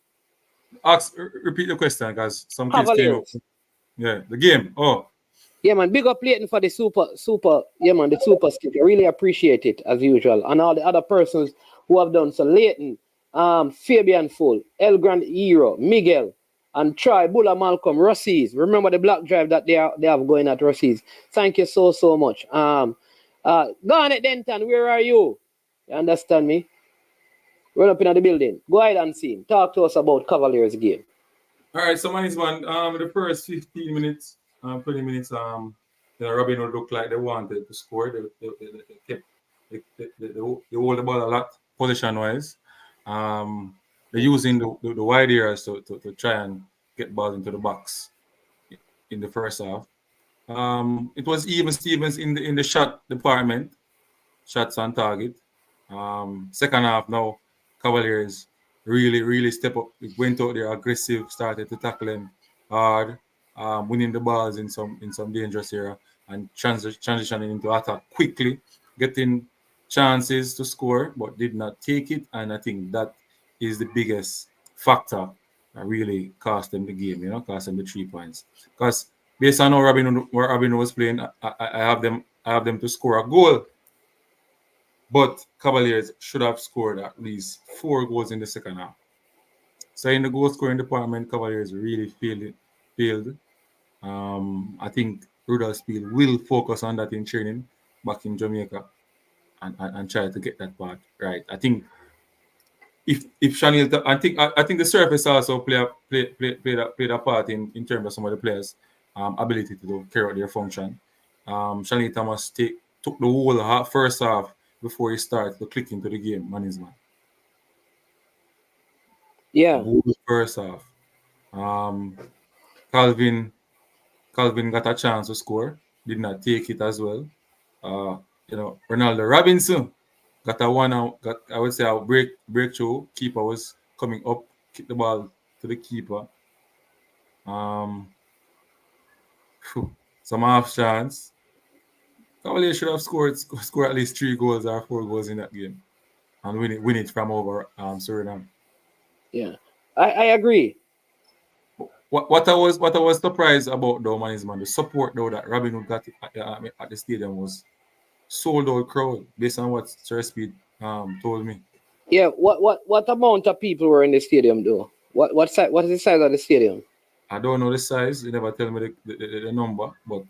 S8: Repeat the question, because some kids came up. Yeah, the game. Oh.
S6: Yeah, man. Big up Leighton for the super. Yeah, man, the super sticker. Really appreciate it as usual, and all the other persons who have done so. Leighton, Fabian Full, El Grand Hero, Miguel, and Troy, Bulla, Malcolm, Rossies. Remember the black drive that they have going at Rossies. Thank you so much. Garnet Denton, where are you? You understand me? Run up in the building. Go ahead and see. Talk to us about Cavaliers game.
S8: All right, so man, the first 15 minutes, 20 minutes, Robin would look like they wanted to score. They hold the ball a lot position-wise. They're using the wide areas to try and get balls into the box in the first half. It was even Stevens in the shot department, shots on target. Second half now, Cavaliers really step up. It went out there aggressive, started to tackle them hard, winning the balls in some dangerous area and transitioning into attack quickly, getting chances to score, but did not take it. And I think that is the biggest factor that really cost them the game, cost them the 3 points. Because based on how Robin was playing, I have them to score a goal. But Cavaliers should have scored at least 4 goals in the second half. So in the goal scoring department, Cavaliers really failed. I think Rudolph Spiel will focus on that in training back in Jamaica and try to get that part right. I think if Chanel, I think the surface also played a part in terms of some of the players' ability to carry out their function. Chanel Thomas took the whole first half before he started to click into the game, man.
S6: Yeah.
S8: First half. Calvin got a chance to score, did not take it as well. Ronaldo Robinson got a one out, I would say a breakthrough. Keeper was coming up, kick the ball to the keeper. Some half chance. Cavaliers should have scored at least 3 goals or 4 goals in that game and win it from over Suriname.
S6: Yeah, I agree.
S8: What I was surprised about though, man, the support though that Robin Hood got at the stadium was sold out crowd based on what Sir Speed told me.
S6: Yeah, what amount of people were in the stadium though? What is the size of the stadium?
S8: I don't know the size. They never tell me the number, but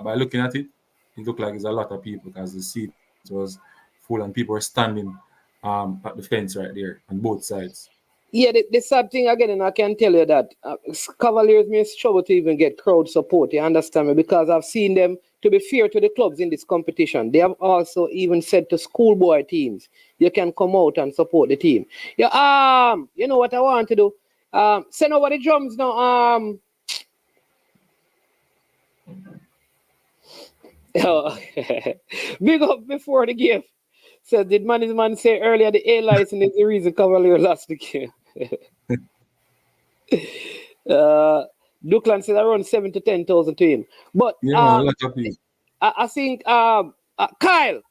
S8: by looking at it, it looked like it's a lot of people because the seat was full and people were standing at the fence right there on both sides.
S6: Yeah, the sad thing again, and I can tell you that Cavaliers may struggle to even get crowd support. You understand me? Because I've seen them, to be fair to the clubs in this competition, they have also even said to schoolboy teams, you can come out and support the team. Yeah, you know what I want to do? Send over the drums now. Big up before the game. So did man say earlier the A license is the reason Cavalier lost the game? Duckland said around 7 to 10,000 to him. But
S8: yeah, a lot of people.
S6: I think Kyle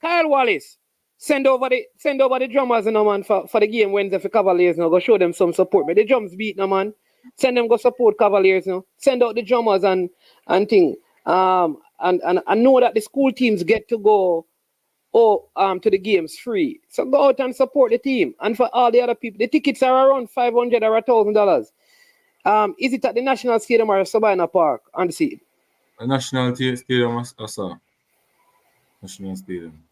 S6: Wallace send over the drummers, you know, man, for the game Wednesday for Cavaliers. You know, go show them some support. But the drums beat, no, man. Send them go support Cavaliers, you know. Send out the drummers and thing. And I know that the school teams get to go to the games free. So go out and support the team. And for all the other people, the tickets are around $500 or $1,000. Is it at the National Stadium or Sabina Park on the seat?
S8: The National Stadium, I saw. National Stadium.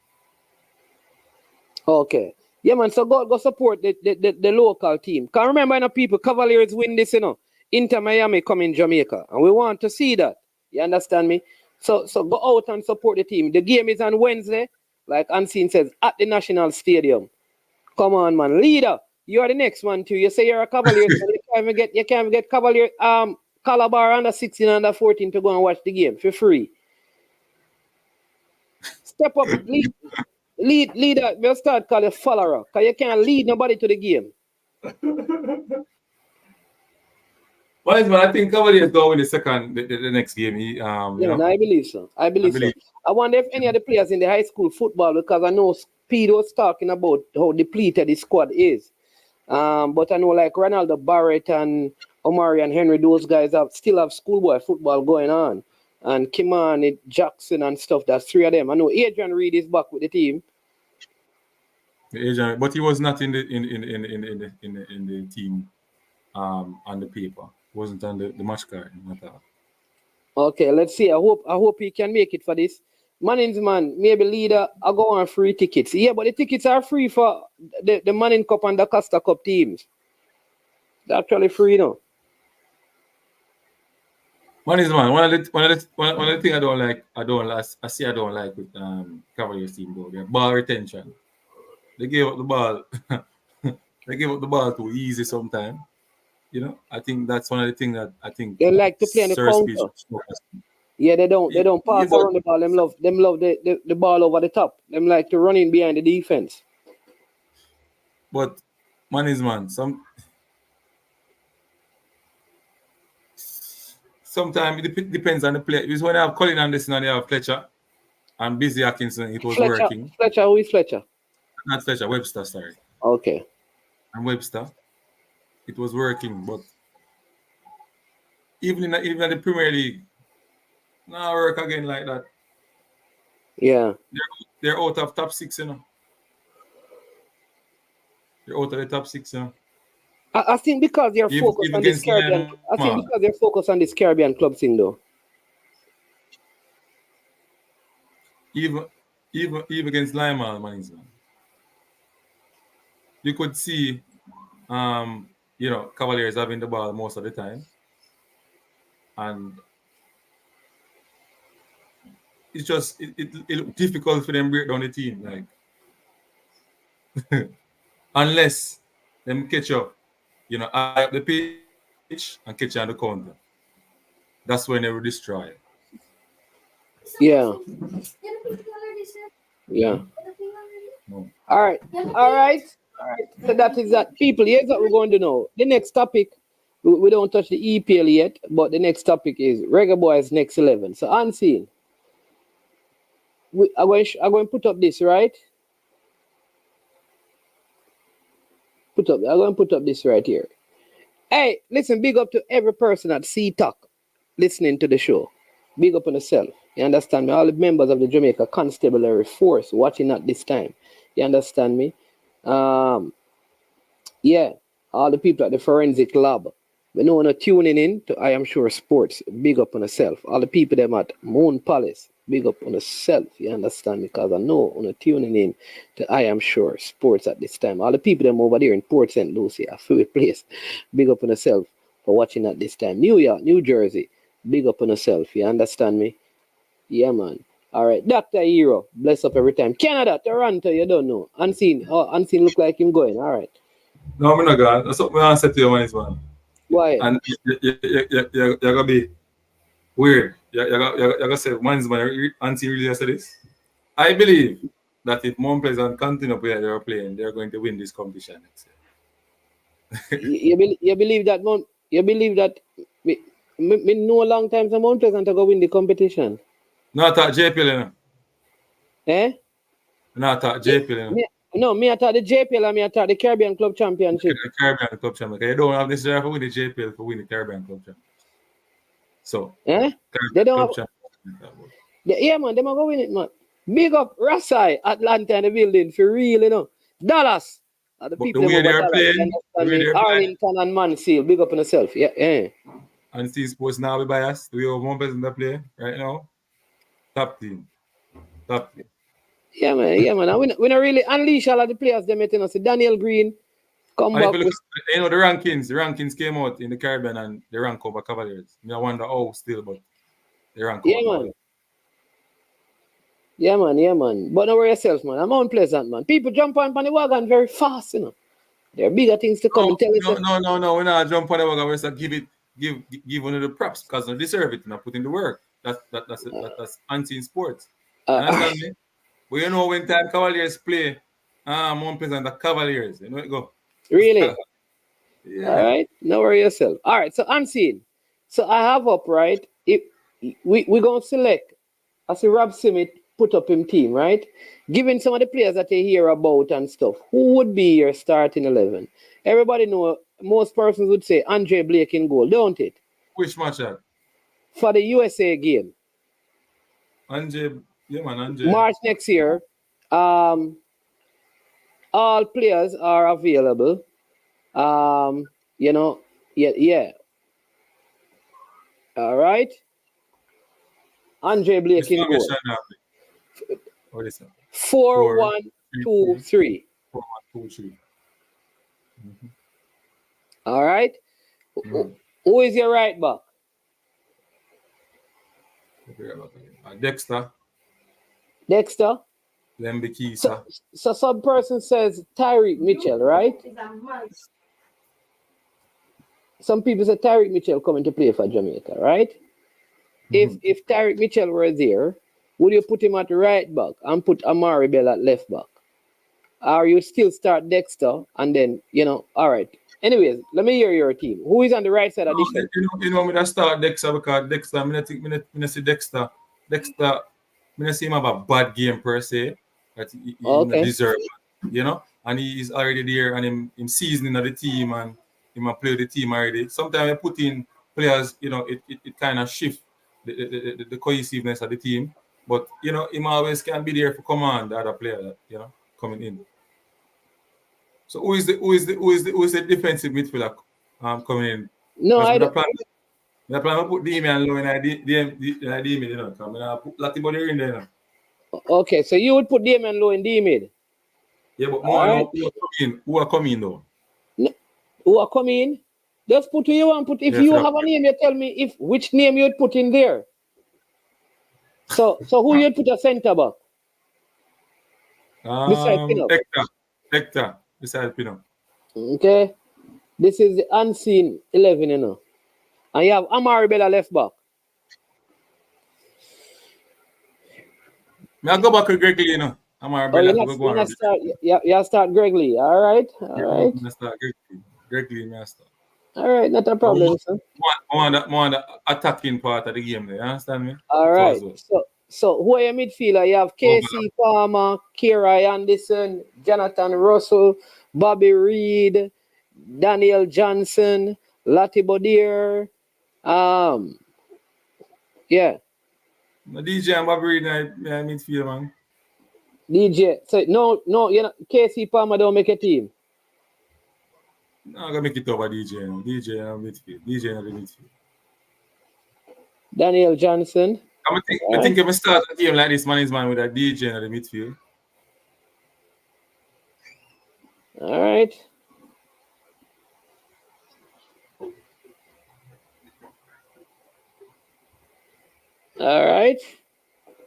S6: Okay. Yeah, man. So go support the local team. Because remember, you know, people, Cavaliers win this, you know. Inter Miami come in Jamaica. And we want to see that. You understand me? So go out and support the team. The game is on Wednesday, like Unseen says, at the National Stadium. Come on, man. Leader, you are the next one too. You say you're a Cavaliers, but you can't even get Cavalier Calabar under 16, under 14 to go and watch the game for free. Step up, leader. We'll start call you follower, because you can't lead nobody to the game.
S8: Well, man, I think Cavaliers go win the next game.
S6: I believe so. I believe so. I wonder if any of the players in the high school football, because I know Speed was talking about how depleted the squad is. But I know like Ronaldo Barrett and Omari and Henry, those guys still have schoolboy football going on. And Kimani, Jackson and stuff, that's 3 of them. I know Adrian Reed is back with the team.
S8: Adrian, but he was not in the team on the paper. Wasn't on the match card.
S6: Okay, let's see. I hope he can make it for this. Manning's man, maybe leader, I go on free tickets. Yeah, but the tickets are free for the Manning Cup and the Costa Cup teams. They're actually free, you know.
S8: Manning's man, one of the things I don't like with Cavaliers team though, their ball retention. They gave up the ball. They gave up the ball too easy sometimes. You know, I think that's one of the things that I think
S6: they like to play on the counter. Yeah, they don't pass around the ball. Them love the ball over the top. Them like to run in behind the defense.
S8: But Manning's man, sometimes it depends on the player. It's when I have Colin Anderson and they have Fletcher and Busy Atkinson, it was working.
S6: Fletcher, who is Fletcher?
S8: Not Fletcher, Webster, sorry.
S6: Okay.
S8: And Webster, it was working, but even in the Premier League, now work again like that.
S6: Yeah.
S8: They're out of top 6, you know. They're out of the top 6, you know.
S6: I think because they're focused on this Caribbean. I think because they're focused on this Caribbean club thing, though.
S8: Even against Lima, man. You could see, Cavaliers having the ball most of the time, and it's just it's difficult for them to break down the team, like unless them catch up, high up the pitch pitch and catch you on the counter. That's when they will destroy.
S6: Yeah. Yeah.
S8: No.
S6: All right. All right. So that is that. People, here's what we're going to know. The next topic, we don't touch the EPL yet, but the next topic is Reggae Boys Next 11. So, unseen. I'm going to put up this, right? I'm going to put up this right here. Hey, listen, big up to every person at C-Talk listening to the show. Big up on yourself. You understand me? All the members of the Jamaica Constabulary Force watching at this time. You understand me? Yeah, all the people at the Forensic Lab. We know when tuning in to I Am Sure Sports. Big up on yourself. All the people them at Moon Palace. Big up on yourself. You understand me? Because I know when tuning in to I Am Sure Sports at this time. All the people them over there in Port St. Lucie, a favorite place. Big up on yourself for watching at this time. New York, New Jersey. Big up on yourself. You understand me? Yeah, man. All right. Dr. Hero. Bless up every time. Canada, Toronto, you don't know. Unseen. Oh, Unseen look like him going. All right.
S8: No, I'm not going. That's what I said to you when it's one.
S6: Why?
S8: And you're going to be weird. You're going to say, man's man, Auntie really said this. I believe that if Mount Pleasant continue playing they're playing, they're going to win this competition next year.
S6: you believe that, Mount? You believe that? Me know a long time some Mount Pleasant to go win the competition.
S8: No, I thought JPL, you know.
S6: Eh?
S8: No, I thought JPL, you know.
S6: No, me I thought the JPL and me I thought the Caribbean Club Championship.
S8: The Caribbean Club Championship. You don't have necessarily to win the JPL for win the Caribbean Club Championship. So,
S6: they don't have, yeah, man, they might go win it, man. Big up Rasai, Atlanta in the building for real, you know. Dallas. The people
S8: the way they're playing,
S6: Arlington and Mansfield. Big up on yourself. Yeah.
S8: And see sports now be biased. We have one person that play right now. Top team.
S6: Yeah, man. And we not really unleash all of the players they met in us. Daniel Green, come
S8: and
S6: back.
S8: You know the rankings came out in the Caribbean and they rank over Cavaliers. I wonder how still, but they rank over Cavaliers.
S6: Yeah, man. But don't worry yourself, man. I'm unpleasant, man. People jump on the wagon very fast, you know. There are bigger things to come.
S8: No. We're not jump on the wagon. We're just give one of the props because they deserve it. Not put in the work. That's unseen sports. Understand me? But you know when time Cavaliers play, Mount Pleasant the Cavaliers. You know it go.
S6: Really?
S8: Yeah.
S6: All right. No worry yourself. All right. So unseen. So I have up right. If we gonna select. I see Rob Simit put up him team, right? Given some of the players that you hear about and stuff, who would be your starting 11? Everybody know, most persons would say Andre Blake in goal, don't it?
S8: Which match that?
S6: For the USA game.
S8: Andre.
S6: March next year. All players are available. You know, yeah. All right. Andre Blake in goal.
S8: What is that?
S6: 4-1-2-3.
S8: 4-1-2-3. Mm-hmm.
S6: All right. Mm-hmm. Who is your right back?
S8: Dexter.
S6: Lembikisa. So some person says Tyreek Mitchell, right? Some people say Tyreek Mitchell coming to play for Jamaica, right? Mm-hmm. If Tyreek Mitchell were there, would you put him at right back and put Amari Bell at left back? Or you still start Dexter and then, you know, all right. Anyways, let me hear your team. Who is on the right side of this team?
S8: You know, I start Dexter because Dexter, I see Dexter, I see him have a bad game per se. That he deserve, you know, and he is already there and him seasoning of the team and him play the team already. Sometimes I put in players, you know, it kind of shift the cohesiveness of the team. But you know, him always can be there for command the other player that, you know, coming in. So who is the defensive midfielder coming in?
S6: No, I don't.
S8: I plan to put Damian low in the mid, you know. I'm gonna put Latibody in there. You know.
S6: Okay, so you would put Damian low in D mid.
S8: Yeah, but more right. Who are coming though?
S6: No, who are coming? Just put who you want. Put if you have a name, you tell me which name you'd put in there. So who you'd put a centre back?
S8: Hector. Beside Pino.
S6: Okay. This is the unseen 11, you know. And you have Amari Bella left back.
S8: I go back to Greg Lee, you know. Amari
S6: Oh,
S8: Bella
S6: you're
S8: to go
S6: not
S8: on.
S6: start. You start Greg Lee. All right. All right.
S8: I start Greg Lee, I start.
S6: All right. Not a problem, sir.
S8: More on the attacking part of the game there. You understand me?
S6: All right. So who are your midfielder? You have Casey Palmer, Kira Anderson, Jonathan Russell, Bobby Reed, Daniel Johnson, Lati Bodier. Yeah.
S8: The DJ and Bobby Reed in midfield, man.
S6: DJ. So no, you know, Casey Palmer don't make a team.
S8: No, I'm gonna make it over DJ. You know. DJ in midfield. DJ in the midfield.
S6: Daniel Johnson.
S8: I think if I start a game like this, man is man with a DJ in the midfield.
S6: All right. All right.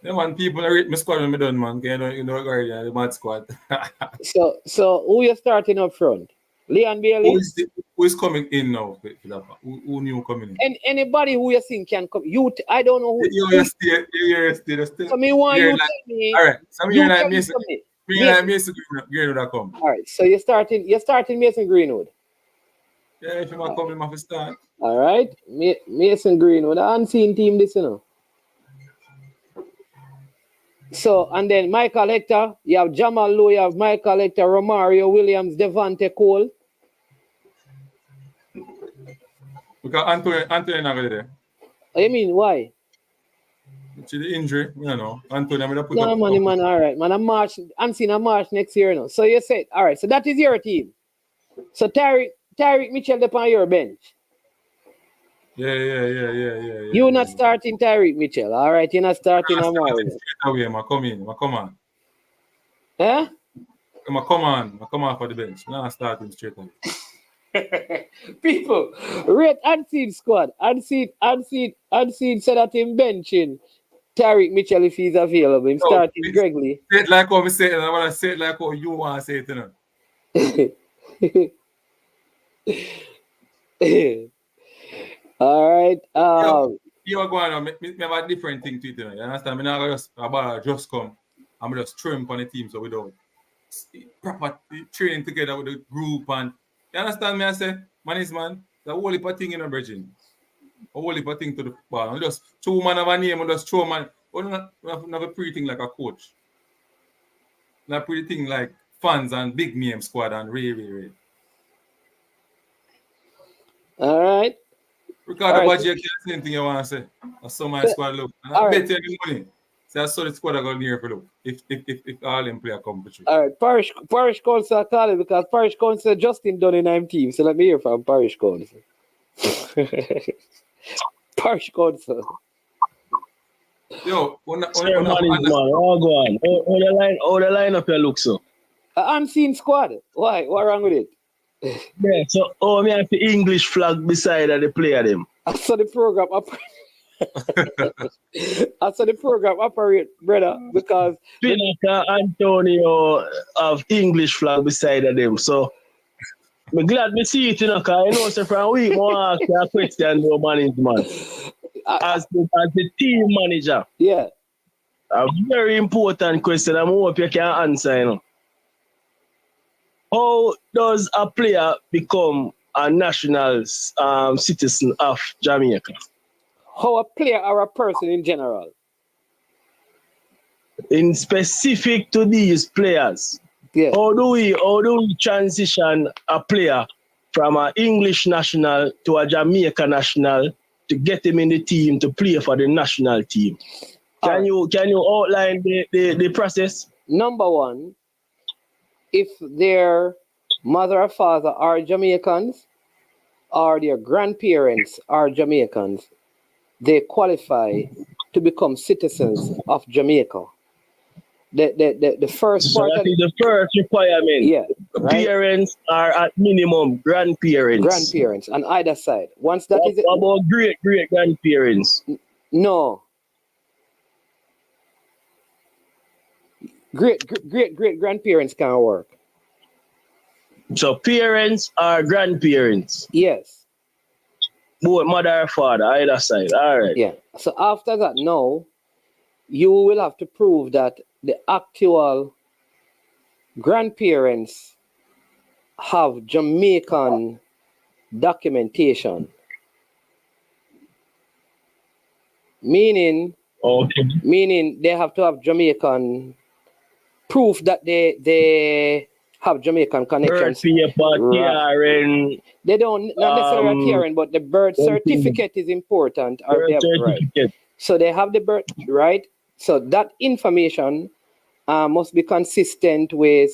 S8: Yeah, man, people rate my squad when I done, man. You know, the mad squad.
S6: So who you starting up front? Leon Bailey?
S8: Who is coming in now? Who new coming in?
S6: And anybody who you think can come. I don't know who.
S8: You're still.
S6: So me want you tell me.
S8: All right. So
S6: you
S8: you're like
S6: Mason
S8: Greenwood come.
S6: All right. So you're starting Mason Greenwood.
S8: Yeah, if you want to come, you have to start.
S6: All right. Mason Greenwood. The unseen team this, you know. So, and then Michael Hector, you have Jamal Lowe, you have Michael Hector, Romario Williams, Devante Cole.
S8: Because Anthony not really there.
S6: I mean, why?
S8: It's the injury, you know. Anthony, I'm going to put
S6: no,
S8: up.
S6: Man, all right. Man, I'm seeing a March next year, you know. So you said, all right, so that is your team. So Tyreek Mitchell upon your bench.
S8: Yeah.
S6: You're not starting Tyreek Mitchell, all right? You're not starting Amari.
S8: Come on.
S6: Eh?
S8: Come on for the bench. Now starting straight away.
S6: People, rate Unseen squad. Unseen said that him benching Tyreek Mitchell if he's available. Him starting Greg Lee.
S8: Say it like how we say it, and I want to say it like how you want to say it, you know.
S6: All right.
S8: You are going on. Me have a different thing to it, you know. You understand? Me not just come. I'm just trim on the team so we don't proper training together with the group and you understand me? I say, man, the whole heap of thing in a bridging. A whole heap of thing to the ball. And just two man of a name and just throw man. We don't have a pretty thing like a coach. Not pretty thing like fans and big name squad and Ray.
S6: All right.
S8: Because the budget can't say anything you want to say. That's so my squad look. And I bet you the money. So I saw the squad I got near for look. If all them player come for you.
S6: All right, Parish Council call it because Parish Council Justin done in I'm team. So let me hear from Parish Council. Parish Council.
S8: Yo,
S10: man, all go on. How the line up your look so?
S6: Unseen squad. Why? What wrong with it?
S10: Yeah, so me have the English flag beside the player them.
S6: I saw the program operate, brother, because
S10: Pinaka Antonio have English flag beside them. So I'm glad to see it, you know, because I know so from week more ask a question about management. As the team manager.
S6: Yeah.
S10: A very important question. I hope you can answer, you know. How does a player become a national citizen of Jamaica?
S6: How a player or a person in general?
S10: In specific to these players,
S6: yeah.
S10: How do we transition a player from an English national to a Jamaica national to get him in the team to play for the national team? Can you outline the process?
S6: Number one, if their mother or father are Jamaicans or their grandparents are Jamaicans, they qualify to become citizens of Jamaica. The first
S10: so
S6: part
S10: that is the first requirement.
S6: Yeah. Right?
S10: Parents are at minimum grandparents.
S6: Grandparents on either side. Once that is
S10: what about great grandparents?
S6: No. Great grandparents can't work.
S10: So parents or grandparents?
S6: Yes.
S10: Both mother or father, either side. All right.
S6: Yeah. So after that, now, you will have to prove that the actual grandparents have Jamaican documentation. Meaning they have to have Jamaican proof that they have Jamaican connections.
S10: Birth paper, TRN.
S6: They don't, not necessarily TRN, but the birth certificate is important. Or
S10: Birth certificate.
S6: Right. So they have the birth, right? So that information must be consistent with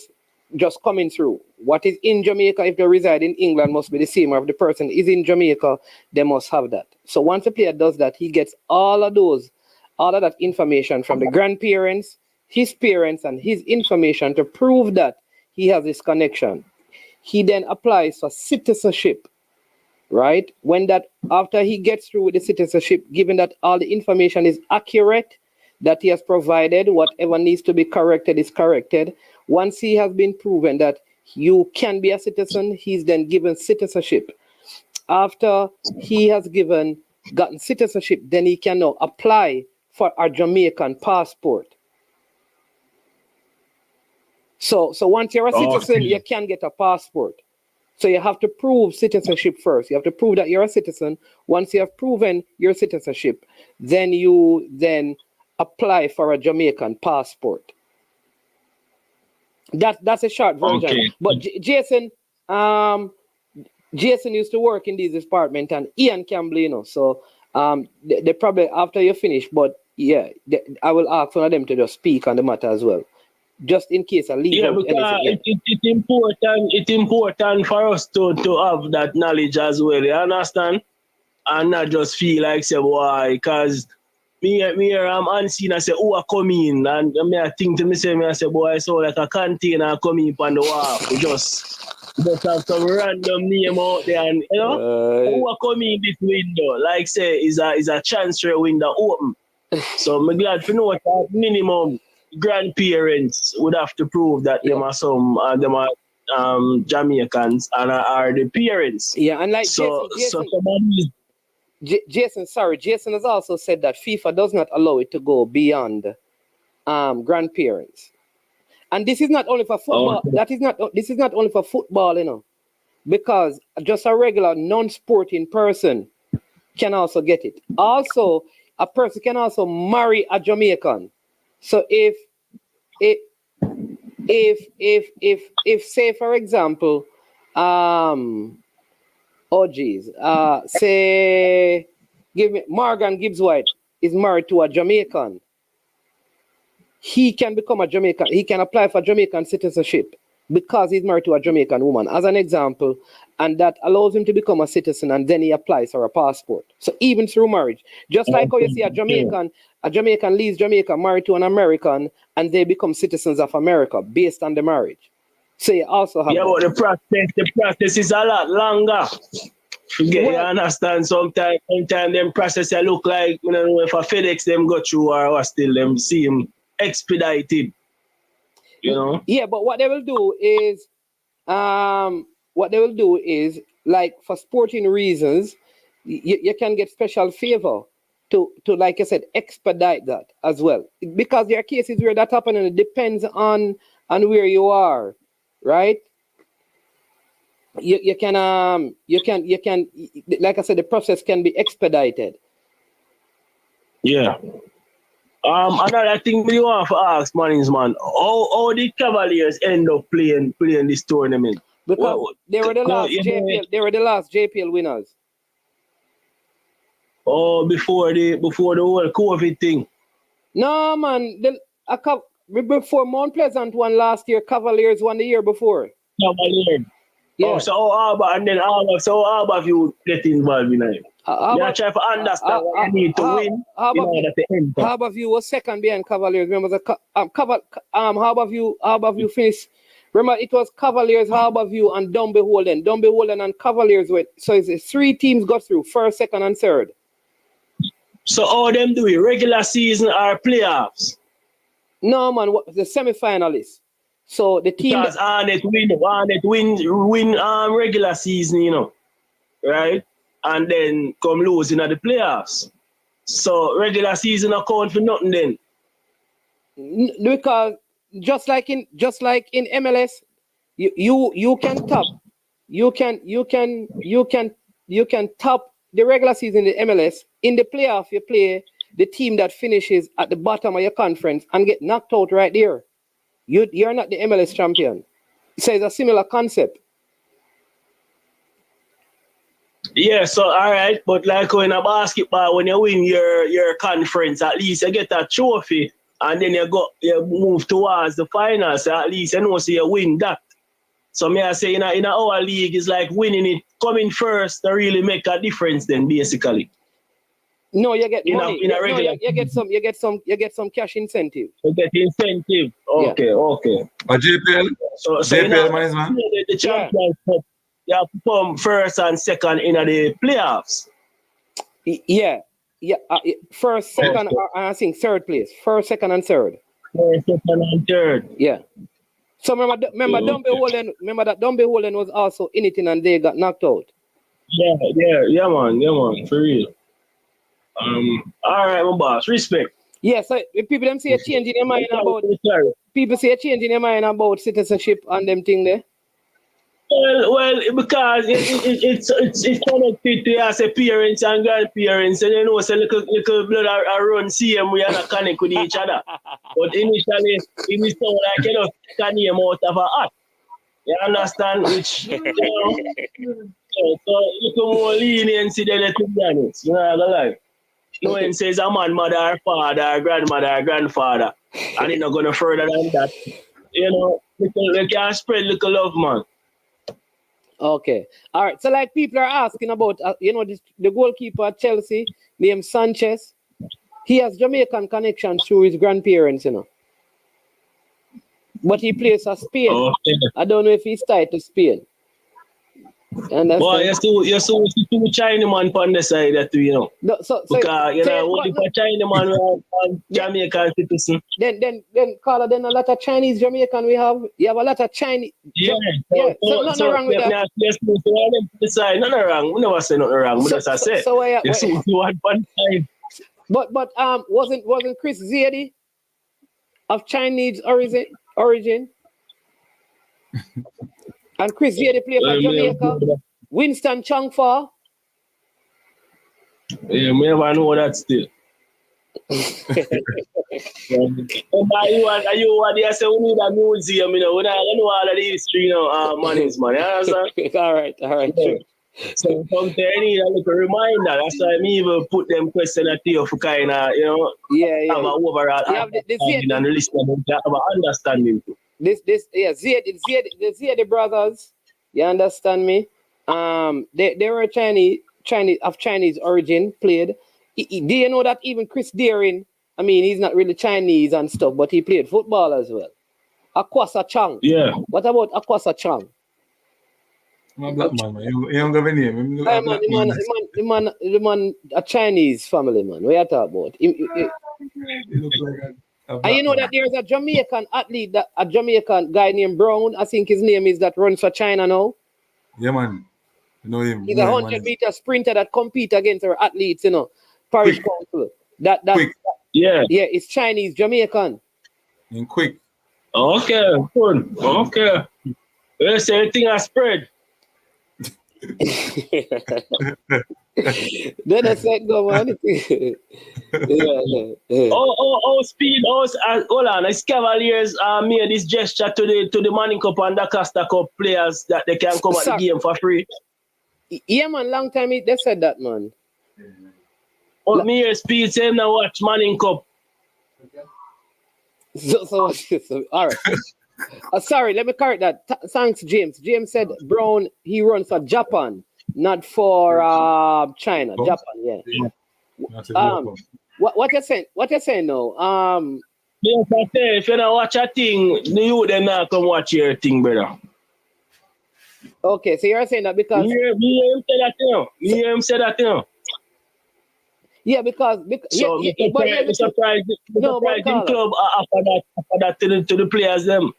S6: just coming through. What is in Jamaica, if they reside in England, must be the same. Or if the person is in Jamaica, they must have that. So once a player does that, he gets all of that information from the grandparents, his parents, and his information to prove that he has this connection. He then applies for citizenship, right? After he gets through with the citizenship, given that all the information is accurate, that he has provided, whatever needs to be corrected is corrected. Once he has been proven that you can be a citizen, he's then given citizenship. After he has gotten citizenship, then he can now apply for a Jamaican passport. So once you're a citizen, you can get a passport. So you have to prove citizenship first. You have to prove that you're a citizen. Once you have proven your citizenship, then you apply for a Jamaican passport. That's a short version. Okay. But Jason used to work in this department, and Ian Campbell, so they probably after you finish, but yeah, I will ask one of them to just speak on the matter as well, just in case I leave out anything.
S10: It's important for us to have that knowledge as well. You understand? And not just feel like say why, because me I'm unseen. I say, I come in, and I think to myself, I say, boy, I saw like a container coming up on the wall. Just have some random name out there, and who are coming in this window? Like say, is a transfer window open. So I'm glad to know that minimum grandparents would have to prove that them are Jamaicans and are the parents.
S6: Yeah, and like Jason has also said that FIFA does not allow it to go beyond grandparents. And this is not only for football. This is not only for football, because just a regular non-sporting person can also get it. Also, a person can also marry a Jamaican. So if say for example, say Morgan Gibbs White is married to a Jamaican, he can become a Jamaican. He can apply for Jamaican citizenship because he's married to a Jamaican woman, as an example, and that allows him to become a citizen, and then he applies for a passport. So even through marriage, just like how you see a Jamaican leaves Jamaica, married to an American, and they become citizens of America based on the marriage. So you also have
S10: but the process is a lot longer. You understand? Sometimes them process look like, if a FedEx them go through or still them seem expedited.
S6: Yeah, but what they will do is like for sporting reasons, you can get special favor to like I said, expedite that as well. Because there are cases where that happens, and it depends on where you are, right? You can like I said, the process can be expedited.
S10: Yeah. Another thing we want to ask, man, how did Cavaliers end up playing this tournament?
S6: Because they were the last JPL winners.
S10: Oh, before the whole COVID thing.
S6: No, man. Before Mount Pleasant won last year, Cavaliers won the year before.
S10: Cavaliers. Yeah. Oh, so how about you get involved in it? I try to understand what you need to win in order to enter.
S6: How about you was second behind Cavaliers? Remember how about you finish? Remember it was Cavaliers, how about you and Dumbeholden and Cavaliers went. So it's 3 teams got through, first, second, and third.
S10: So all them do it, regular season or playoffs?
S6: No, man, the semi-finalists. So the team
S10: Because Arnett win regular season, you know, right? And then come losing at the playoffs. So regular season account for nothing then.
S6: because just like in MLS, you can top you can top the regular season in the MLS. In the playoff, you play the team that finishes at the bottom of your conference and get knocked out right there. You're not the MLS champion. So it's a similar concept.
S10: Yeah, so all right, but like in a basketball, when you win your conference, at least you get a trophy, and then you move towards the finals. So at least you know, so you win that. So me I say in our league is like winning it, coming first to really make a difference. Then basically,
S6: no, you get money.
S10: In a regular,
S6: you get some cash incentive.
S10: You get incentive. Okay, okay.
S8: A JPL.
S10: So
S8: JPL man.
S10: The Champions Cup, you have to come first and second in the playoffs.
S6: Yeah. First, second, I think third place. First, second, and third.
S10: First, second, and third.
S6: Yeah. So remember that Dumby Holden was also in it and they got knocked out.
S10: Yeah, man, for real. All right, my boss, respect.
S6: Yeah, so if people them say a change in their mind about citizenship and them thing there.
S10: Well, because it's connected to as a parents and grandparents, and you know, so little blood are run same we are not connect with each other. But initially, it sound like can name out of a hat. You understand? Which you know, so little more leniency than to be honest. You know, I lie. No one says a man, mother, or father, or grandmother, or grandfather, and it's not gonna further than that. You know, they can spread little love, man.
S6: Okay. All right. So like people are asking about, the goalkeeper at Chelsea named Sanchez. He has Jamaican connection through his grandparents, you know. But he plays for Spain. Okay. I don't know if he's tied to Spain.
S10: Boy, you're so two Chinaman on the side that you know.
S6: No,
S10: because only for Chinaman and Jamaican citizen.
S6: Then Carla, then a lot of Chinese Jamaican we have. You have a lot of Chinese.
S10: Yeah.
S6: So nothing wrong with that.
S10: Yes, nothing wrong. We never say nothing wrong. We just say.
S6: So why?
S10: One side.
S6: But wasn't Chris Zedi of Chinese origin? And Chris Zedi played for Jamaica. Winston Changfa.
S10: Yeah, me never know that still. Are you what they say we need a museum, you know? We don't know all of the history, you know, monies, man. You understand?
S6: All right.
S10: Yeah. So sometimes I need a little reminder. That's why I even put them questions at you for kind of, you know, have an overall understanding and listening and have an understanding too.
S6: The brothers, you understand me? They were Chinese of Chinese origin, played. Do you know that even Chris Deering, I mean, he's not really Chinese and stuff, but he played football as well. Akwasa Chang.
S10: Yeah.
S6: What about Akwasa Chang?
S8: I'm a black man. You don't have a name.
S6: The man, a Chinese family, man. What you talk about?
S8: He looks like
S6: and you know that there's a Jamaican athlete, a Jamaican guy named Brown, I think his name is, that runs for China now.
S8: Yeah, man. You know him.
S6: He's a 100-meter sprinter that compete against our athletes, you know. Parish Council.
S10: Yeah,
S6: it's Chinese, Jamaican.
S8: And quick.
S10: Okay, good. Okay. Yes, everything has spread.
S6: Then I said, go on.
S10: Speed. Hold on. The Cavaliers made this gesture to the Manning Cup and the Costa Cup players that they can come at the game for free.
S6: Yeah, man. Long time they said that, man.
S10: Me hear Speed saying now watch Manning Cup.
S6: So all right. Sorry, let me correct that. Thanks, James. James said Brown, he runs for Japan, not for China.
S8: Oh.
S6: Japan, yeah. What you saying? What you saying now?
S10: Yes, I say if you don't watch a thing, you then not come watch your thing, brother.
S6: Okay, so you're saying that because
S10: me hear him say that, you know.
S6: Yeah, because
S10: so surprised the club after that to the players them.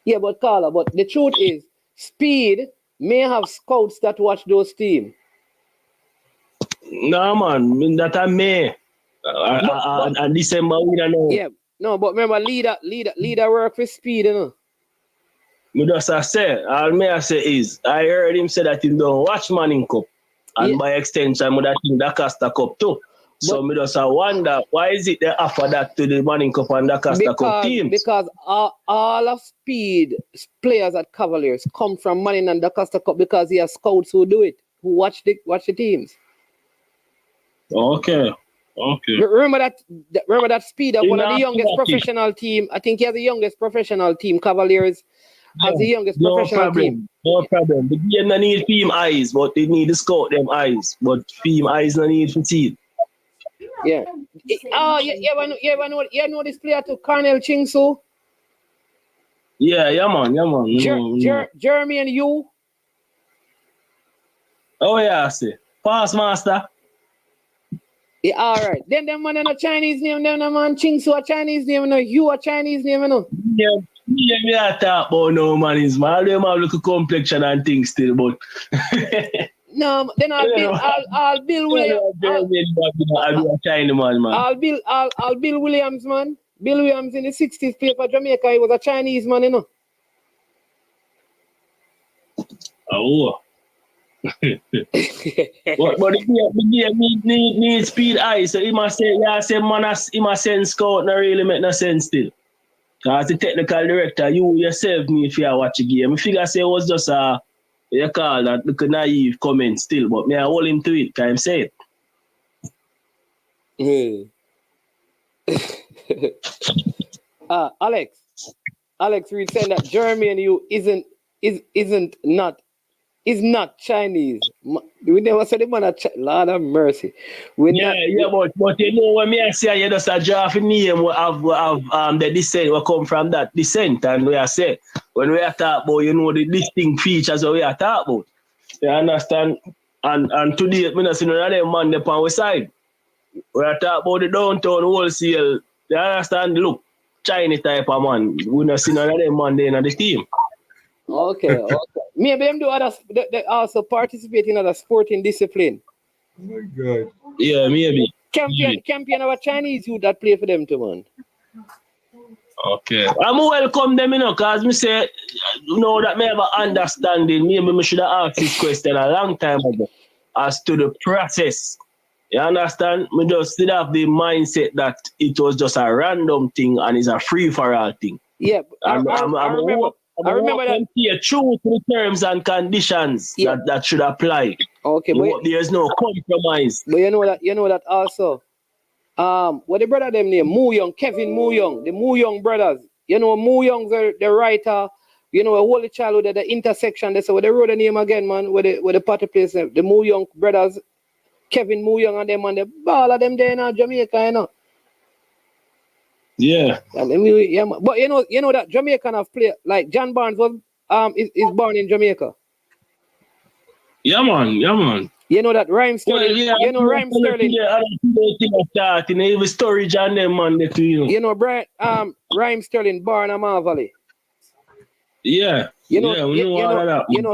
S6: Yeah, but Carla, but the truth is, Speed may have scouts that watch those teams.
S10: No, man, that I may. And December, we don't know.
S6: Yeah, no, but remember, leader work for Speed, you know.
S10: Me just say, all me I say is, I heard him say that he don't watch Manning Cup. And by extension, I think the Costa Cup too. So me just wonder, why is it they offer that to the Manning Cup and the Costa Cup teams?
S6: Because all of Speed players at Cavaliers come from Manning and the Costa Cup because he has scouts who do it, who watch the teams.
S10: Okay.
S6: Remember that Speed, one of the youngest professional team. I think he has the youngest professional team. Cavaliers has the youngest professional team.
S10: No problem. The game no need team eyes, but they need to scout them eyes. But team eyes no need to see it.
S6: Yeah. Oh, you know this player too, Cornell Chingsu?
S10: Yeah, man.
S6: Jeremy and you?
S10: Oh, yeah, I see. Pass master.
S6: Yeah, all right. Then them man a Chinese name, them man Chingsu a Chinese name, no, you a Chinese name, no.
S10: Yeah, me I talk about no man is man. Them have look complexion and things still, but
S6: no, then I'll Bill Williams.
S10: I'll be a Chinese man.
S6: I'll Bill Williams, man. Bill Williams in the 60s played for Jamaica. He was a Chinese man, you know.
S10: Oh. but the game need speed eye, so he must say, man, he must send scout, not really make no sense still. As the technical director, you yourself need to watch the game. I figure say it was just you call that look naive comment still, but me I hold him to it, can I say
S6: it? Alex Reed saying that Jeremy and you is not Chinese. We never said the man Lord have mercy.
S10: But you know when me I say you just a draft name of the descent will come from that descent, and we are say when we are talk about the distinct features we are talk about. You understand? And today me not see none of them man up on our side. We are talk about the downtown wholesale. You understand? Look, Chinese type of man. We not see none of them man there in the team.
S6: Okay. Maybe them do they also participate in other sporting discipline.
S8: Oh my God.
S10: Yeah, maybe.
S6: Champion of a Chinese youth that play for them too, man.
S10: Okay. I'm welcome them, because me say, that me have an understanding. Maybe me should have asked this question a long time ago as to the process. You understand? Me just did have the mindset that it was just a random thing and it's a free-for-all thing.
S6: Yeah, I remember that.
S10: True to the terms and conditions that should apply.
S6: Okay, but
S10: there's no compromise.
S6: But you know that also. What the brother them name? Kevin Mu Young, the Mu Young brothers. You know, Mu Young's the writer. You know, a holy childhood at the intersection. They say what they wrote the name again, man. Where the party place, the Mu Young brothers, Kevin Mu Young and them, and the ball of them there in Jamaica, you know.
S10: Yeah.
S6: But you know that Jamaican have played, like John Barnes was is born in Jamaica.
S10: Yeah man.
S6: You know that Rhyme Sterling. Rhyme Sterling.
S10: I was storage on them man.
S6: You know Rhyme Sterling born in Mar Valley.
S10: Yeah.
S6: You know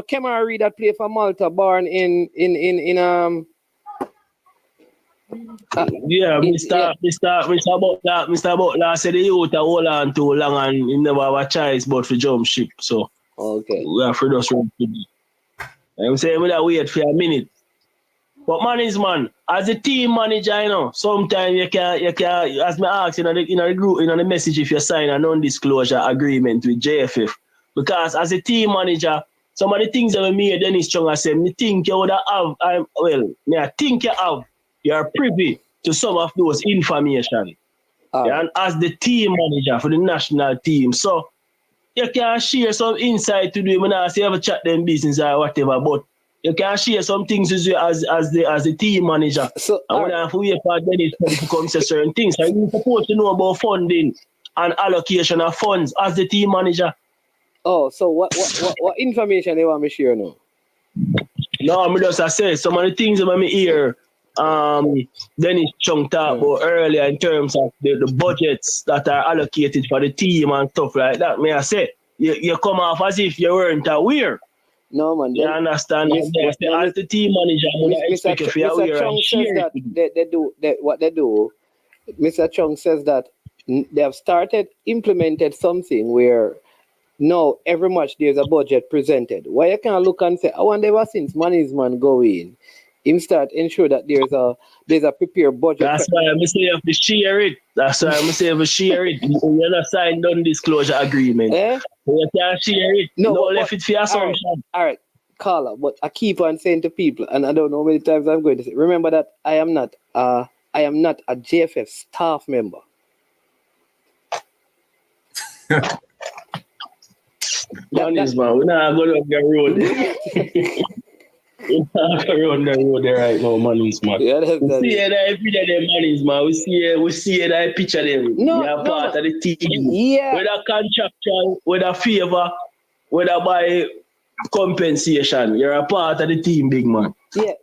S6: Kemar Reed that play for Malta born in Mr.
S10: Butler said the youth are hold on too long and he never have a choice but for jump ship. So we have to just run to be. I'm saying we have to wait for a minute. But man, as a team manager, sometimes you can as me ask in the group, in the message, if you sign a non-disclosure agreement with JFF. Because as a team manager, some of the things that we made Dennis Chung said, I think you would have you're privy to some of those information. And as the team manager for the national team, so you can share some insight to them. I say ever chat them business or whatever, but you can share some things with you as the team manager. So I would have to wait for Dennis to come say certain things. So you're supposed to know about funding and allocation of funds as the team manager.
S6: Oh, so what information they want me to share now?
S10: No, I just say some of the things that I hear Dennis Chung talk about earlier in terms of the budgets that are allocated for the team and stuff like that. May I say, you come off as if you weren't aware.
S6: No, man.
S10: You understand? As the team manager, I would expect if you're aware and share
S6: that they do what they do. Mr. Chung says that they have implemented something where now every match there's a budget presented. Why you can't look and say, I wonder ever since Management go in, him start ensure that there's a prepared budget.
S10: That's why I'm saying you have to share it. That's why I'm saying you have to share it. You're not signed non-disclosure agreement. You can't share it. No left it for your assumption.
S6: All right, Carla, but I keep on saying to people, and I don't know how many times I'm going to say, remember that I am not a JFF staff member.
S10: Man, we're not going on the road. We're not going on the road there right now, man. We see it every day, man. We see it, I picture them. You're part of the team.
S6: Yeah.
S10: Whether contractual, whether favor, whether by compensation, you're a part of the team, big man.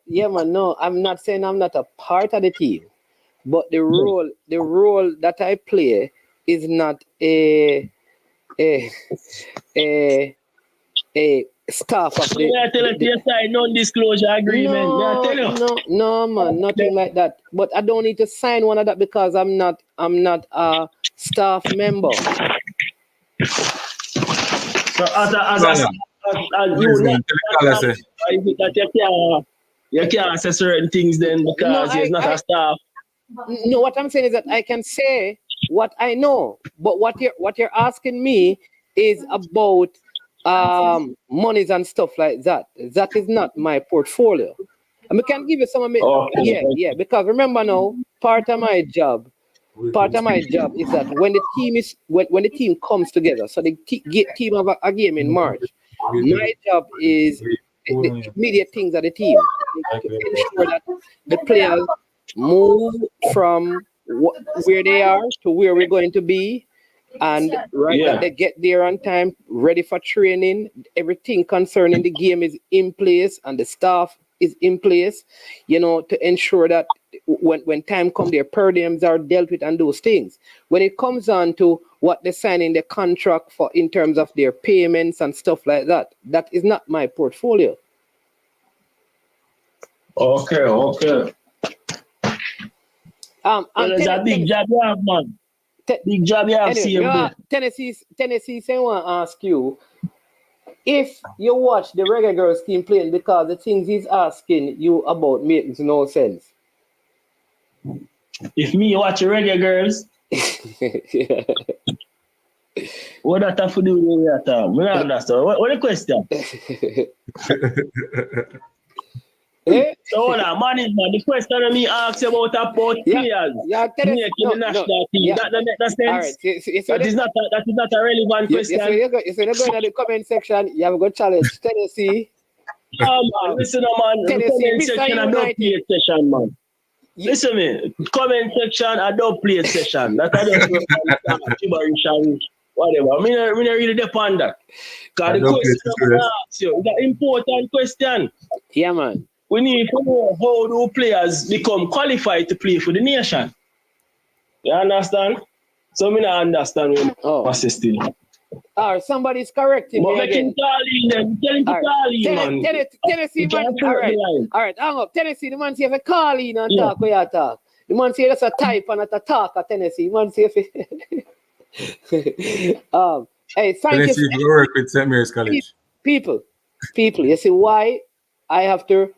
S6: Yeah, man. No, I'm not saying I'm not a part of the team, but the role that I play is not a staff of the.
S10: I tell you, sign non-disclosure agreement.
S6: No, man, nothing like that. But I don't need to sign one of that because I'm not a staff member.
S10: So you can't say certain things then because he's not a staff.
S6: No, what I'm saying is that I can say what I know, but what you're asking me is about monies and stuff like that. That is not my portfolio. And we can give you some of it. Yeah, because remember now, part of my job is that when the team comes together, so the team have a game in March. My job is the immediate things of the team to ensure that the players move from where they are to where we're going to be, and that they get there on time, ready for training. Everything concerning the game is in place, and the staff is in place, to ensure that when time comes, their per diems are dealt with and those things. When it comes on to what they sign in the contract for in terms of their payments and stuff like that, that is not my portfolio.
S10: Okay. It's a big job you have, man. Big job you have,
S6: anyway, Tennessee say I want to ask you, if you watch the Reggae Girls team playing, because the things he's asking you about makes no sense.
S10: If me watch Reggae Girls, what that have to do with that? I don't understand. What the question? So hold on, Management. The question that me ask about players making the national team. That make no sense. Right. That is not a relevant question.
S6: So you're going to the comment section. You have a good challenge. Tennessee.
S10: Man, listen, man. The comment section a dub play session, man. Listen me. Comment section a dub play session. That's a gibberish and whatever. I mean, really depend on that. Because the question I ask you is an important question.
S6: Yeah, man.
S10: We need to know how do players become qualified to play for the nation. You understand? So I don't understand when assisting.
S6: Somebody's correcting me again.
S10: Tell him to call in, man.
S6: Tennessee, man. All right, hang up. Tennessee, the man say if you call in and talk where you talk. The man say that's a type and not a talk at Tennessee. The man say if hey, thank
S8: Tennessee
S6: you.
S8: Work with St. Mary's College.
S6: People, you see why I have to.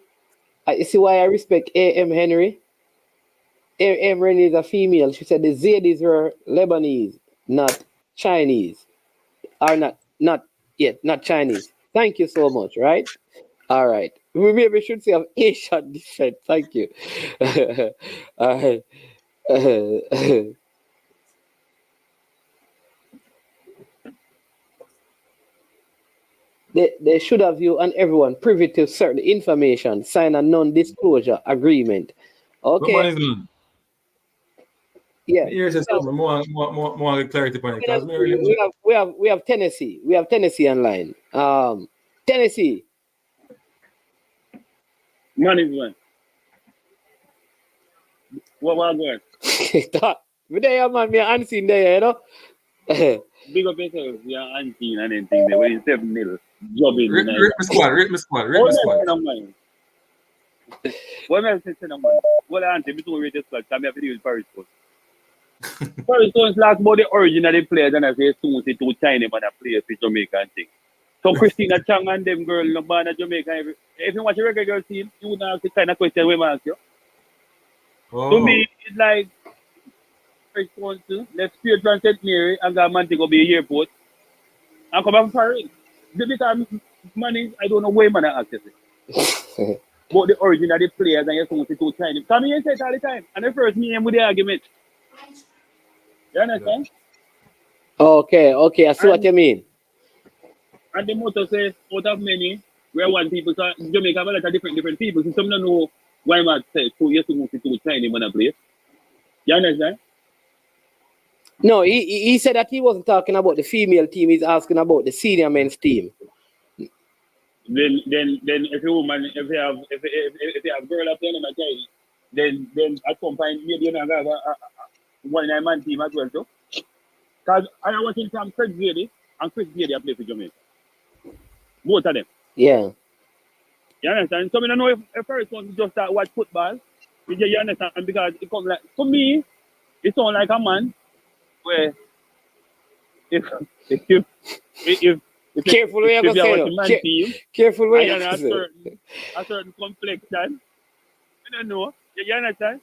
S6: You see why I respect A.M. Henry? A.M. Henry is a female. She said the Zaydis were Lebanese, not Chinese. Or not Chinese. Thank you so much, right? All right. We maybe should say of Asian descent. Thank you. All right. They should have you and everyone privy to certain information, sign a non-disclosure agreement. Okay. Yeah.
S8: Here's more clarity point.
S6: We have Tennessee. We have Tennessee online. Tennessee.
S10: Management. What am I going?
S6: There, man, me unseen there,
S11: big up yourself, your auntie and anything there. When you 7-0, jobbing.
S8: Rate my squad.
S11: What am I saying? Well, auntie, before we rate the squad, come here to deal with Paris Sports. Paris Sports last about the origin of the players, and I say soon see two Chinese man play for Jamaica and thing. So Christina Chang and them girl no born at Jamaica. If you watch a Reggae Girls team, you would ask the kind of question we ask you. To me, it's like response to let's straight from St. Mary and go man to go be airport and come back from Paris. Because money, I don't know where man access it. But the origin of the players and you're supposed to two Chinese. Come here and say it all the time. And the first me with the argument. You understand?
S6: Okay, I see what you mean.
S11: And the motto says, out of many, we are one people. So Jamaica have a lot of different people. So some don't know why man says, so you're supposed to two Chinese man play. You understand?
S6: No, he said that he wasn't talking about the female team. He's asking about the senior men's team.
S11: Then if you woman, if you have girl up there and a child, then at some point maybe you have a one-man team as well too. Because I was watching from Chris Grady and Chris Grady play for Jamaica. Both of them.
S6: Yeah.
S11: You understand? So I don't know if first one just start watch football. You understand? Because it comes like for me, it sounds like a man where if
S6: careful where you go say careful where you go
S11: a certain complexion. I don't know. You understand?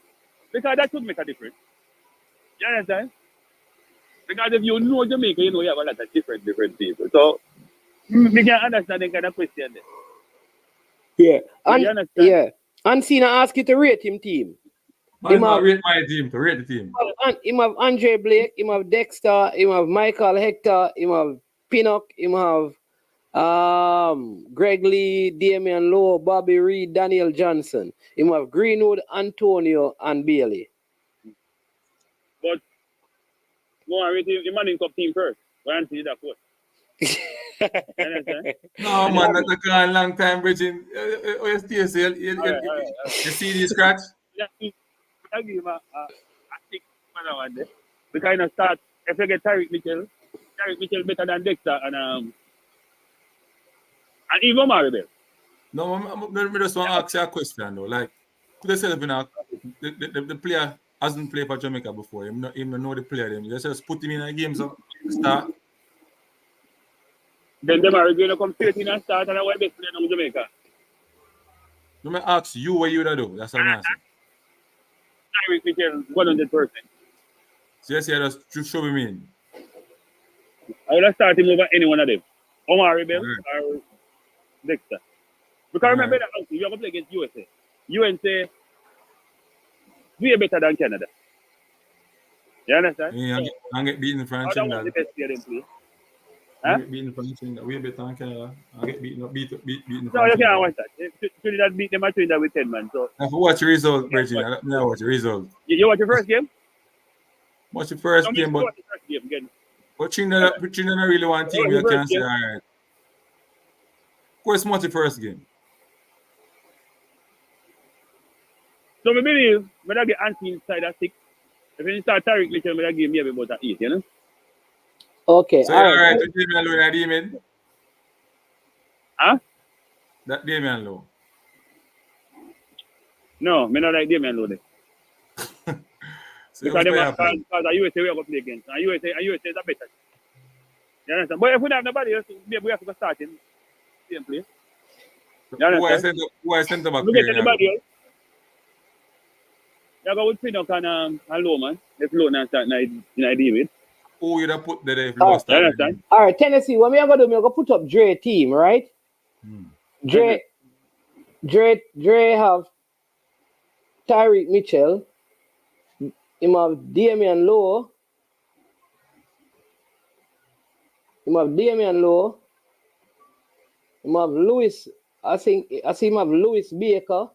S11: Because that would make a difference. You understand? Because if you know Jamaica, you know you have a lot of different people. So we can understand the kind of question there.
S6: Yeah. And Cena ask you to rate him team.
S8: Rate my team, to rate the team.
S6: Him have Andre Blake, him have Dexter, him have Michael Hector, him have Pinnock, him have Greg Lee, Damian Lowe, Bobby Reed, Daniel Johnson. Him have Greenwood, Antonio, and Bailey.
S11: But go and rate him in cup team first. Why don't you do that first?
S8: No man, that's a long time bridging. You see the scratch?
S11: I'll give him a stick one day. We kind of start if you get Tariq Mitchell better than Dexter and even Maribel.
S8: No, I just want to ask you a question though. Like, could you say the player hasn't played for Jamaica before? He don't know the player. You just put him in a game so start.
S11: Then the Maribel going to come straight in and start and I want best player in Jamaica.
S8: Let me ask you what you would do. That's what I'm asking.
S11: Tariq Mitchell 100%.
S8: So yes, just show me in.
S11: I would have started him over any one of them. Omar Rebel or Dexter. Because remember that you're going to play against USA. USA, we are better than Canada. You understand?
S8: Yeah, I get beaten in France.
S11: That was the best player they play.
S8: Huh? Beaten in France. We are better than Canada. I get beaten in France.
S11: No, you can't watch that. Trinidad beat them at Trinidad with 10 man. So
S8: I watch the result, Bridget. I watch the result.
S11: You watch the first game?
S8: Watch the first game, but
S11: watch the first game again.
S8: But Trinidad really want team you can say, all right. Of course, watch the first game.
S11: So I believe when I get Anthony inside at 6, if you start Tariq Mitchell, I give me about an 8, you know?
S6: Okay.
S8: So all right, to Damian Lowe, Damien?
S11: Huh?
S8: That Damian Lowe.
S11: No, I don't like Damian Lowe.
S8: So
S11: because the USA we are going to play against. And USA is a better. You understand? But if we don't have nobody else, we have to go start in the same place.
S8: Who I sent back?
S11: We get anybody else. You go with Pinnock and Lowe, man. If Lowe not start in David.
S8: Who you put there if Lowe start?
S11: Understand?
S6: All right, Tennessee, what we are going to do, we are going to put up Dre team, right? Dre have Tariq Mitchell. Him have Damian Lowe. Him have Lewis. I see him have Lewis Baker.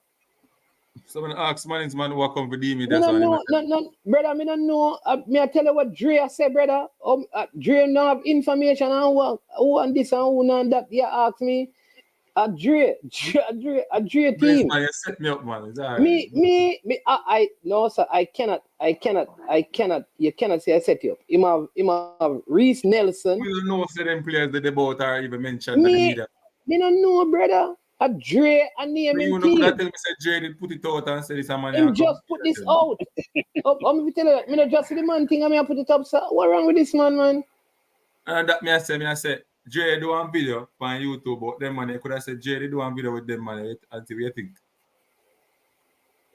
S8: Someone asked management who come for DM.
S6: No, brother, I don't know. I tell you what Dre said, brother. Dre don't have information on who and this and who and that. You ask me. A Dre
S8: Yes,
S6: team.
S8: man, you set me up, man. It's all right.
S6: No, sir, I cannot, you cannot say I set you up. Him have Reese Nelson.
S8: We don't know if them players that they both are even mentioned in the
S6: Me
S8: media.
S6: don't know, brother. A Dre, a name
S8: So you
S6: him
S8: know, could I
S6: team.
S8: tell me, say Jay did put it out and say this a man
S6: Him
S8: here
S6: just put this out. I'm tell you that. Me not just see the man thing and me put it up, sir. What wrong with this man?
S8: And that me I say, Jay do one video on YouTube about them man. Could I say Jay do one video with them man until we think?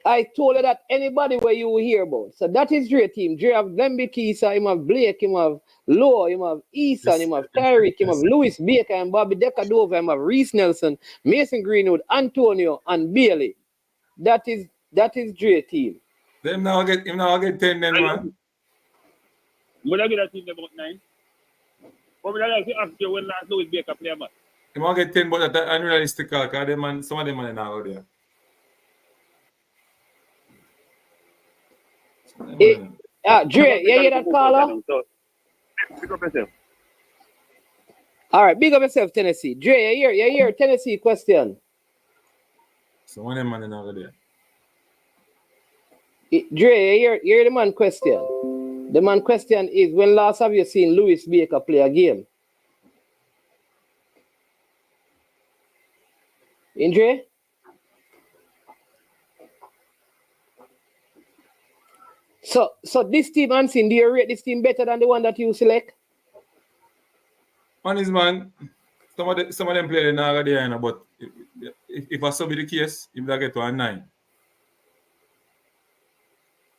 S6: I told you that anybody where you hear about. So that is Dre team. Dre have Lembikisa, him have Blake, him have Lowe, him have Eason, him have Tyreek, him have Lewis Baker and Bobby Decadova, him have Reese Nelson, Mason Greenwood, Antonio, and Bailey. That is Dre team.
S8: Them now get 10 then, man.
S11: Would I get that team about 9? But would I like to ask you when last Lewis Baker play a match?
S8: You might get 10, but that's unrealistic because them man, some of them man now out there.
S6: Dre, you hear that caller?
S11: Pick up yourself.
S6: All right, big up yourself, Tennessee. Dre, you hear Tennessee question.
S8: So one of them man now out there.
S6: Dre, you hear the man question. The man question is, when last have you seen Lewis Baker play a game? Dre? So this team, Hansen, do you rate this team better than the one that you select?
S8: Man is man, some of them play the Naga there, but if I saw be the case, if they get to a 9.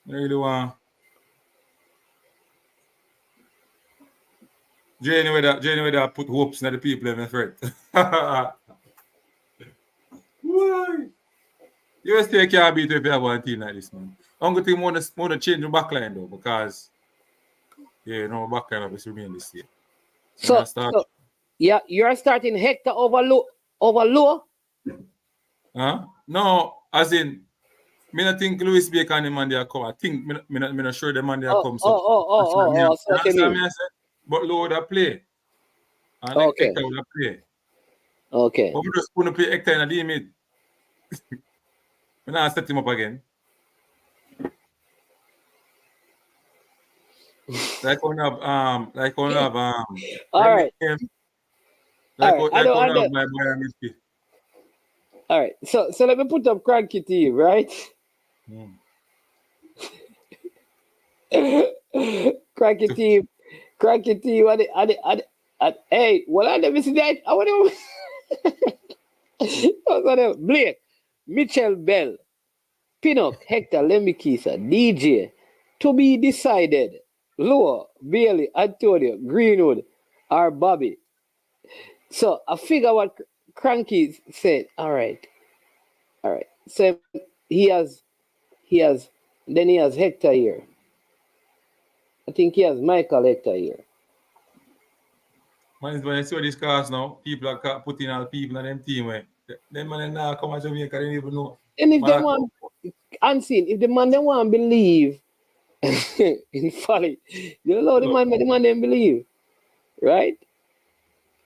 S8: I really want Jay anyway that put hopes in the people in the threat. Why? You still can't beat if you have one team like this, man. I'm going to want to change the backline though, because backline is remain this year.
S6: So you're starting Hector over Lowe?
S8: Huh? No, as in, me not think Lewis Baker and the man there come. I think me not sure the man there come. But Lowe would have play. And Hector would have play.
S6: Okay.
S8: But we just going to play Hector in the mid. We now set him up again. Like on have
S6: all right. All right. So let me put up Cranky team, right? Cranky team. Hey, what I never see that. I want to Blake, Mitchell Bell, Pinnock, Hector, Lembikisa, DJ, to be decided. Lowe, Bailey, Antonio, Greenwood, or Bobby. So I figure what Cranky said. All right. So he has Hector here. I think he has Michael Hector here.
S8: Man, when I see this cars now, people are putting all people on them team where them man now come to Jamaica, they don't even know.
S6: And if they want unseen, if the man they want to believe in folly, you know the man them believe. Right?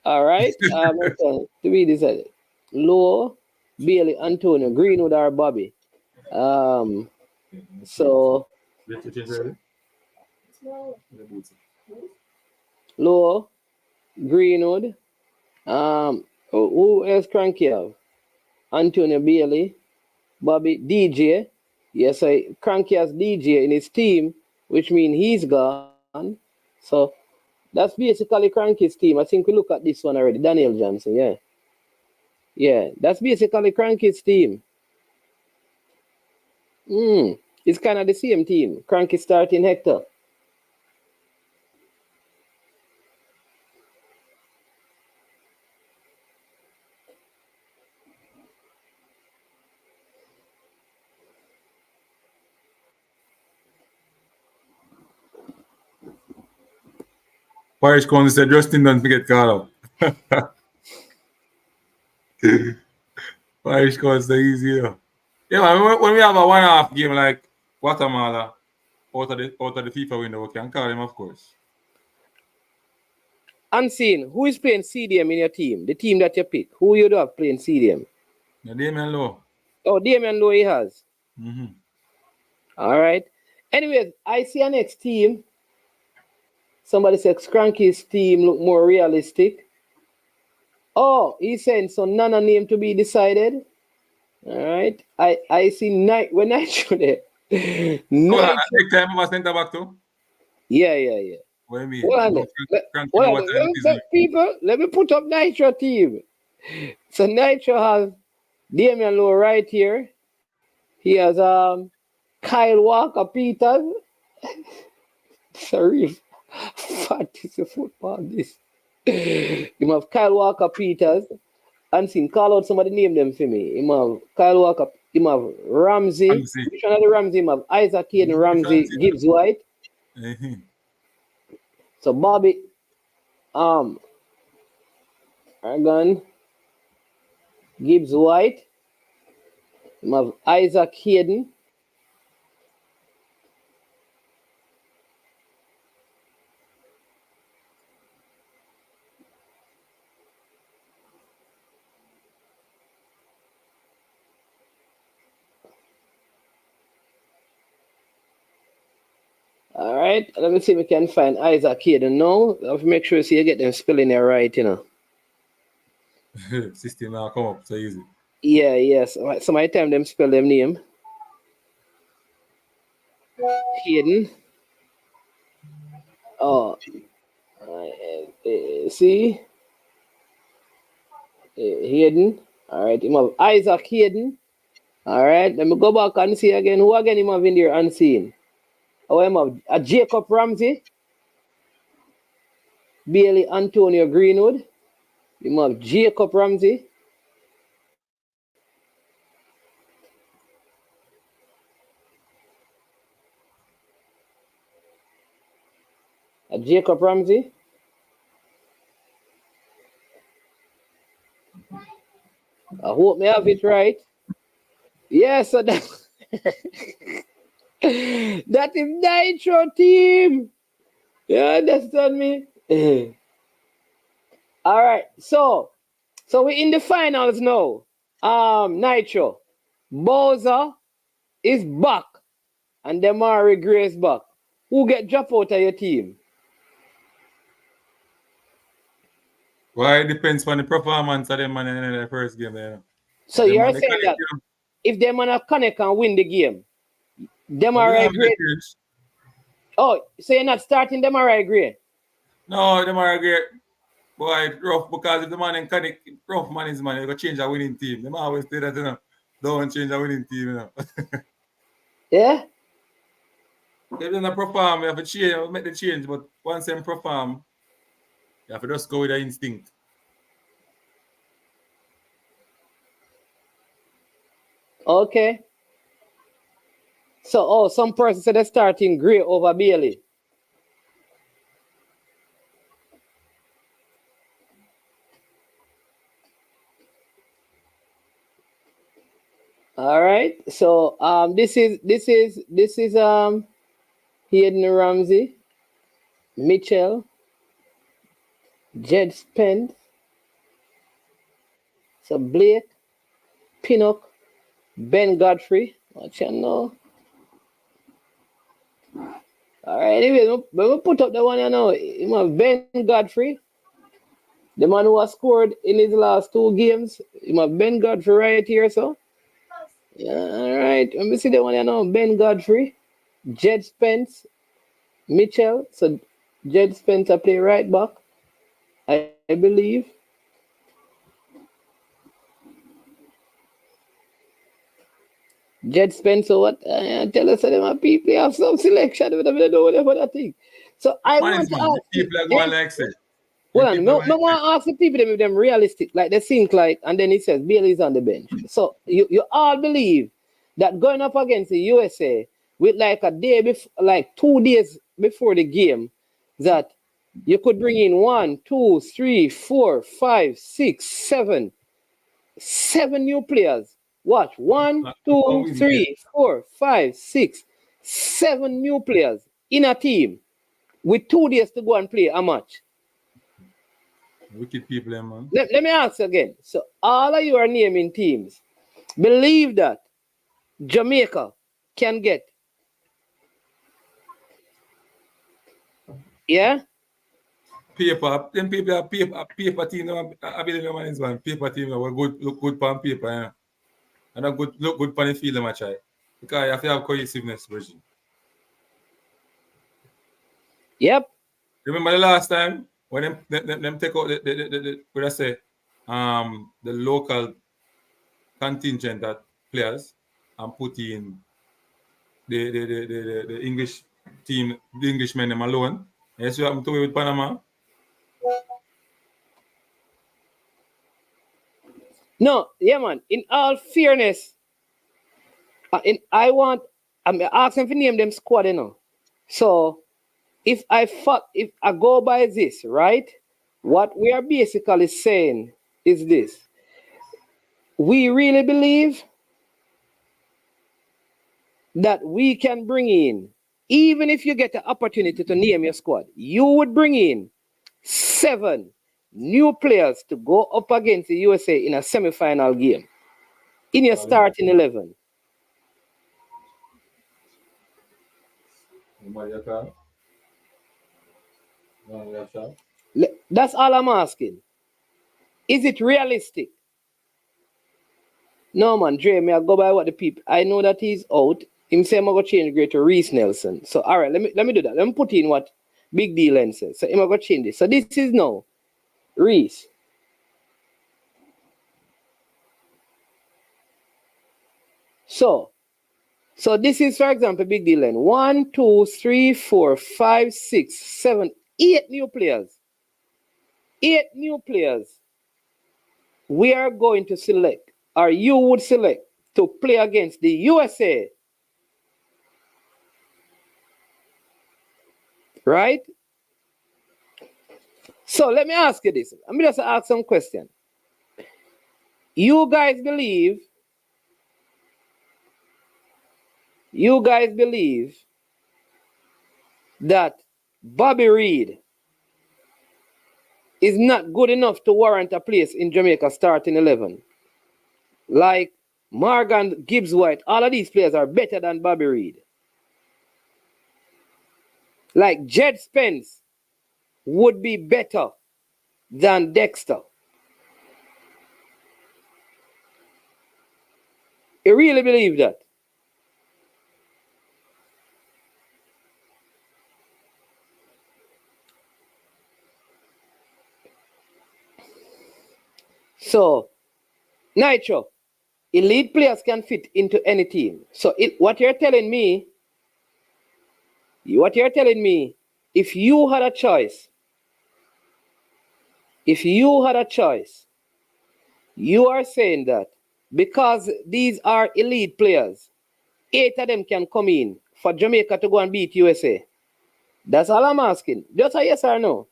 S6: All right. To be decided. Lowe, Bailey, Antonio, Greenwood, or Bobby. So Lowe, Greenwood. Who else Cranky have? Antonio, Bailey, Bobby, DJ. Yes, Cranky has DJ in his team, which means he's gone. So that's basically Cranky's team. I think we look at this one already. Daniel Johnson, yeah. Yeah, that's basically Cranky's team. It's kind of the same team. Cranky starting Hector.
S8: Parish County said Justin don't forget call up. Parish County say easy. Yeah, man, when we have a 1.5 game like Guatemala out of the FIFA window, we can call him, of course.
S6: Unseen, who is playing CDM in your team? The team that you pick. Who you do have playing CDM?
S8: Yeah, Damian Lowe.
S6: Oh, Damian Lowe he has.
S8: Mm-hmm.
S6: All right. Anyways, I see our next team. Somebody said Skranky's team look more realistic. Oh, he's saying so Nana name to be decided. All right. I see when Nitro there.
S8: Hold on, next time I'm a centre back too.
S6: Yeah.
S8: What do you mean?
S6: Hold on. Let me put up Nitro team. So Nitro has Damian Lowe right here. He has Kyle Walker Peters. Sorry, fat is a football this. You have Kyle Walker Peters. Unseen, call out somebody name them for me. You have Kyle Walker, you have Ramsey. Which one of the Ramsey? You have Isaac Hayden Ramsey, Gibbs White.
S8: Mm-hmm.
S6: So Bobby, Aragon, Gibbs White. You have Isaac Hayden. All right, let me see if we can find Isaac Hayden now. I have to make sure so you get them spelling there right, you know.
S8: System now come up so easy.
S6: Yes. So my time them spell them name. Hayden. Oh, see? Hayden. All right, you have Isaac Hayden. All right, let me go back and see again. Who again you have in there unseen? Oh, I have a Jacob Ramsey. Bailey Antonio Greenwood. You have Jacob Ramsey. Jacob Ramsey. I hope me have it right. Yes, so that that is Nitro team. You understand me? All right, so we're in the finals now. Nitro, Bowser is back, and Demari Grace back. Who get dropped out of your team?
S8: Well, it depends on the performance of them man in the first game. You know.
S6: So
S8: them
S6: you're saying that if them man connect and win the game, Demari Grace. Oh, so you're not starting Demari Grace?
S8: No, Demari Grace. Boy, rough because if the man in connect, rough man is man. You got change a winning team. Them always say that, you know. Don't change a winning team, you know.
S6: Yeah.
S8: If they don't perform, you have to change, make the change. But once they perform, you have to just go with the instinct.
S6: Okay. So, some person said they're starting Gray over Bailey. All right. So, this is Hayden Ramsey, Mitchell, Jed Spence, so Blake, Pinnock, Ben Godfrey. What you know? All right, anyway, we put up the one you know. You have Ben Godfrey, the man who has scored in his last 2 games. You have Ben Godfrey right here, so. Yeah, all right. Let me see the one you know. Ben Godfrey, Jed Spence, Mitchell. So Jed Spence play right back, I believe. Jed Spencer, what? Tell us that my people have some selection. We don't know whatever that thing. So I want to ask
S8: people are going like say.
S6: Well, I want to ask the people if them realistic, like they think like, and then it says Bailey's on the bench. So you all believe that going up against the USA with like a day before, like 2 days before the game, that you could bring in 1, 2, 3, 4, 5, 6, 7 new players. Watch 1, 2, 3, 4, 5, 6, 7 new players in a team with 2 days to go and play a match.
S8: Wicked people, man.
S6: Let me ask again. So all of you are naming teams. Believe that Jamaica can get. Yeah?
S8: Paper, them people are paper team. I believe them is one paper team. Will look good on paper, yeah. And a good look good on the field, I try. Because you have to have cohesiveness, Virgin.
S6: Yep.
S8: Remember the last time when them take out the what I say, the local contingent that players and put in the English team, the Englishmen them alone. Yes, you happen to with Panama.
S6: No, yeah, man. In all fairness, I'm asking for name them squad, you know. So if I go by this, right? What we are basically saying is this. We really believe that we can bring in, even if you get the opportunity to name your squad, you would bring in 7 new players to go up against the USA in a semi-final game in your starting 11. That's all I'm asking. Is it realistic? No, man, Dre, I go by what the people. I know that he's out. Him say I'm going to change grade to Reese Nelson. So, all right, let me do that. Let me put in what Big D Len says. So, I'm going to change this. So, this is now Reese. So this is, for example, Big D Len. 1, 2, 3, 4, 5, 6, 7, 8 new players. 8 new players we are going to select, or you would select, to play against the USA. Right? So let me ask you this. Let me just ask some question. You guys believe that Bobby Reed is not good enough to warrant a place in Jamaica starting 11? Like Morgan Gibbs-White, all of these players are better than Bobby Reed. Like Jed Spence would be better than Dexter. You really believe that? So, Nitro, elite players can fit into any team. So what you're telling me, if you had a choice, you are saying that because these are elite players, 8 of them can come in for Jamaica to go and beat USA. That's all I'm asking. Just a yes or no.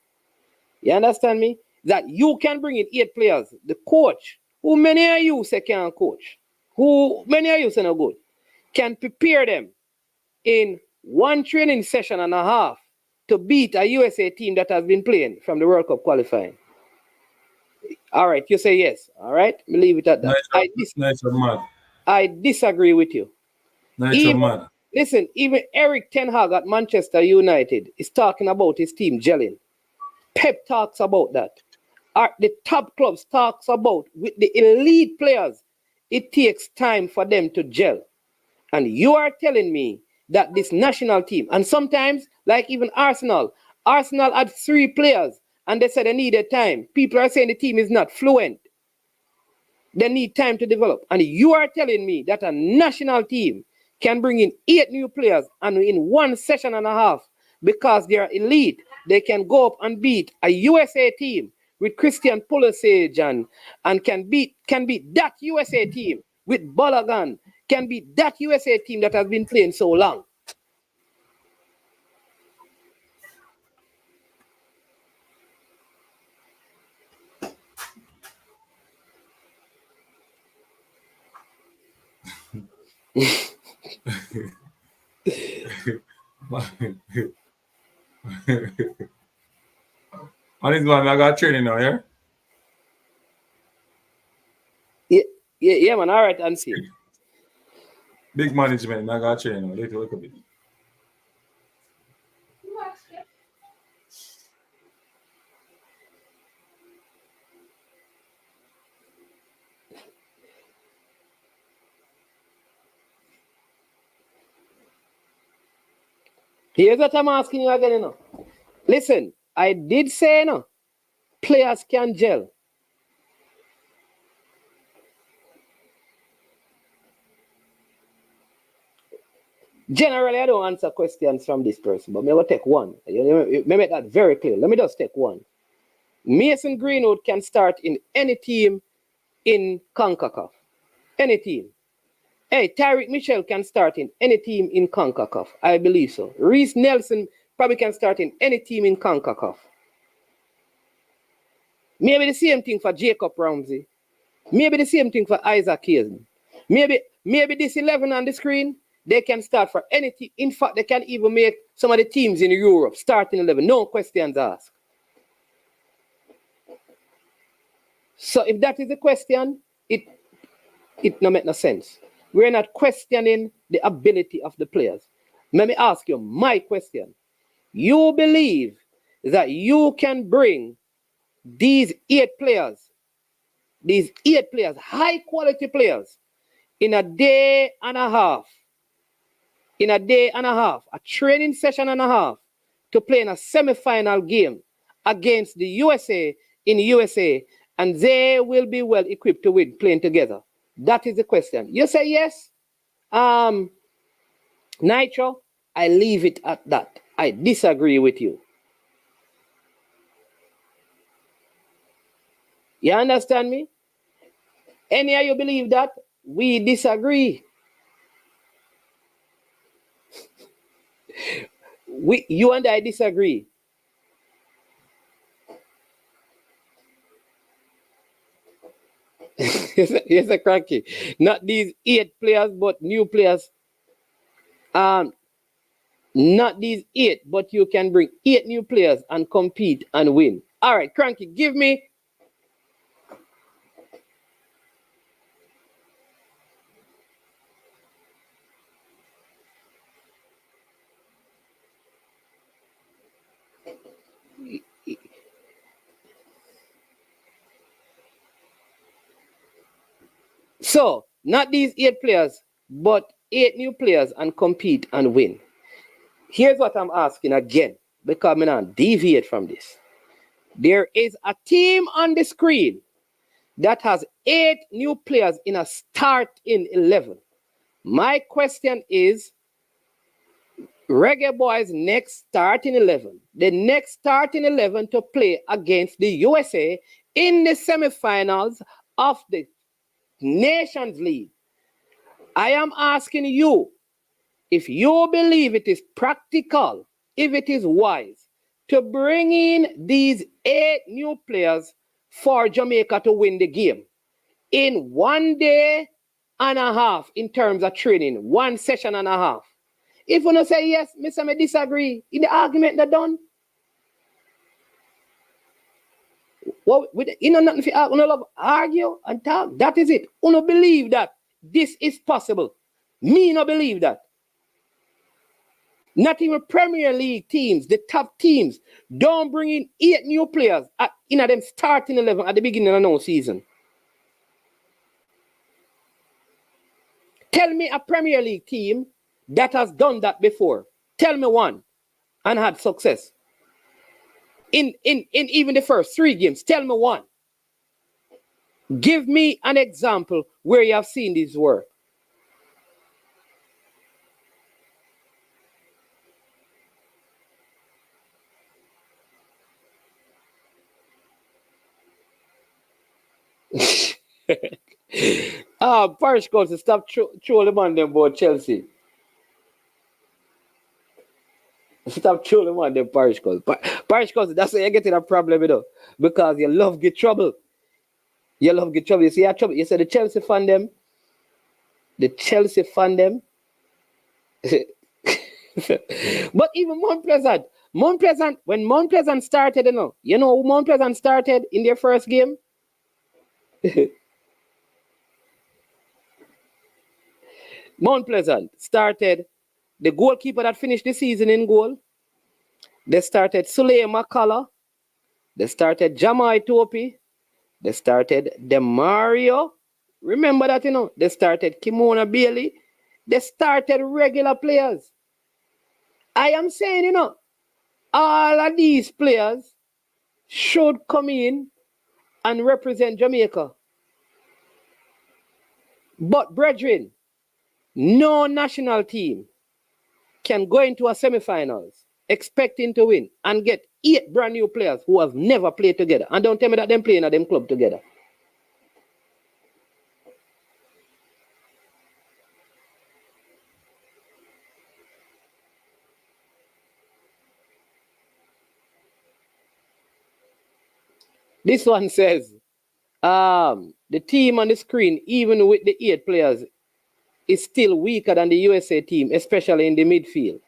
S6: You understand me? That you can bring in 8 players. The coach, who many of you say can coach, who many of you say no good, can prepare them in 1 training session and a half to beat a USA team that has been playing from the World Cup qualifying. All right, you say yes. All right, leave it at that. I disagree with you. Listen, even Eric Ten Hag at Manchester United is talking about his team gelling. Pep talks about that. The top clubs talks about with the elite players, it takes time for them to gel. And you are telling me that this national team, and sometimes, like even Arsenal had 3 players and they said they needed time. People are saying the team is not fluent. They need time to develop. And you are telling me that a national team can bring in 8 new players and in 1 session and a half, because they are elite, they can go up and beat a USA team with Christian Pulisic and can beat that USA team with Balogun, can beat that USA team that has been playing so long.
S8: On this one, I got training now, yeah?
S6: Yeah, man. All right, and see.
S8: Big management, I got train. Little bit.
S6: Here's what I'm asking you again, you know. Listen, I did say, you know, players can gel. Generally, I don't answer questions from this person, but maybe I'll take one. Let me make that very clear. Let me just take one. Mason Greenwood can start in any team in CONCACAF. Any team. Hey, Tyreek Mitchell can start in any team in CONCACAF. I believe so. Reese Nelson probably can start in any team in CONCACAF. Maybe the same thing for Jacob Ramsey. Maybe the same thing for Isaac Hazen. Maybe this 11 on the screen, they can start for any team. In fact, they can even make some of the teams in Europe starting 11. No questions asked. So if that is the question, it no make no sense. We're not questioning the ability of the players. Let me ask you my question. You believe that you can bring these 8 players, high quality players, in a day and a half, a training session and a half, to play in a semi-final game against the USA in the USA, and they will be well equipped to win playing together? That is the question. You say yes? Nitro, I leave it at that. I disagree with you. You understand me? Any of you believe that? We disagree. You and I disagree. Here's a cranky. Not these 8 players, but new players. Not these 8, but you can bring 8 new players and compete and win. All right, cranky, give me. So, not these 8 players, but 8 new players and compete and win. Here's what I'm asking again, because I'm not deviate from this. There is a team on the screen that has 8 new players in a starting 11. My question is, Reggae Boys' next starting 11, the next starting 11 to play against the USA in the semifinals of the Nations League. I am asking you, if you believe it is practical, if it is wise, to bring in these 8 new players for Jamaica to win the game in 1 day and a half in terms of training, 1 session and a half. If you don't say yes, I disagree. In the argument that done. Well, you know nothing for love argue and talk. That is it. You don't believe that this is possible. Me not believe that. Not even Premier League teams, the top teams, don't bring in 8 new players in them starting 11 at the beginning of no season. Tell me a Premier League team that has done that before. Tell me one and had success. In even the first 3 games, tell me one. Give me an example where you have seen this work. Parish goes to stop trolling on them about Chelsea. Stop trolling on them, Parish goes. Parish goes, that's why you're getting a problem, you know, because you love get trouble. You love get trouble. You see, trouble. You say the Chelsea fan them. The Chelsea fan them. But even Mount Pleasant, when Mount Pleasant started, you know who Mount Pleasant started in their first game? Mount Pleasant started the goalkeeper that finished the season in goal. They started Sule McCullough. They started Jamai Topi. They started Demario. Remember that, you know. They started Kimona Bailey. They started regular players. I am saying, you know, all of these players should come in and represent Jamaica. But, brethren, no national team can go into a semi-finals expecting to win and get 8 brand new players who have never played together. And don't tell me that them playing at them club together. This one says, the team on the screen, even with the 8 players, is still weaker than the USA team, especially in the midfield.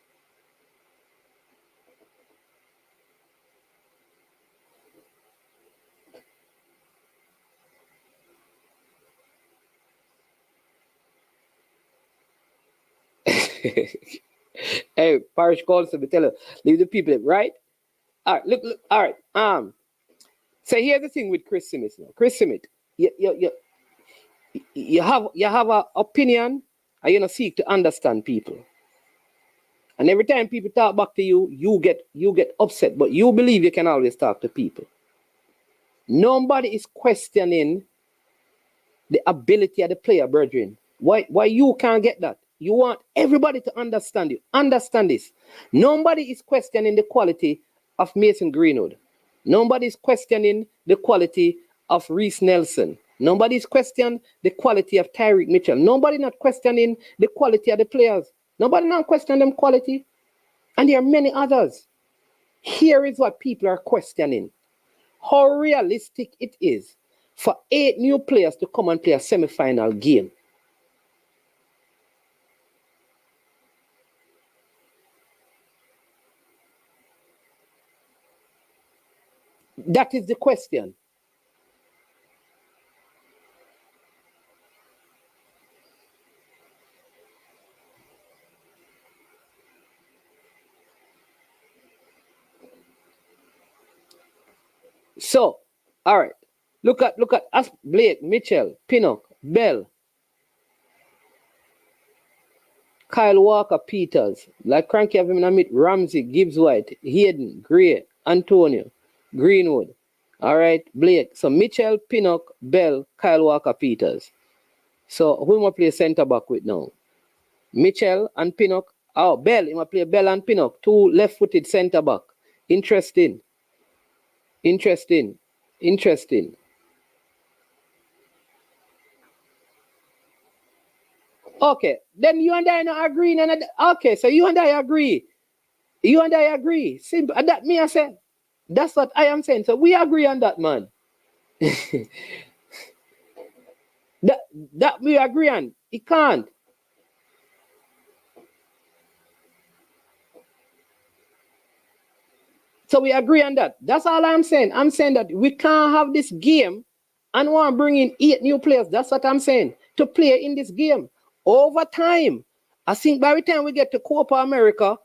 S6: Hey, Parish calls to tell her, leave the people, right? All right, look, all right. So here's the thing with Chris Simmons now. Chris Simmons, you have an opinion and you don't seek to understand people. And every time people talk back to you, you get upset, but you believe you can always talk to people. Nobody is questioning the ability of the player, brethren. Why you can't get that? You want everybody to understand you. Understand this. Nobody is questioning the quality of Mason Greenwood. Nobody is questioning the quality of Reese Nelson. Nobody is questioning the quality of Tyreek Mitchell. Nobody not questioning the quality of the players. Nobody not questioning them quality. And there are many others. Here is what people are questioning. How realistic it is for 8 new players to come and play a semi-final game. That is the question. So, all right. Look at us, Blake, Mitchell, Pinnock, Bell, Kyle Walker, Peters, like Cranky have him meet Ramsey, Gibbs White, Hayden, Gray, Antonio, Greenwood. All right, Blake. So Mitchell, Pinnock, Bell, Kyle Walker, Peters. So who am I play centre back with now? Mitchell and Pinnock. Oh, Bell. He play Bell and Pinnock, 2 left-footed centre back. Interesting. Okay, then you and I not agreeing. Okay, so you and I agree. Simple. That me I say. That's what I am saying. So we agree on that, man. that we agree on. It can't. So we agree on that. That's all I'm saying. I'm saying that we can't have this game and want to bring in 8 new players. That's what I'm saying. To play in this game. Over time, I think by the time we get to Copa America,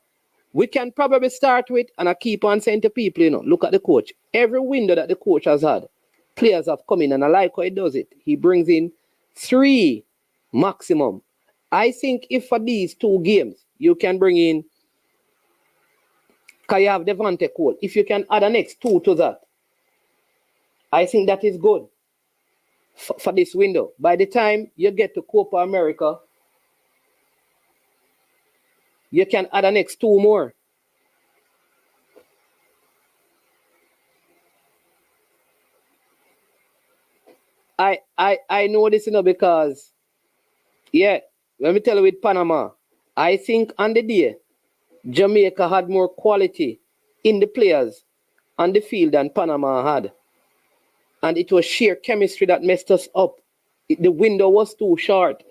S6: we can probably start with, and I keep on saying to people, you know, look at the coach. Every window that the coach has had, players have come in, and I like how he does it. He brings in 3 maximum. I think if for these 2 games, you can bring in, because you have Devante Cole, if you can add an next 2 to that, I think that is good for this window. By the time you get to Copa America, you can add an next 2 more. I know this, you know, because, yeah, let me tell you with Panama, I think on the day, Jamaica had more quality in the players on the field than Panama had. And it was sheer chemistry that messed us up. The window was too short.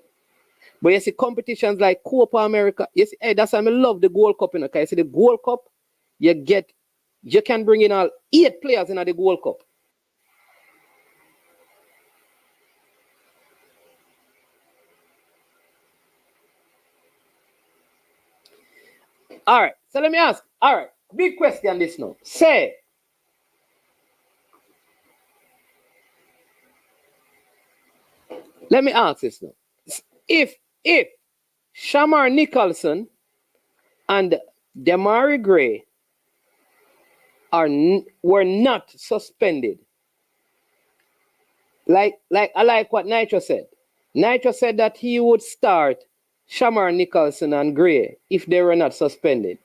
S6: But you see competitions like Copa America, you see, hey, that's why I love the Gold Cup, you know, because you see the Gold Cup, you can bring in all 8 players in the Gold Cup. All right. So let me ask. All right. Big question this now. Say, let me ask this now. If Shamar Nicholson and Demari Gray were not suspended, like I like what Nitro said. Nitro said that he would start Shamar Nicholson and Gray if they were not suspended.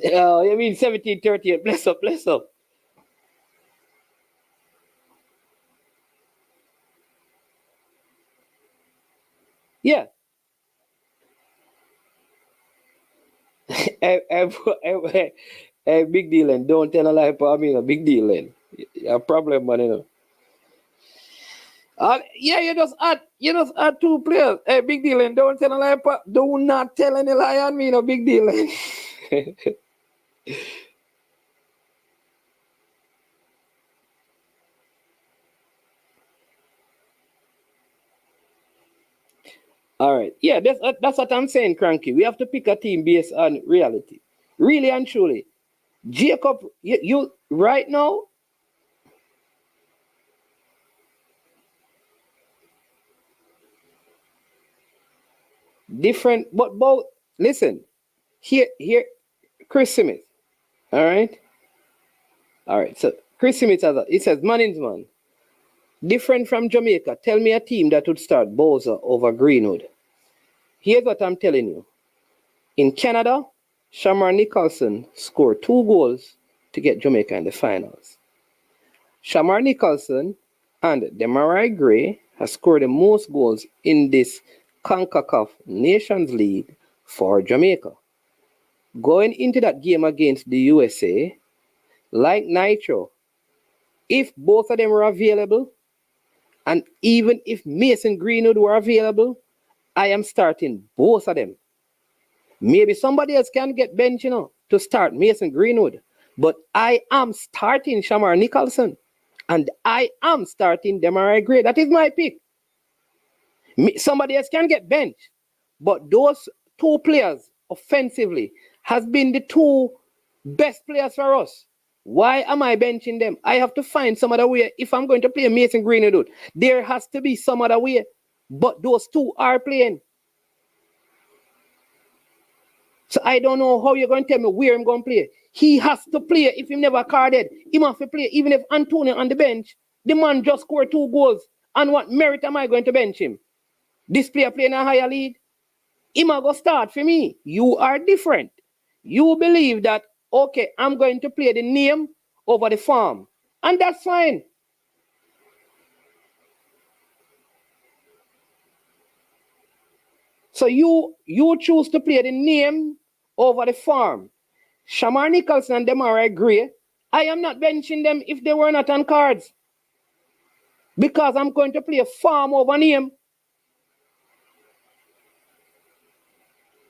S6: You mean 1738? Bless up, bless up. Yeah. Hey, big deal, and don't tell a lie. I mean, a big deal, and a problem, man. You know. Yeah, you just add two players. Hey, big deal, and don't tell a lie. Do not tell any lie on me, no big deal. All right. Yeah, that's what I'm saying, Cranky. We have to pick a team based on reality. Really and truly. Jacob, you right now, different, but both, listen, here, Chris Smith. All right. So Chris Smith it says Management. Different from Jamaica. Tell me a team that would start Bowser over Greenwood. Here's what I'm telling you. In Canada, Shamar Nicholson scored 2 goals to get Jamaica in the finals. Shamar Nicholson and Demarai Gray have scored the most goals in this CONCACAF Nations League for Jamaica. Going into that game against the USA, like Nitro, if both of them were available, and even if Mason Greenwood were available, I am starting both of them. Maybe somebody else can get bench, to start Mason Greenwood. But I am starting Shamar Nicholson. And I am starting Demarai Gray. That is my pick. Somebody else can get bench. But those 2 players offensively has been the 2 best players for us. Why am I benching them? I have to find some other way. If I'm going to play Mason Greenwood, there has to be some other way. But those 2 are playing. So I don't know how you're going to tell me where I'm going to play. He has to play if he never carded. He must play even if Antonio on the bench. The man just scored 2 goals. And what merit am I going to bench him? This player playing a higher league? He must go start for me. You are different. You believe that, okay, I'm going to play the name over the form. And that's fine. So you choose to play the name over the form. Shamar Nicholson and Demarai Gray, I am not benching them if they were not on cards. Because I'm going to play a form over name.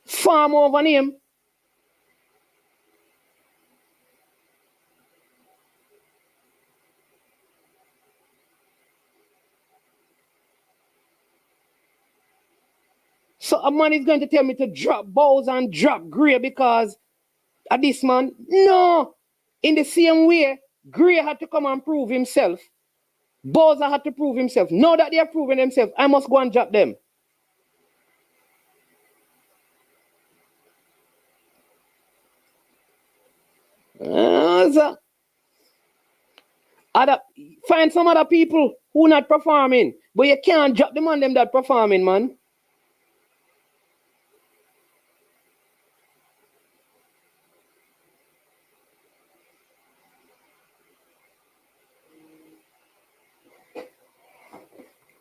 S6: Form over name. So a man is going to tell me to drop Bowles and drop Gray because of this man? No. In the same way, Gray had to come and prove himself. Bowser had to prove himself. Now that they are proving themselves, I must go and drop them. Find some other people who not performing. But you can't drop them on them that performing, man.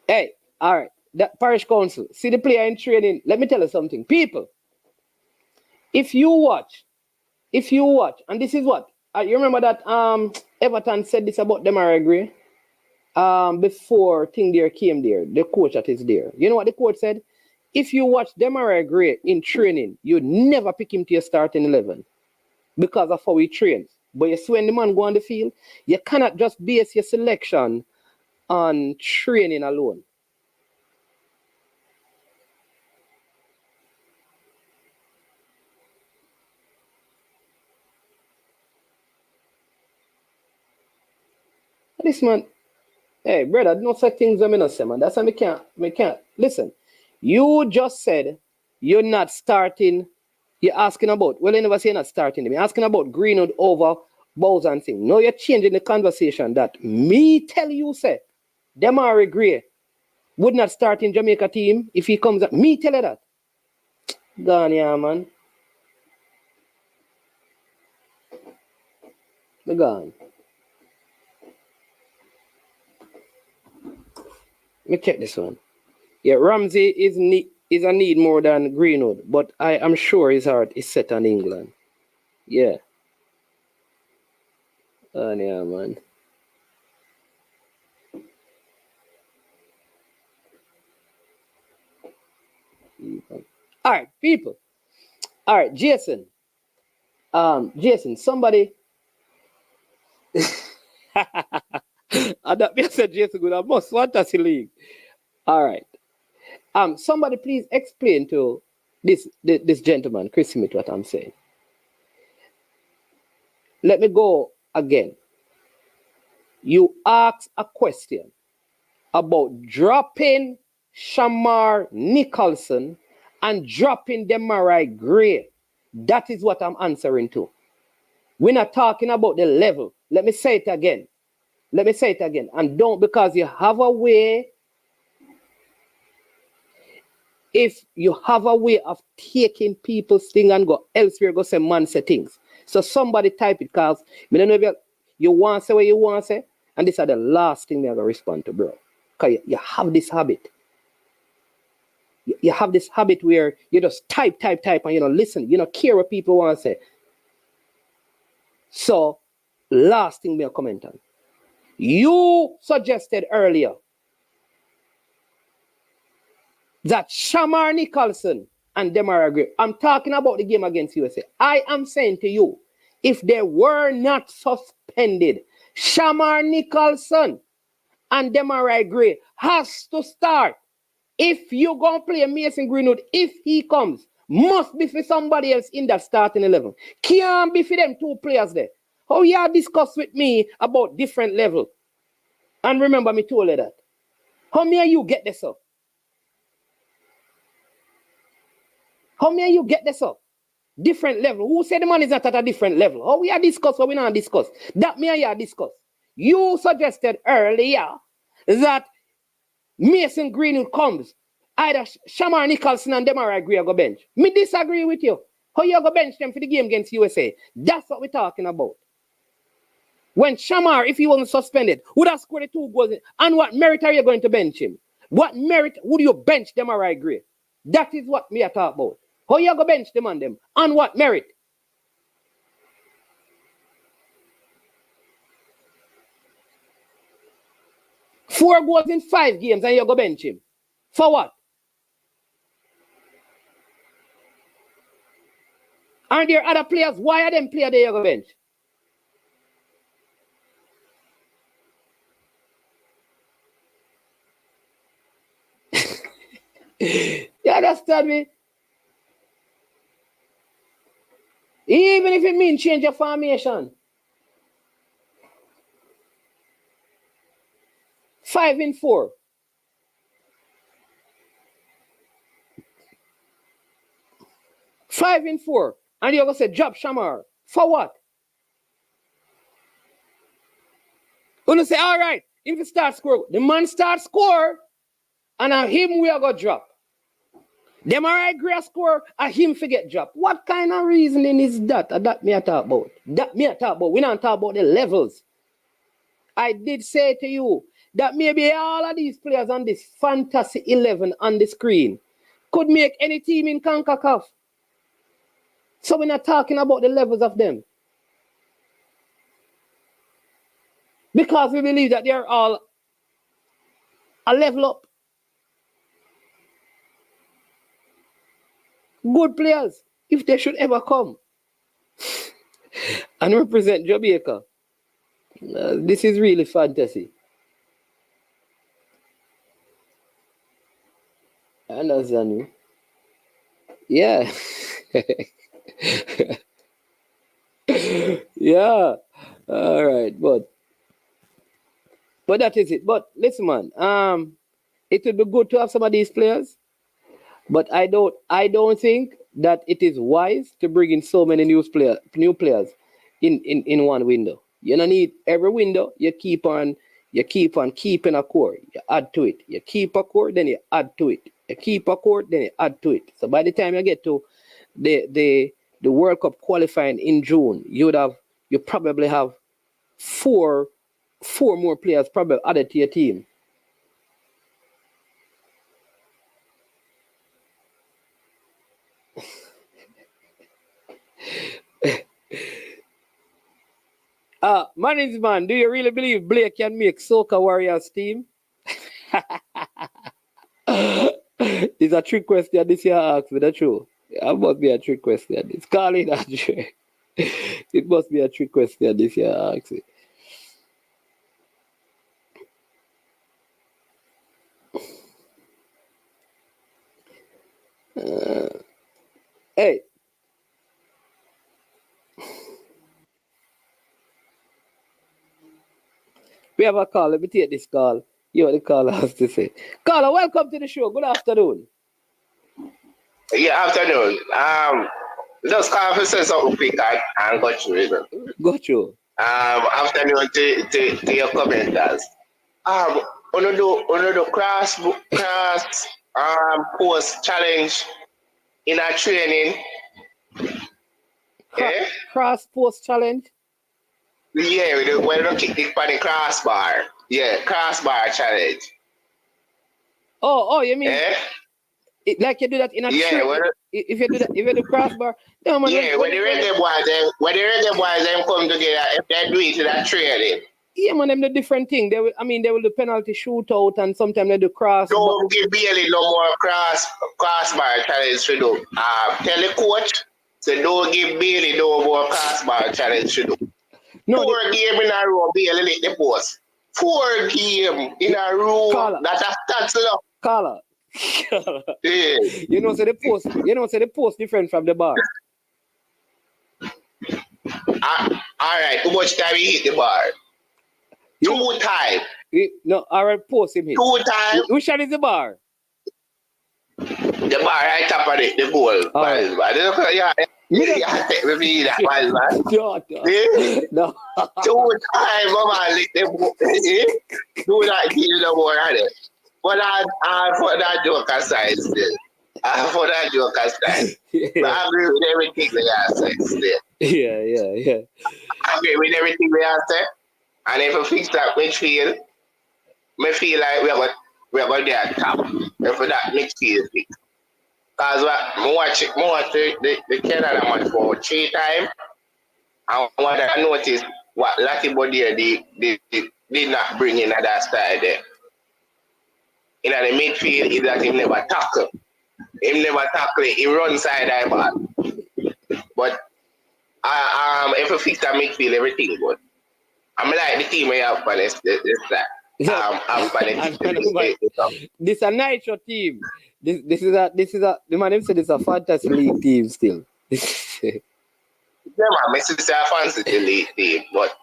S6: Hey, all right. That parish council, see the player in training. Let me tell you something. People, if you watch, and this is what, you remember that Everton said this about Demarai Gray? before Thing there came there, the coach that is there. You know what the coach said? If you watch Demarai Gray in training, you'd never pick him to your starting 11 because of how he trains. But you see when the man go on the field, you cannot just base your selection on training alone. This man, hey brother, no such things I'm not say, man. That's why we can't. Listen, you just said you're not starting. You're asking about, well, you never say you're not starting them. You're asking about Greenwood over Bowles and thing. No, you're changing the conversation that me tell you, say, Demarai Gray would not start in Jamaica team if he comes up. Me tell you that. Gone, yeah, man. They're gone. Let me check this one. Yeah, Ramsey is a need more than Greenwood, but I am sure his heart is set on England. Yeah. Oh, yeah, man. All right, people. All right, Jason. Jason, somebody. I said Jason good. I must fantasy league. All right. Somebody please explain to this gentleman, Chris Smith, what I'm saying. Let me go again. You asked a question about dropping Shamar Nicholson and dropping Demarai Gray. That is what I'm answering to. We're not talking about the level. Let me say it again. And don't, because you have a way. If you have a way of taking people's thing and go elsewhere, go say man say things. So somebody type it, because I don't know if you want to say what you want to say, and this is the last thing I'm going to respond to, bro. Because you have this habit. You have this habit where you just type, and you don't listen. You don't care what people want to say. So, last thing I'm going to comment on. You suggested earlier that Shamar Nicholson and Demarai Gray, I'm talking about the game against USA. I am saying to you, if they were not suspended, Shamar Nicholson and Demarai Gray has to start. If you're going to play Mason Greenwood, if he comes, must be for somebody else in that starting 11. Can't be for them two players there. How you discuss with me about different level? And remember me told you that. How many of you get this up? How many of you get this up? Different level. Who said the man is not at a different level? How we are discuss or we not discuss? That me and you discuss. You suggested earlier that Mason Greenwood comes. Either Shamar Nicholson and Demarai Gray go bench. Me disagree with you. How you go bench them for the game against USA? That's what we're talking about. When Shamar, if he wasn't suspended, would have scored the 2 goals. And what merit are you going to bench him? What merit would you bench Demarai Gray? That is what me I talk about. How you go bench them on them? On what merit? Four goals in 5 games and you go bench him. For what? Aren't there other players? Why are them players there you go bench? You understand me? Even if it means change your formation. 5 in 4. Five in 4. And you're going to say, drop Shamar. For what? You're going to say, all right, if you start score, the man start score, and on him we are going to drop. Demarai Gray score, and him forget drop. What kind of reasoning is that? That me I talk about. We don't talk about the levels. I did say to you that maybe all of these players on this Fantasy 11 on the screen could make any team in CONCACAF. So we're not talking about the levels of them. Because we believe that they're all a level up. Good players, if they should ever come and represent Jamaica. This is really fantasy. I understand you. Yeah. Yeah. All right, but that is it. But listen, man, it would be good to have some of these players, but I don't think that it is wise to bring in so many new players in one window. You don't need every window. You keep on keeping a core. You add to it. You keep a core, then you add to it. You keep a core, then you add to it. So by the time you get to the World Cup qualifying in June, you probably have four more players probably added to your team. Management, do you really believe Blake can make Soca Warriors team? It's a trick question this year, ask me the truth. It must be a trick question. It's calling that. It must be a trick question this year, ask me. Hey. We have a call. Let me take this call. You know what the caller has to say. Caller, welcome to the show. Good afternoon.
S12: Yeah, afternoon. Just call to say something quick and go through it.
S6: Go through.
S12: Afternoon to your commenters. On the cross post challenge in our training.
S6: Cross post challenge?
S12: Yeah, we don't kick it on the crossbar. Yeah, crossbar challenge.
S6: Oh, you mean like you do that in a training? If you do crossbar, no, man,
S12: when the reggae boys them come together, if they do it in that training.
S6: Yeah, man, them do different thing. They will do penalty shootout and sometimes they do cross.
S12: Don't give Bailey no more crossbar challenge to do. Tell the coach, so don't give Bailey no more crossbar challenge to do. No, 4 games in a row, Bailey lick the post. 4 games in a row. That's enough.
S6: Caller.
S12: Yeah.
S6: You know, say the post different from the bar.
S12: Alright, how much time you hit the bar? 2 times.
S6: No, alright, post him hit.
S12: 2 times.
S6: Which one is the bar?
S12: The bar right top of the goal. Yeah, take me that man. No. 2 times, mama lick the ball. Do not give no more at it. But I put that joke aside still. But I agree with everything they are saying still.
S6: Yeah.
S12: I agree with everything they are saying. And if we fix that midfield, I feel like we're going to be at top. If that midfield fix. Because I watch the Canada match for 3 times. And what I noticed, what Latibo they did not bring in that style there. In the midfield, is that he never tackle. He run side eye ball. But if you fix that midfield, everything good. I'm like the team we have for this that.
S6: This is a nitro team. This is a the man said it's a fantasy league team still.
S12: Yeah, man, this is a fantasy league team, but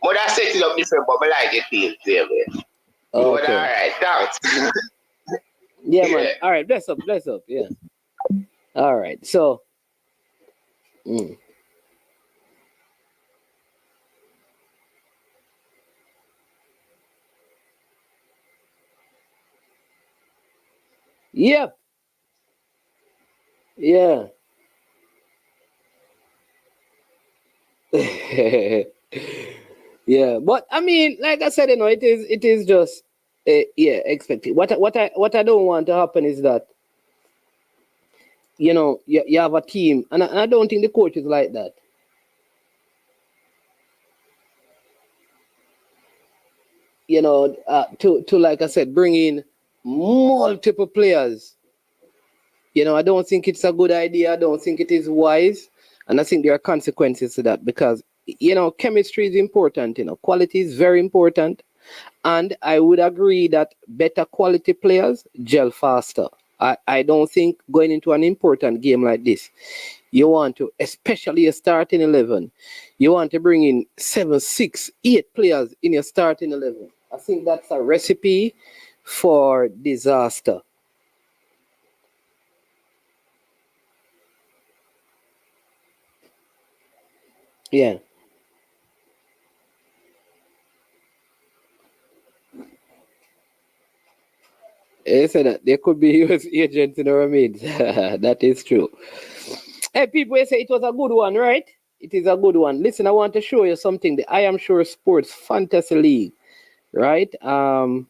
S12: I set it up different, but I like the team there, man. Okay. But all right, thanks.
S6: Yeah, man. All right, bless up. Yeah. All right, so. Yep. Yeah. Yeah, but I mean, like I said, it is just expected. What I don't want to happen is that you have a team, and I don't think the coach is like that. you know, to like I said, bring in multiple players. You know, I don't think it's a good idea. I don't think it is wise. And I think there are consequences to that because, you know, chemistry is important. You know, quality is very important. And I would agree that better quality players gel faster. I don't think going into an important game like this, you want to, especially a starting 11, you want to bring in 7, 6, 8 players in your starting 11. I think that's a recipe for disaster. Yeah. They said that there could be US agents in our midst. That is true. Hey, people say it was a good one, right? It is a good one. Listen, I want to show you something. The I Am Sure Sports Fantasy League, right? I'm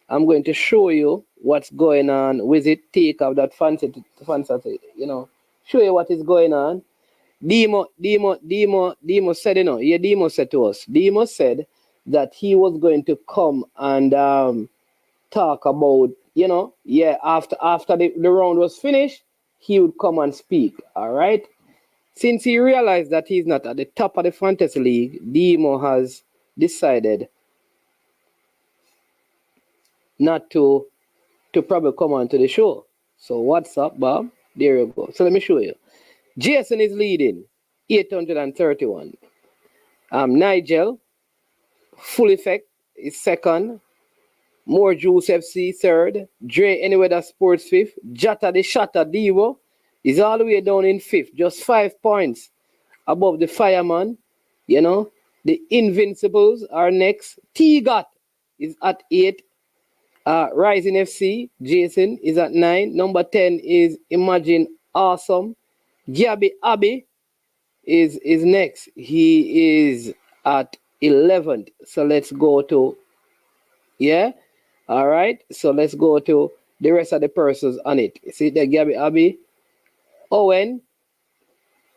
S6: going to show you what's going on with it. Take out that fancy, you know, show you what is going on. Demo said, you know, yeah, Demo said to us. Demo said that he was going to come and talk about, you know, yeah, after the round was finished, he would come and speak. All right. Since he realized that he's not at the top of the fantasy league, Demo has decided not to probably come on to the show. So what's up, Bob? There you go. So let me show you. Jason is leading, 831. Nigel, Full Effect is second. More Juice FC third. Dre Anyweather Sports fifth. Jata the Shatter Devo is all the way down in fifth. Just 5 points above the Fireman. You know, the Invincibles are next. T-Got is at 8. Rising FC, Jason is at 9. Number 10 is Imagine Awesome. Gabby Abbey is next. He is at 11th. So let's go to, yeah. All right. So let's go to the rest of the persons on it. See the Gabby Abbey. Owen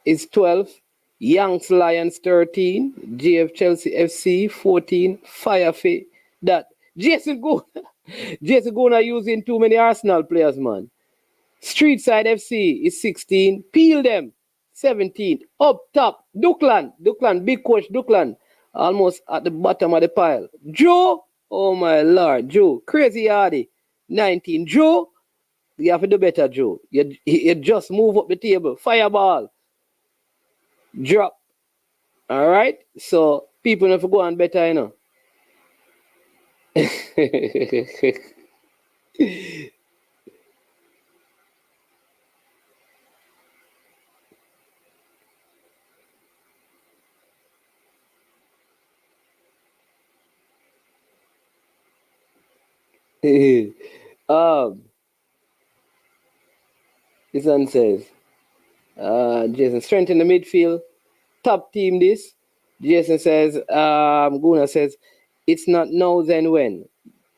S6: is 12th. Yanks Lions 13. GF Chelsea FC 14. Firefi. That Jason Gona using too many Arsenal players, man. Streetside FC is 16. Peel them 17. Up top, Duckland, big coach Duckland, almost at the bottom of the pile. Joe, oh my lord, Joe, crazy hardy, 19. Joe, you have to do better, Joe. You just move up the table. Fireball, drop. All right, so people have to go on better, you know. This one says, Jason, strength in the midfield, top team this. Jason says, Guna says, it's not now then when.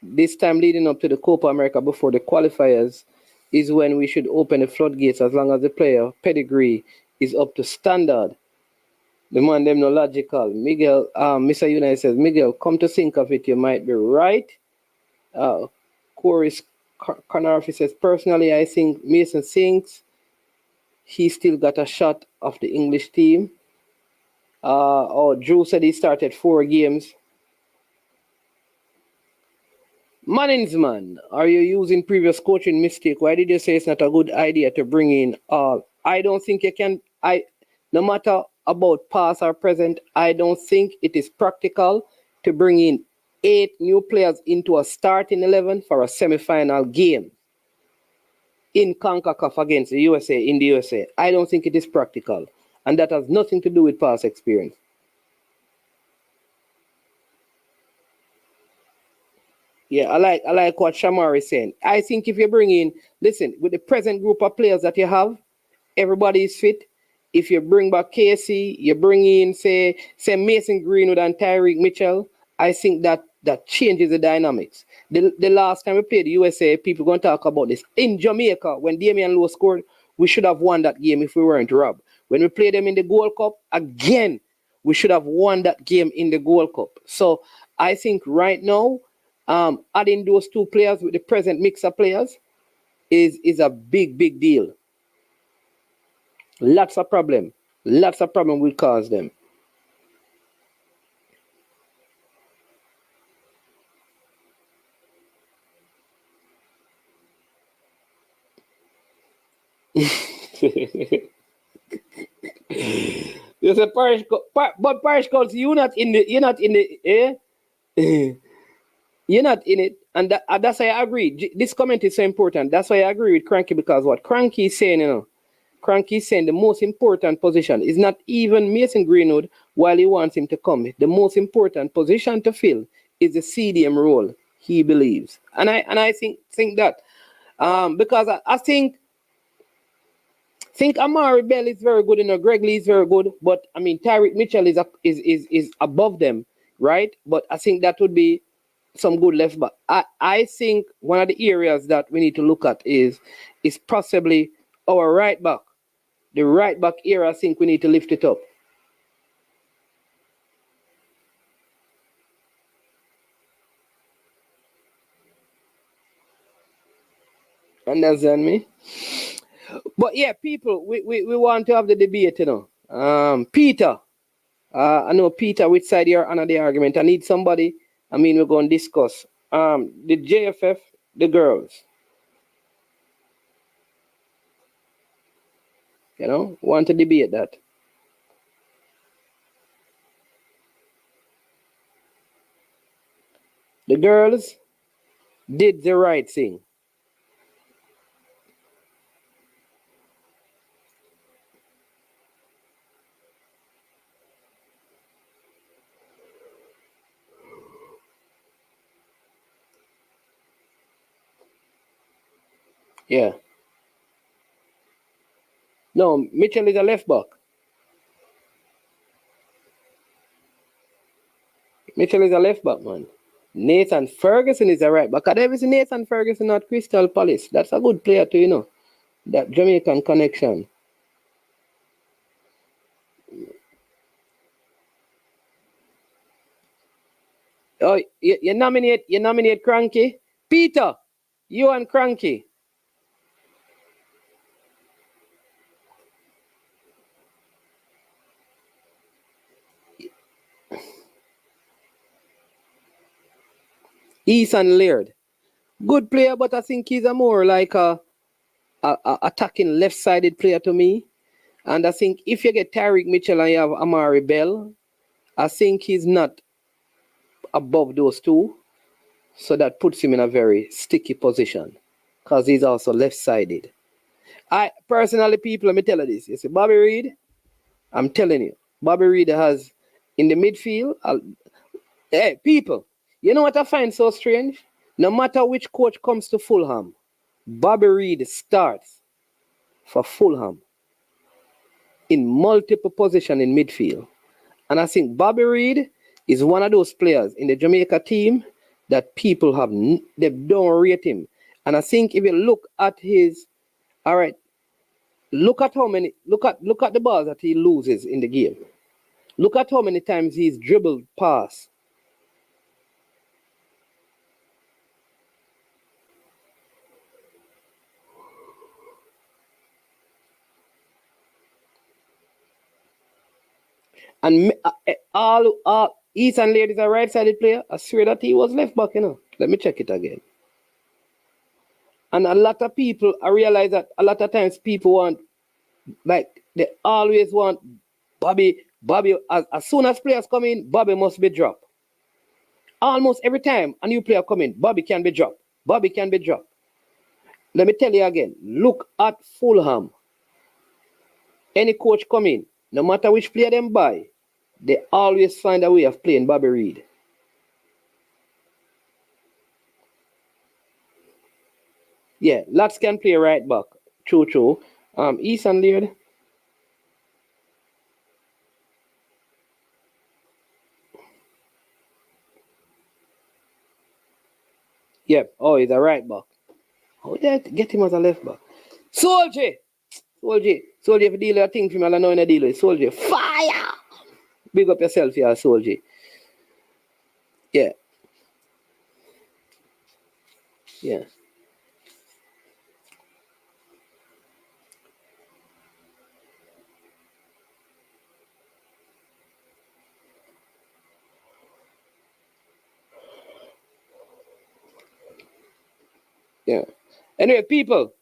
S6: This time leading up to the Copa America before the qualifiers is when we should open the floodgates as long as the player pedigree is up to standard. The man them no logical. Miguel, Mr. United says, Miguel, come to think of it, you might be right. Corey Canarfi says, personally, I think Mason thinks he still got a shot of the English team. Drew said he started 4 games. Management, are you using previous coaching mistake? Why did you say it's not a good idea to bring in all? I don't think you can. No matter about past or present, I don't think it is practical to bring in 8 new players into a starting 11 for a semi-final game in CONCACAF against the USA, in the USA. I don't think it is practical. And that has nothing to do with past experience. Yeah, I like what Shamar is saying. I think if you bring in, listen, with the present group of players that you have, everybody is fit. If you bring back Casey, you bring in, say Mason Greenwood and Tyreek Mitchell, I think that changes the dynamics. The last time we played the USA, people going to talk about this. In Jamaica, when Damian Lowe scored, we should have won that game if we weren't robbed. When we played them in the Gold Cup, again, we should have won that game in the Gold Cup. So I think right now, adding those two players with the present mix of players is a big deal. Lots of problem will cause them. There's a parish calls. You're not in the you're not in it, and that's why I agree. This comment is so important. That's why I agree with Cranky, because what Cranky is saying, Cranky is saying the most important position is not even Mason Greenwood while he wants him to come. The most important position to fill is the CDM role, he believes, and I think that because I think Amari Bell is very good, Greg Lee is very good, but I mean Tyreek Mitchell is above them, right? But I think that would be some good left back. I think one of the areas that we need to look at is possibly our right back. The right back area, I think we need to lift it up. Understand me? But yeah, people, we want to have the debate, Peter, I know Peter, which side you're on the argument. I need somebody. I mean, we're going to discuss the JFF, the girls. Want to debate that. The girls did the right thing. Yeah. No, Mitchell is a left back. Mitchell is a left back, man. Nathan Ferguson is a right back. I've never seen Nathan Ferguson at Crystal Palace. That's a good player too, That Jamaican connection. Oh, you nominate Cranky? Peter, you and Cranky. Ethan Laird. Good player, but I think he's a more like a attacking left-sided player to me. And I think if you get Tyreek Mitchell and you have Amari Bell, I think he's not above those two. So that puts him in a very sticky position because he's also left-sided. I personally, people, let me tell you this. You see, Bobby Reid, I'm telling you, Bobby Reid has in the midfield. Hey, people, you know what I find so strange? No matter which coach comes to Fulham, Bobby Reid starts for Fulham in multiple positions in midfield. And I think Bobby Reid is one of those players in the Jamaica team that people they don't rate him. And I think if you look at look at the balls that he loses in the game. Look at how many times he's dribbled past. And all Ethan Laird is a right-sided player. I swear that he was left back, Let me check it again. And a lot of people, I realize that a lot of times people want, they always want Bobby, as soon as players come in, Bobby must be dropped. Almost every time a new player come in, Bobby can be dropped. Bobby can be dropped. Let me tell you again, look at Fulham. Any coach come in, no matter which player them buy, they always find a way of playing Bobby Reid. Yeah, lots can play right back. True. Ethan Laird. Yeah. Oh, he's a right back. How did I get him as a left back? Soldier, if you deal with a thing for me, I know in a deal with Soldier. Fire! Big up yourself here, Soldier. Yeah. Yeah. Yeah. Anyway, people,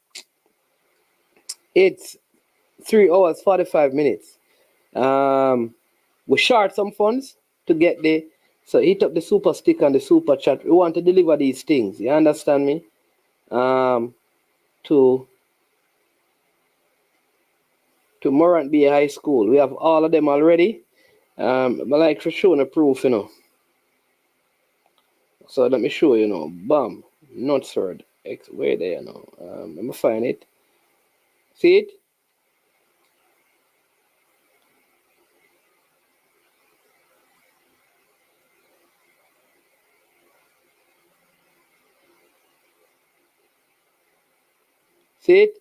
S6: it's 3 hours 45 minutes. We short some funds to get there. So hit up the super stick and the super chat. We want to deliver these things. You understand me? To Morant Bay High School. We have all of them already. But like for showing a proof, So let me show you, Bam. Not sword. Where there, Let me find it. See it? See it?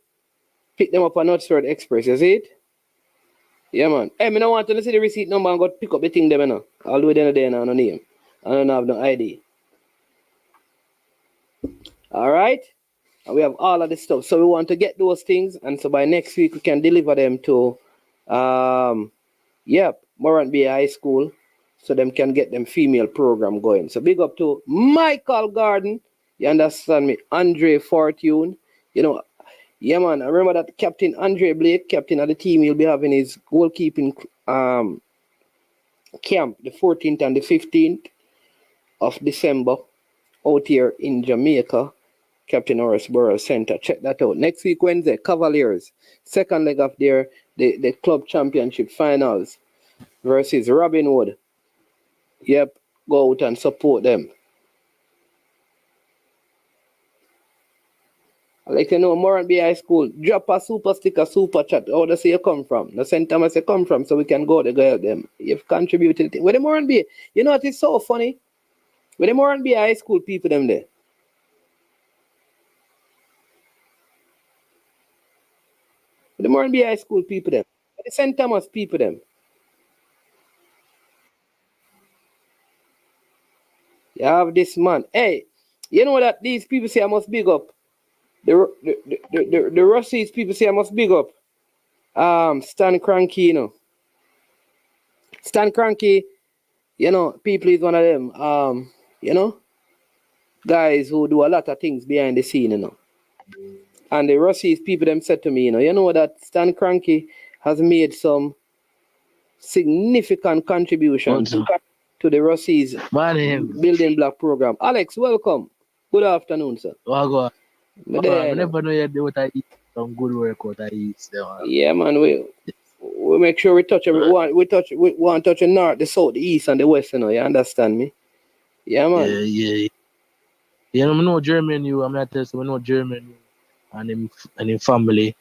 S6: Pick them up on Northsword Express. You see it? Yeah, man. Hey, me don't want to see the receipt number and go pick up the thing them, I'll do it in a day now, no name. I don't have no ID. All right? And we have all of this stuff. So we want to get those things. And so by next week, we can deliver them to, Morant Bay High School. So them can get them female program going. So big up to Michael Garden. You understand me? Andre Fortune. Yeah, man. I remember that Captain Andre Blake, captain of the team, he'll be having his goalkeeping camp the 14th and the 15th of December out here in Jamaica. Captain Horace Center. Check that out. Next week, Wednesday, Cavaliers. Second leg of the club championship finals versus Robin Hood. Yep. Go out and support them. I like to know Morant Bay High School. Drop a super sticker, super chat. How does you come from? The same time I say come from, so we can go to go help them. You've contributed. Where the Morant Bay? You know what is so funny? Where the Morant Bay High School people them there? The Morant Bay High School people them. The St. Thomas people them. You have this man. Hey, you know that these people say I must big up. The Russies people say I must big up. Stan Cranky, Stan Cranky, people is one of them. Guys who do a lot of things behind the scene, And the Russies people them said to me, that Stan Cranky has made some significant contributions to the Russies building block program. Alex, welcome. Good afternoon, sir.
S13: I never know you do what I eat. Some good work what I eat.
S6: Yeah, man. We make sure we touch every one. We want to touch the north, the south, the east, and the west. You understand me? Yeah, man.
S13: Yeah. I know German. I'm not telling you. I know German. And him family.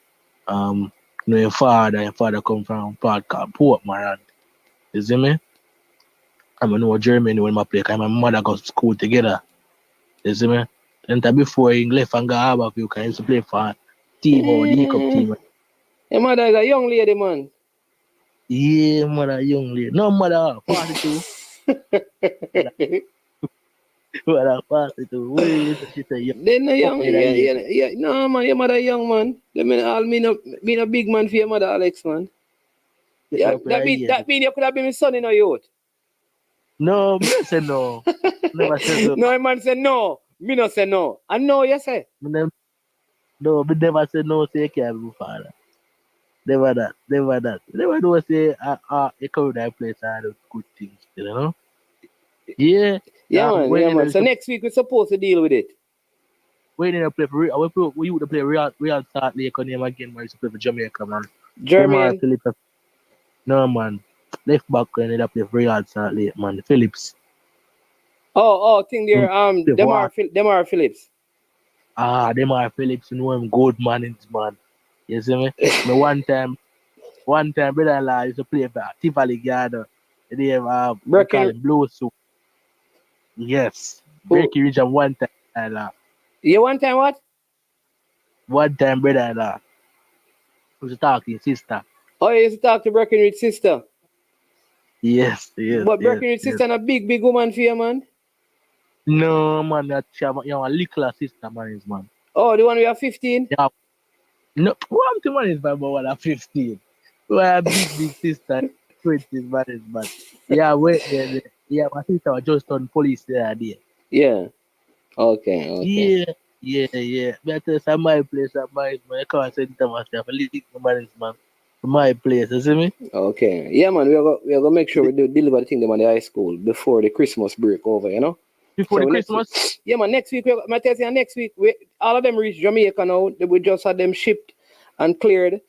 S13: Your father come from part called Portmore. You see me? I know Germany when I play. My mother got school together. You see me? And before he left and got Harbour, you can used to play for team or the cup team.
S6: Your mother is a young lady, man.
S13: Yeah, mother, young lady. No, mother, 42. Mother, 42. Wait, she say young.
S6: They're not young. Yeah. No, man, your mother young, man. Me a big man for your mother, Alex, man. Yeah, that mean you could have been my son in a youth.
S13: No, me not say no. Never say so.
S6: No, man say no. Me not say no. I know you say.
S13: No, me never say no, say you can't be my father. Never that. Never do say, you come to that place and do good things, Yeah.
S6: Yeah, man. So next week we're supposed to deal with it.
S13: We need to play for we used to play Real Salt Lake name again, where we used to play for Jamaica, man.
S6: Jermaine.
S13: No, man. Left back when they play for Real Salt Lake, man. Phillips.
S6: Oh, thing there. Demar Phillips.
S13: Demar Phillips, him good man, You see me? Me one time, brother-in-law used to play for Tivoli Garden. They have blue suit. Yes. Breaking region one time.
S6: You one time what?
S13: One time, brother-in-law. Was talking to his sister.
S6: Oh, you used to talk to Breckenridge sister?
S13: Yes.
S6: But Breckenridge sister is a big woman for you, man.
S13: No, man, that you have a little sister, man.
S6: Oh, the one we are 15?
S13: Yeah. No, what the man is my one at 15. We are a big sister, 20s, man. Yeah, wait there. Yeah, my sister was just on police the other day.
S6: Yeah. Okay.
S13: Yeah. Better say my place, man. I can't say to myself, a little man. My place, you see me?
S6: Okay. Yeah, man, we are gonna make sure we deliver the thing them on the high school before the Christmas break over, you know?
S13: Before the
S6: Christmas? Yeah, man, next week, next week, all of them reach Jamaica now. We just had them shipped and cleared.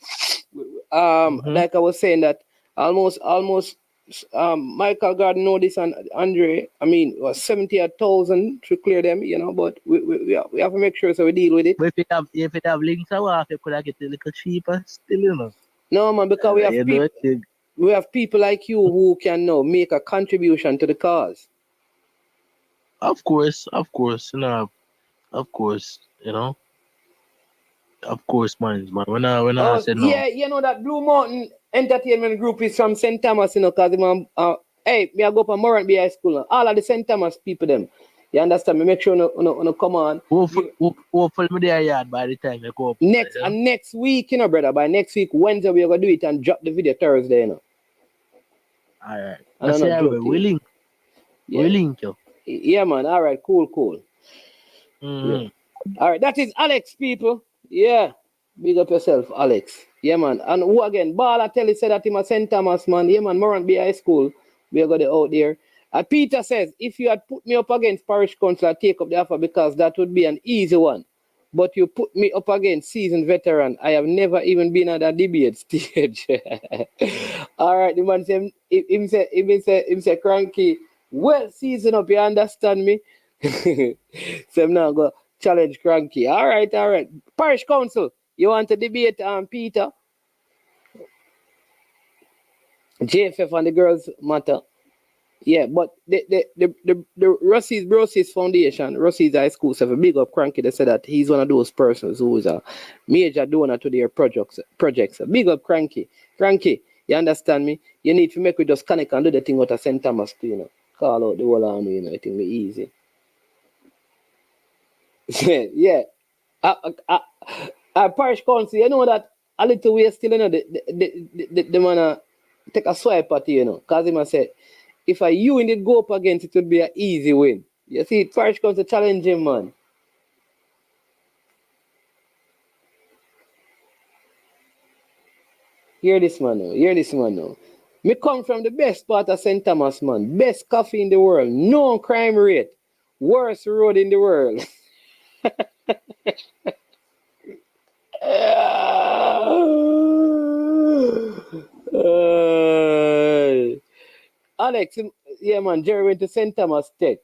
S6: Like I was saying that almost Michael Garden know this and Andre, I mean, it was 70,000 to clear them, you know, but we have to make sure so we deal with it.
S13: But if it have links away, you could have get a little cheaper still, you know.
S6: No, man, because we have people like you who can now make a contribution to the cause.
S13: Of course, you know. Of course, man. When I said no.
S6: Yeah, you know that Blue Mountain Entertainment Group is from St. Thomas, you know, because hey, me I go up on Morant High School now. All of the St. Thomas people them. You understand me? Make sure no come on.
S13: Hopefully me there yard by the time you go up.
S6: Next week, you know, brother. By next week, Wednesday, we're gonna do it and drop the video Thursday, you know.
S13: Alright. We link.
S6: Yeah.
S13: We link you.
S6: Yeah, man. Alright, cool.
S13: Mm-hmm.
S6: Yeah. Alright, that is Alex, people. Yeah. Big up yourself, Alex. Yeah, man. And who again? Ball, I tell you, said that him a St. Thomas, man. Yeah, man. Morant High School. We are going out there. Peter says, if you had put me up against Parish Council, I'd take up the offer because that would be an easy one. But you put me up against seasoned veteran. I have never even been at a debate stage. All right, the man said, him say, cranky, well seasoned up, you understand me? So I'm now going to challenge cranky. All right. Parish Council, you want to debate Peter? JFF and the girls matter. Yeah, but the Rossi's Brosis Foundation, Rossi's High School, so a big up cranky. They said that he's one of those persons who is a major donor to their projects. Big up cranky, you understand me? You need to make we just connect and do the thing what I St. Thomas to, you know. Call out the whole army, you know. I think it's easy. Yeah. Parish Council, you know that a little way still, you know, the man take a swipe at you know, because he must say, if you and it go up against it would be an easy win. You see, Parish Council challenge him, man. Hear this man now. Me come from the best part of St. Thomas, man. Best coffee in the world. No crime rate. Worst road in the world. Alex, yeah, man, Jerry went to St. Thomas Tech.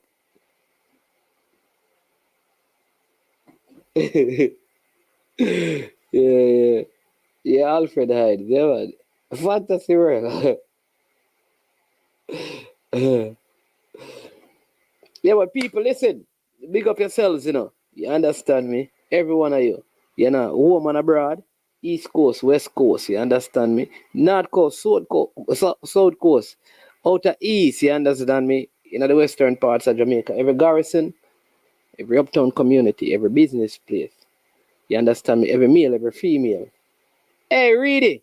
S6: Yeah, Alfred Hyde, yeah, man. Fantasy world. Yeah, but people, listen, big up yourselves, you know. You understand me? Every one of you. You know, home and abroad, East Coast, West Coast, you understand me? North Coast, South Coast, outer East, you understand me? You know, the western parts of Jamaica. Every garrison, every uptown community, every business place. You understand me? Every male, every female. Hey, Reedy,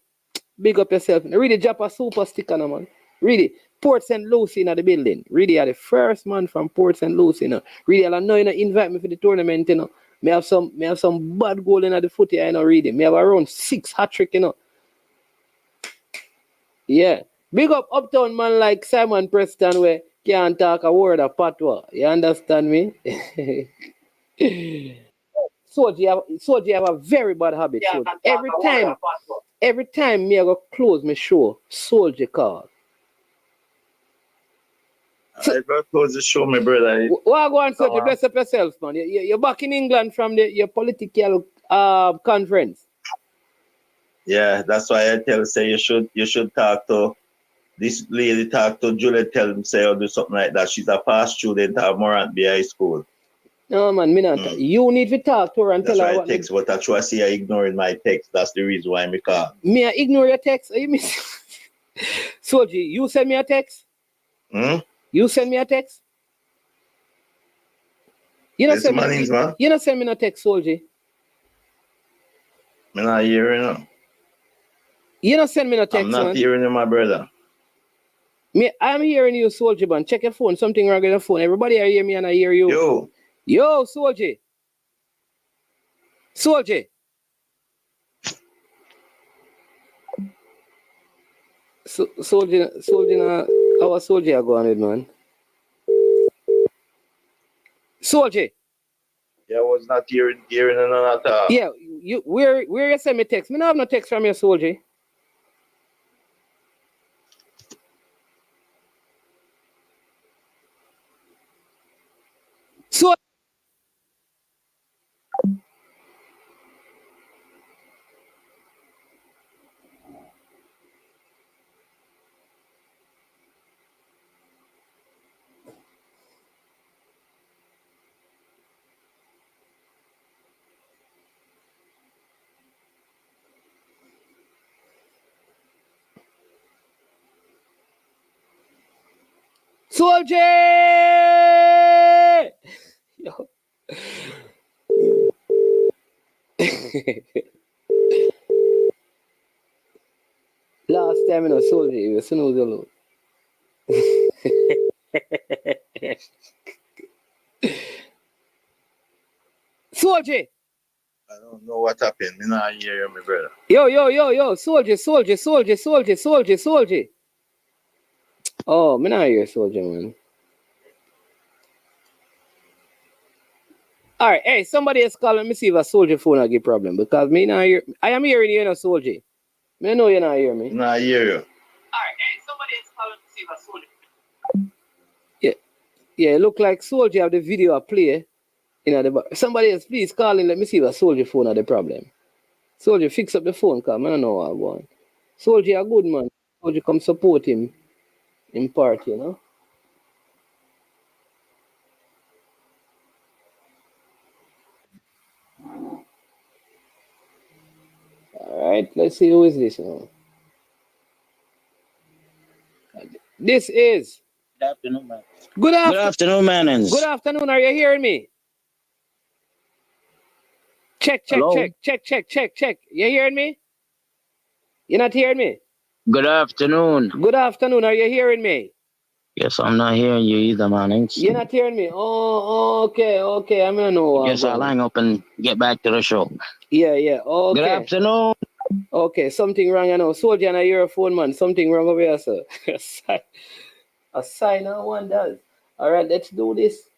S6: big up yourself. Reedy, drop a super sticker, no, man. Reedy, Port St. Lucie in the building. Reedy are the first man from Port St. Lucie, you know. Reedy, I know you know, invite me for the tournament, you know. Me have some bad goal in the footy, I know, Reedy. Me have around 6 hat-trick, you know. Yeah. Big up uptown man like Simon Preston where can't talk a word of patois. You understand me? Soji have a very bad habit. So every time me I go close my show, Soldier call.
S7: I go close the show, my brother.
S6: What go on, Soji? Bless up yourself, man. You're back in England from your political conference.
S7: Yeah, that's why I say you should talk to this lady, talk to Juliet, tell him say or do something like that. She's a past student at Morant High School.
S6: No man, me not. You need to talk to her and
S7: that's
S6: tell her
S7: what text, but I try to see her ignoring my text. That's the reason why I call.
S6: Me I ignore your text? Are you miss? Soji, you send me a text? You send me a text? You know,
S14: This Mannings, man.
S6: You know, send me no text, soldier.
S14: I'm not hearing you.
S6: You know, send me no text,
S14: I'm not
S6: man.
S14: hearing you, my brother.
S6: I'm hearing you, soldier, man. Check your phone. Something wrong with your phone. Everybody hear me and I hear you. Yo, soldier. Soldier. Soldier, our soldier are going with, man. Soldier.
S14: Yeah, I was not hearing none at all.
S6: Yeah, where you send me text? Me not have no text from your soldier. So soldier! Yo. Last time in a soldier, you snooze alone. Soldier!
S14: I don't know what happened. Me not hear you, my brother.
S6: Yo, soldier. Oh, me not hear soldier, man. All right, hey, somebody is calling me see if a soldier phone I give problem because me not hear. I am hearing you, no soldier. Me know you not hear me.
S14: Not hear you.
S6: All right, hey, somebody is calling me see if a soldier. Yeah, it look like soldier have the video I play. Somebody else, please call in. Let me see if a soldier phone had the problem. Soldier, fix up the phone, cause I don't know what I want. Soldier a good man. Soldier come support him in part, you know. All right, let's see who is this now. This is.
S15: Good afternoon, man.
S6: Good
S15: afternoon,
S6: Good afternoon. Are you hearing me? Check.
S15: Hello?
S6: Check. You hearing me? You're not hearing me?
S15: Good afternoon.
S6: Good afternoon. Are you hearing me?
S15: Yes, I'm not hearing you either, man.
S6: You're not hearing me? Oh, okay. I'm gonna know.
S15: Yes, I'll hang up and get back to the show.
S6: Yeah. Okay.
S15: Good afternoon.
S6: Okay, something wrong, you know. Soldier and a earphone, man. Something wrong over here, sir. A sign on one does. All right, let's do this.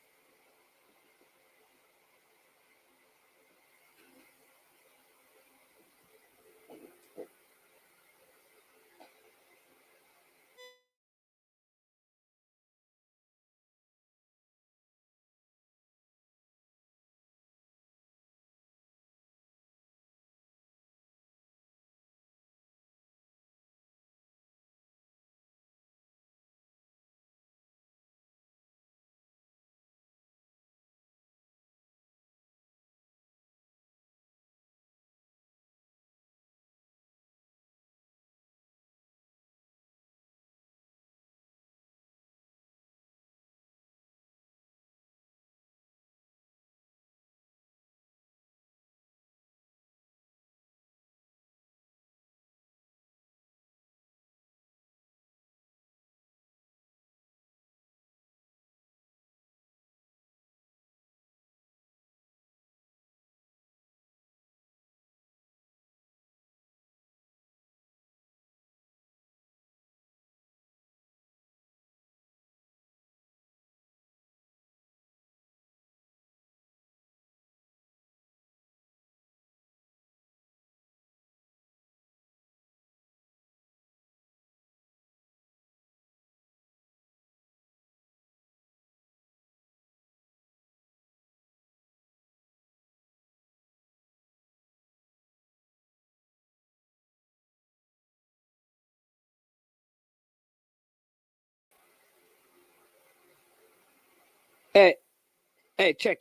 S6: Hey, check.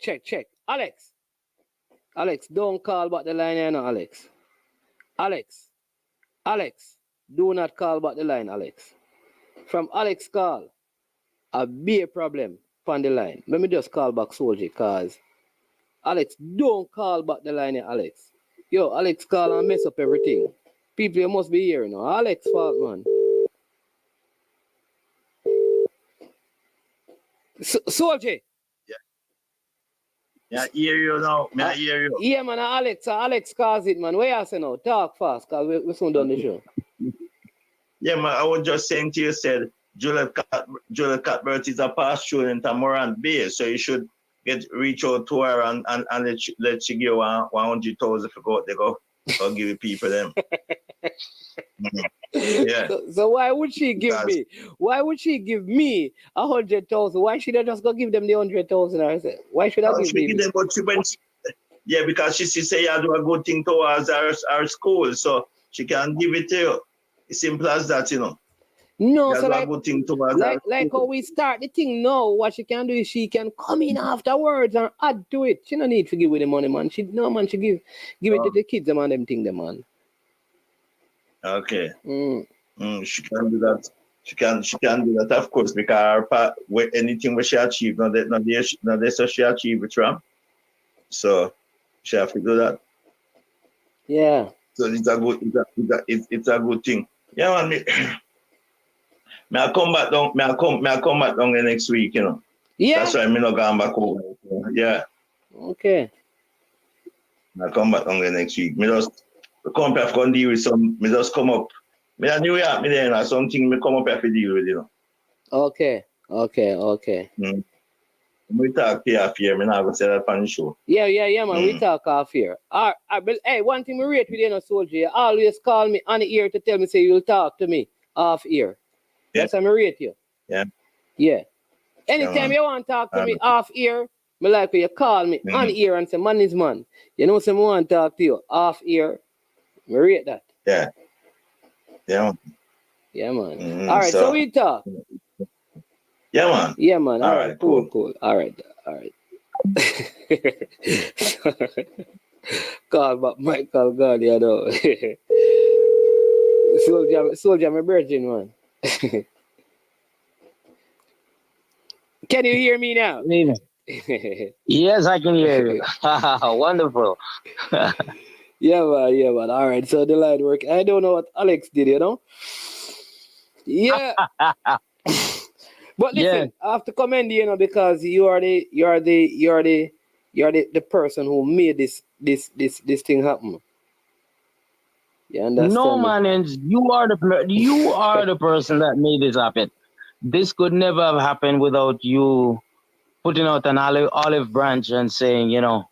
S6: Alex, don't call back the line here now, Alex. Alex, do not call back the line, Alex. From Alex call, a be a problem. on the line. Let me just call back Soldier, cause Alex, don't call back the line here, Alex. Yo, Alex call and mess up everything. People, you must be here now. Alex fault, man. Soldier.
S14: Yeah, hear you now. I hear you.
S6: Yeah, man, Alex calls it, man. Where you say now? Talk fast, cause we soon done the show.
S14: Yeah, man, I was just saying to you, said Juliet Cuthbert is a past student at Morant Bay, so you should reach out to her and let she give 100,000 if you go out there, go give the people them. Yeah.
S6: So why would she give me? Why would she give me 100,000? Why should I just go give them the 100,000 herself? Why should I give them?
S14: Yeah, because she say you do a good thing towards our school, so she can give it to you. It's simple as that, you know.
S6: No, so
S14: like
S6: how we start the thing now, what she can do is she can come in afterwards and add to it. She no need to give with the money, man. She give it to the kids, them and them thing, them, man.
S14: Okay. She can do that. She can do that, of course, because anything she achieve, not that she achieve it, right? So she have to do that.
S6: Yeah.
S14: So it's a good thing. Yeah, man. May I come back down the next week, you know.
S6: Yeah.
S14: That's why I'm not going back over. Yeah.
S6: Okay.
S14: I come back down the next week. Me just come up and deal with some. Me just come up. Me a New York, me there, and something me come up here to deal with, you know.
S6: Okay.
S14: We talk here, me not gonna say that on the show.
S6: Yeah, man. We talk off here. All right, but hey, one thing we rate with you, know, Soldier, you always call me on the ear to tell me say you'll talk to me off here. Yeah. That's how I rate you.
S14: Yeah.
S6: Yeah. Anytime you want to talk to me off ear, me like when you call me on the ear and say, man is man. You know, some want to talk to you off ear. Me rate that.
S14: Yeah. Yeah.
S6: Yeah, man. All right, so we talk.
S14: Yeah, man.
S6: Yeah, man.
S14: All right,
S6: cool. All right. Call back Michael God, you know. Soldier, my virgin, man. Can you hear me now?
S15: Yes, I can hear you. Wonderful.
S6: Yeah, man. All right, so the line work. I don't know what Alex did, you know. Yeah. But listen, I have to commend you, you know, because you're the person who made this thing happen. You understand?
S15: No, man, and you are the person that made this happen. This could never have happened without you putting out an olive branch and saying, you know,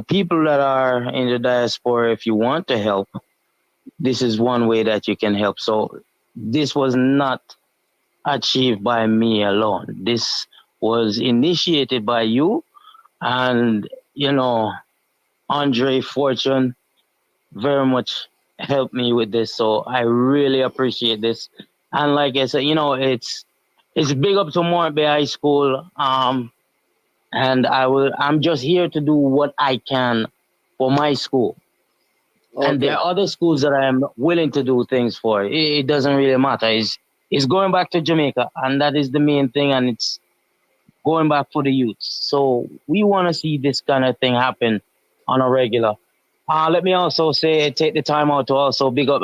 S15: people that are in the diaspora, if you want to help, this is one way that you can help. So this was not achieved by me alone. This was initiated by you, and you know, Andre Fortune very much helped me with this, so I really appreciate this. And like I said, you know, it's big up to Morant Bay High School, and I'm just here to do what I can for my school. Okay. And there are other schools that I am willing to do things for. It doesn't really matter. It's going back to Jamaica, and that is the main thing, and it's going back for the youth. So we want to see this kind of thing happen on a regular. Let me also take the time out to also big up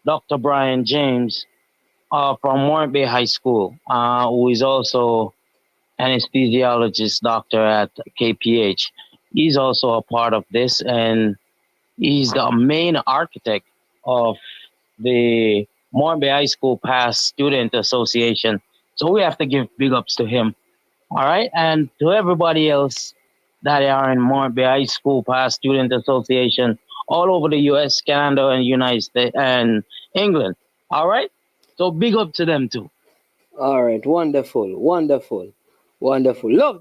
S15: Dr. Brian James from Morant Bay High School, who is also an anesthesiologist doctor at KPH. He's also a part of this, and he's the main architect of the Morant Bay High School Past Student Association. So we have to give big ups to him. All right. And to everybody else that are in Morant Bay High School Past Student Association all over the US, Canada, and United States and England. All right. So big up to them too.
S6: All right. Wonderful. Love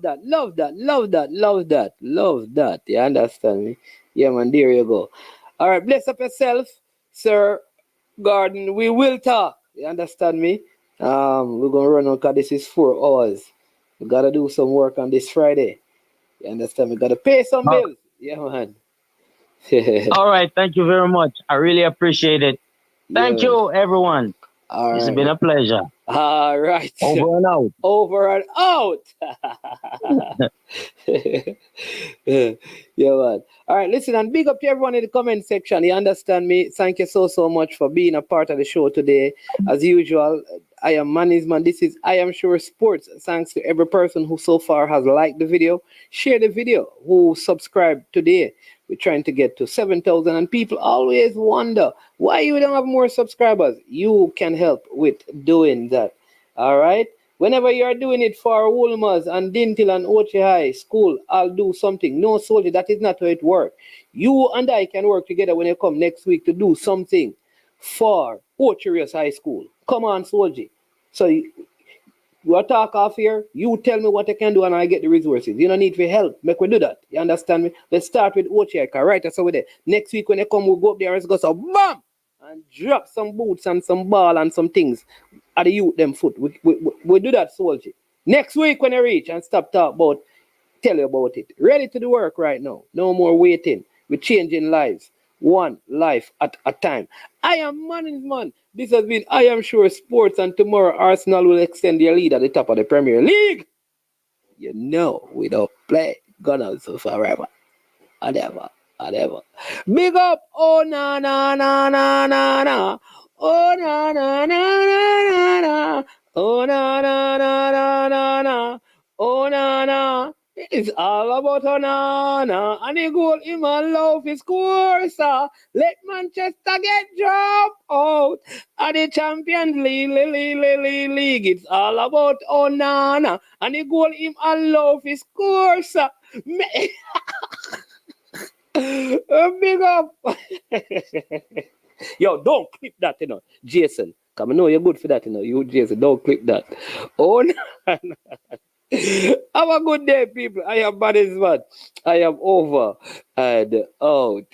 S6: that. You understand me? Yeah, man. There you go. All right. Bless up yourself, Sir Gordon. We will talk. You understand me? We're going to run on because this is 4 hours. We got to do some work on this Friday. You understand? We got to pay some bills. Yeah, man.
S15: All right. Thank you very much. I really appreciate it. Thank you, everyone.
S6: All
S15: It's
S6: right.
S15: been a pleasure.
S6: All right.
S15: Over and out.
S6: Over and out. Yeah, man. All right, listen, and big up to everyone in the comment section. You understand me? Thank you so much for being a part of the show today. As usual, I am Management. This is I Am Sure Sports. Thanks to every person who so far has liked the video, share the video, who subscribed today. We're trying to get to 7,000, and people always wonder why you don't have more subscribers. You can help with doing that. All right? Whenever you are doing it for Woolmers and Dintil and Ochi High School, I'll do something. No, soldier, that is not how it works. You and I can work together when you come next week to do something for Ochi High School. Come on, soldier. So you talk off here, you tell me what I can do and I get the resources. You don't need for help. Make we do that. You understand me? Let's start with Ochi High. Right, that's over there. Next week when they come, we'll go up there and let's go so bam! And drop some boots and some ball and some things at the youth them foot. We do that, soldier. Next week when I reach and stop talk about, tell you about it. Ready to do work right now. No more waiting. We're changing lives. One life at a time. I am Management. This has been I Am Sure Sports, and tomorrow Arsenal will extend their lead at the top of the Premier League. You know we don't play Gunners forever. Whatever. Big up. Oh na na na na na na. Oh na na na na na na. Oh na na na na na na. Oh na na. It's all about Onana. And the goal in my love is score, sir. Let Manchester get dropped out of the Champions League. It's all about Onana. And the goal in my love is score, sir. Big up. Yo, don't clip that, you know. Jason, come on, know you're good for that, you know. You, Jason, don't clip that. Oh, no. Have a good day, people. I am Management. I am over and out.